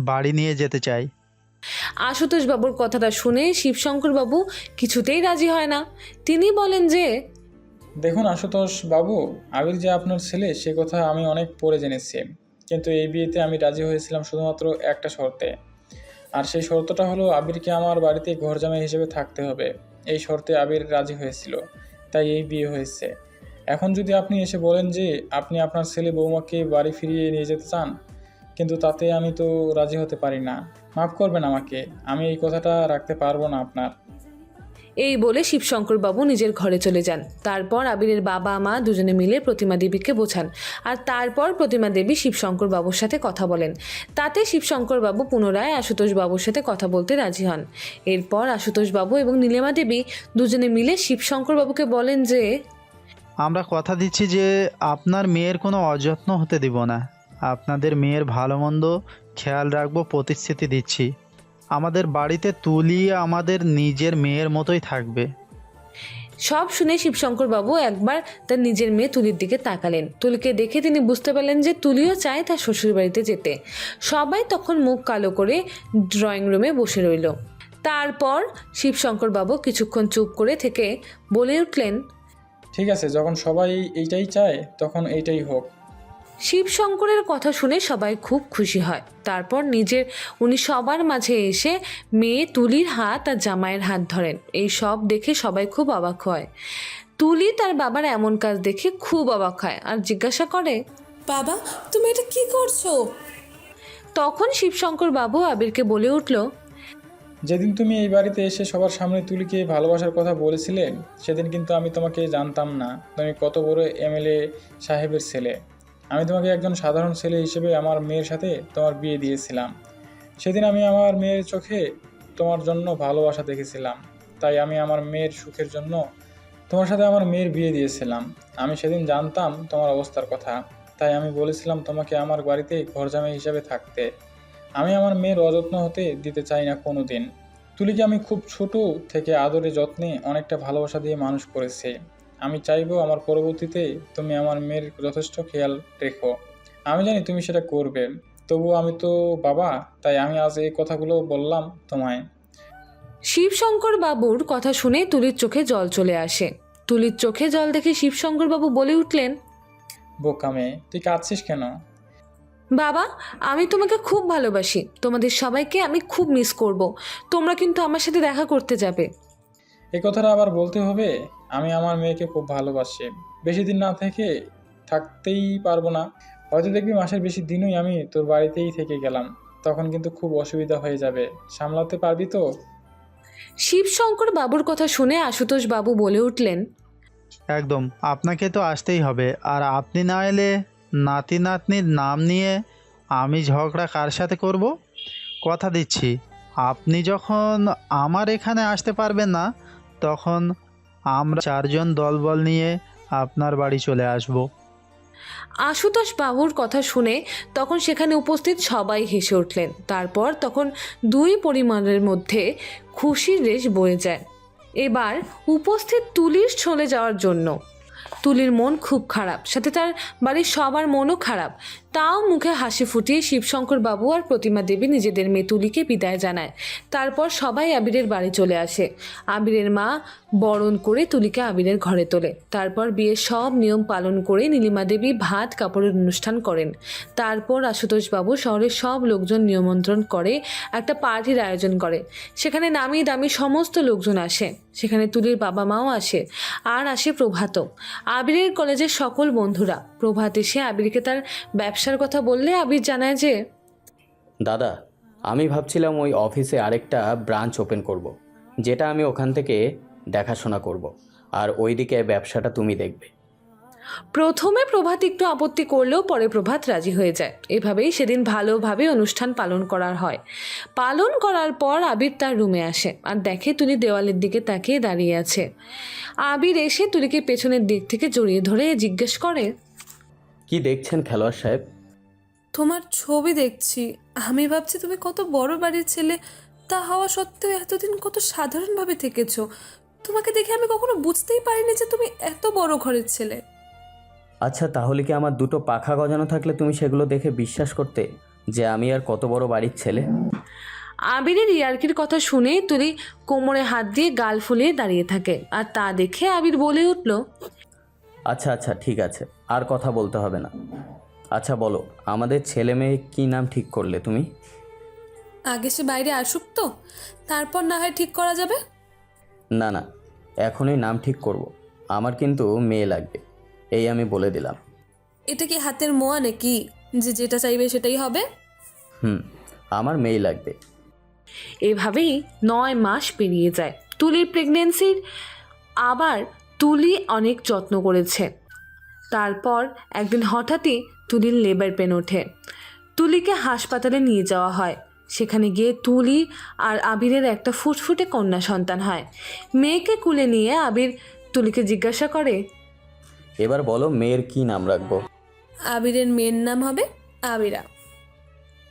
বাড়ি নিয়ে যেতে চাই। আশুতোষ বাবুর কথাটা শুনে শিবশঙ্কর বাবু কিছুতেই রাজি হয় না। তিনি বলেন যে, দেখুন আশুতোষ বাবু, আবির যে আপনার ছেলে সে কথা আমি অনেক পরে জেনেছি, কিন্তু এই বিয়েতে আমি রাজি হয়েছিলাম শুধুমাত্র একটা শর্তে। আর সেই শর্তটা হলো আবিরকে আমার বাড়িতে ঘরজামাই হিসেবে থাকতে হবে। এই শর্তে আবির রাজি হয়েছিল, তাই এই বিয়ে হয়েছে। এখন যদি আপনি এসে বলেন যে আপনি আপনার ছেলে বৌমাকে বাড়ি ফিরিয়ে নিয়ে যেতে চান, কিন্তু তাতে আমি তো রাজি হতে পারি না। মাফ করবেন আমাকে, আমি এই কথাটা রাখতে পারবো না আপনার। এই বলে শিবশঙ্কর বাবু নিজের ঘরে চলে যান। তারপর আবিরের বাবা মা দুজনে মিলে প্রতিমা দেবীকে বোঝান, আর তারপর প্রতিমা দেবী শিবশঙ্কর বাবুর সাথে কথা বলেন। তাতে শিবশঙ্কর বাবু পুনরায় আশুতোষ বাবুর সাথে কথা বলতে রাজি হন। এরপর আশুতোষ বাবু এবং নীলিমা দেবী দুজনে মিলে শিবশঙ্কর বাবুকে বলেন যে, আমরা কথা দিচ্ছি যে আপনার মেয়ের কোনো অযত্ন হতে দিব না। আপনাদের মেয়ের ভালো মন্দ খেয়াল রাখবো, প্রতিশ্রুতি দিচ্ছি। আমাদের বাড়িতে তুলি আমাদের নিজের মেয়ের মতোই থাকবে। সব শুনে শিবশঙ্কর বাবু একবার তার নিজের মেয়ে তুলির দিকে তাকালেন। তুলিকে দেখে তিনি বুঝতে পারলেন যে তুলিও চায় তার শ্বশুর বাড়িতে যেতে। সবাই তখন মুখ কালো করে ড্রয়িং রুমে বসে রইল। তারপর শিবশঙ্কর বাবু কিছুক্ষণ চুপ করে থেকে বলে উঠলেন, ঠিক আছে, যখন সবাই এইটাই চায় তখন এইটাই হোক। শিবশঙ্করের কথা শুনে সবাই খুব খুশি হয়। তারপর উনি সবার মাঝে এসে মেয়ে তুলির হাত আর জামাইয়ের হাত ধরেন। এই সব দেখে সবাই খুব অবাক হয়। তুলি তার বাবার এমন কাজ দেখে খুব অবাক হয় আর জিজ্ঞাসা করে, বাবা তুমি এটা কি করছো? তখন শিবশঙ্কর বাবু আবিরকে বলে উঠল, যেদিন তুমি এই বাড়িতে এসে সবার সামনে তুলিকে ভালোবাসার কথা বলেছিলে, সেদিন কিন্তু আমি তোমাকে জানতাম না তুমি কত বড় এমএলএ সাহেবের ছেলে। আমি তোমাকে একজন সাধারণ ছেলে হিসেবে আমার মেয়ের সাথে তোমার বিয়ে দিয়েছিলাম। সেদিন আমি আমার মেয়ের চোখে তোমার জন্য ভালোবাসা দেখেছিলাম, তাই আমি আমার মেয়ের সুখের জন্য তোমার সাথে আমার মেয়ের বিয়ে দিয়েছিলাম। আমি সেদিন জানতাম তোমার অবস্থার কথা, তাই আমি বলেছিলাম তোমাকে আমার বাড়িতে ঘরজামাই হিসেবে থাকতে। আমি আমার মেয়ের অযত্ন হতে দিতে চাই না কোনো দিন। তুলিকে আমি খুব ছোট থেকে আদরে যত্নে অনেকটা ভালোবাসা দিয়ে মানুষ করেছি। আমি চাইবো আমার পরবর্তীতে তুমি আমার মেয়ের যথেষ্ট খেয়াল রেখো। আমি জানি তুমি সেটা করবে, তবুও আমি তো বাবা, তাই আমি আজ এই কথাগুলো বললাম তোমায়। শিবশঙ্কর বাবুর কথা শুনে তুলির চোখে জল চলে আসে। তুলির চোখে জল দেখে শিবশঙ্কর বাবু বলে উঠলেন, বোকা মেয়ে, তুই কাঁদছিস কেন? বাবা আমি তোমাকে খুব ভালোবাসি, তোমাদের সবাইকে আমি খুব মিস করব। তোমরা কিন্তু আমার সাথে দেখা করতে যাবে। এই কথাটা আবার বলতে হবে? আমি আমার মেয়েকে খুব ভালোবাসি। বেশি দিন না থেকে থাকতেই পারবো না, হয়তো দেখবি মাসের বেশি দিনই আমি তোর বাড়িতেই থেকে গেলাম। তখন কিন্তু খুব অসুবিধা হয়ে যাবে, সামলাতে পারবি তো? শিবশঙ্কর বাবুর কথা শুনে আশুতোষ বাবু বলে উঠলেন, একদম, আপনাকে তো আসতেই হবে। আর আপনি না এলে নাতি নাতনির নাম নিয়ে আমি ঝগড়া কার সাথে করব? কথা দিচ্ছি, আপনি যখন আমার এখানে আসতে পারবেন না, তখন আমরা 4 জন দলবল নিয়ে আপনার বাড়ি চলে আসব। আশুতোষ বাবুর কথা শুনে তখন সেখানে উপস্থিত সবাই হেসে উঠলেন। তারপর তখন দুই পরিবারের মধ্যে খুশির রেশ বয়ে যায়। এবার উপস্থিত তুলির চলে যাওয়ার জন্য। তুলির মন খুব খারাপ, সাথে তার বাড়ির সবার মনও খারাপ। তাও মুখে হাসি ফুটিয়ে শিবশঙ্কর বাবু আর প্রতিমা দেবী নিজেদের মেয়ে তুলিকে বিদায় জানায়। তারপর সবাই আবিরের বাড়ি চলে আসে। আবিরের মা বরণ করে তুলিকে আবিরের ঘরে তোলে। তারপর বিয়ের সব নিয়ম পালন করে নীলিমা দেবী ভাত কাপড়ের অনুষ্ঠান করেন। তারপর আশুতোষ বাবু শহরের সব লোকজন নিমন্ত্রণ করে একটা পার্টির আয়োজন করে। সেখানে নামি দামি সমস্ত লোকজন আসে। সেখানে তুলির বাবা মাও আসে, আর আসে প্রভাতও, আবিরের কলেজের সকল বন্ধুরা। প্রভাত এসে আবিরকে তার ব্যবসার কথা বললে আবির জানায় যে, দাদা, আমি ভাবছিলাম ওই অফিসে আরেকটা ব্রাঞ্চ ওপেন করব, যেটা আমি ওখান থেকে দেখাশোনা করব, আর ওইদিকে ব্যবসাটা তুমি দেখবে। প্রথমে প্রভাত একটু আপত্তি করলেও পরে প্রভাত রাজি হয়ে যায়। এভাবেই সেদিন ভালোভাবে অনুষ্ঠান পালন করার পর আবির তার রুমে আসে আর দেখে তুলি দেওয়ালের দিকে তাকিয়ে দাঁড়িয়ে আছে। আবির এসে তুলিকে পেছনের দিক থেকে জড়িয়ে ধরে জিজ্ঞেস করে, কি দেখছেন খেলোয়াড় সাহেব? তোমার ছবি দেখছি। আমি ভাবছি তুমি কত বড় বাড়ির ছেলে, তা হওয়া সত্ত্বেও এতদিন কত সাধারণভাবে থেকেছো। তোমাকে দেখে আমি কখনো বুঝতেই পারিনি যে তুমি এত বড় ঘরের ছেলে। আচ্ছা, তাহলে কি আমার দুটো পাখা গজানো থাকলে তুমি সেগুলো দেখে বিশ্বাস করতে যে আমি আর কত বড় বাড়ির ছেলে? আবিরের ইয়ার্কির কথা শুনে তুলি কোমরে হাত দিয়ে গাল ফুলিয়ে দাঁড়িয়ে থাকে। আর তা দেখে আবির বলে উঠল, আচ্ছা আচ্ছা, ঠিক আছে, আর কথা বলতে হবে না। আচ্ছা বলো, আমাদের ছেলে মেয়ে কী নাম ঠিক করলে তুমি? আগে সে বাইরে আসুক তো, তারপর না হয় ঠিক করা যাবে। না না, এখনই নাম ঠিক করব। আমার কিন্তু মেয়ে লাগবে, এই আমি বলে দিলাম। এটা কি হাতের মোয়া নাকি যে যেটা চাইবে সেটাই হবে? আমার মেয়ে লাগবে। এভাবেই 9 মাস পেরিয়ে যায়। তুলির প্রেগনেন্সির আবার তুলি অনেক যত্ন করেছে। তারপর একদিন হঠাৎই তুলির লেবার পেন ওঠে। তুলিকে হাসপাতালে নিয়ে যাওয়া হয়। সেখানে গিয়ে তুলি আর আবিরের একটা ফুটফুটে কন্যা সন্তান হয়। মেয়েকে কুলে নিয়ে আবির তুলিকে জিজ্ঞাসা করে, এবার বলো মেয়ের কি নাম রাখবো? আবিরের মেয়ের নাম হবে আবিরা।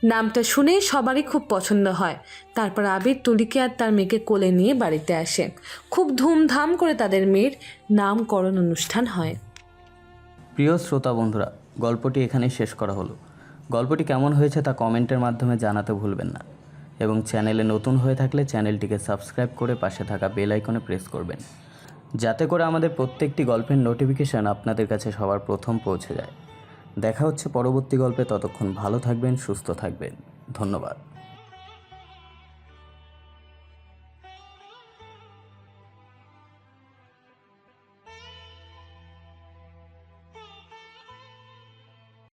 নামটা শুনে সবারই খুব পছন্দ হয়। তারপর আবির তুলিকে আর তার মেয়েকে কোলে নিয়ে বাড়িতে আসে। খুব ধুমধাম করে তাদের মেয়ের নামকরণ অনুষ্ঠান হয়। প্রিয় শ্রোতা বন্ধুরা, গল্পটি এখানেই শেষ করা হলো। গল্পটি কেমন হয়েছে তা কমেন্টের মাধ্যমে জানাতে ভুলবেন না, এবং চ্যানেলে নতুন হয়ে থাকলে চ্যানেলটিকে সাবস্ক্রাইব করে পাশে থাকা বেল আইকনে প্রেস করবেন, যাতে করে আমাদের প্রত্যেকটি গল্পের নোটিফিকেশান আপনাদের কাছে সবার প্রথম পৌঁছে যায়। দেখা হচ্ছে পরবর্তী গল্পে, ততক্ষণ ভালো থাকবেন, সুস্থ থাকবেন। ধন্যবাদ।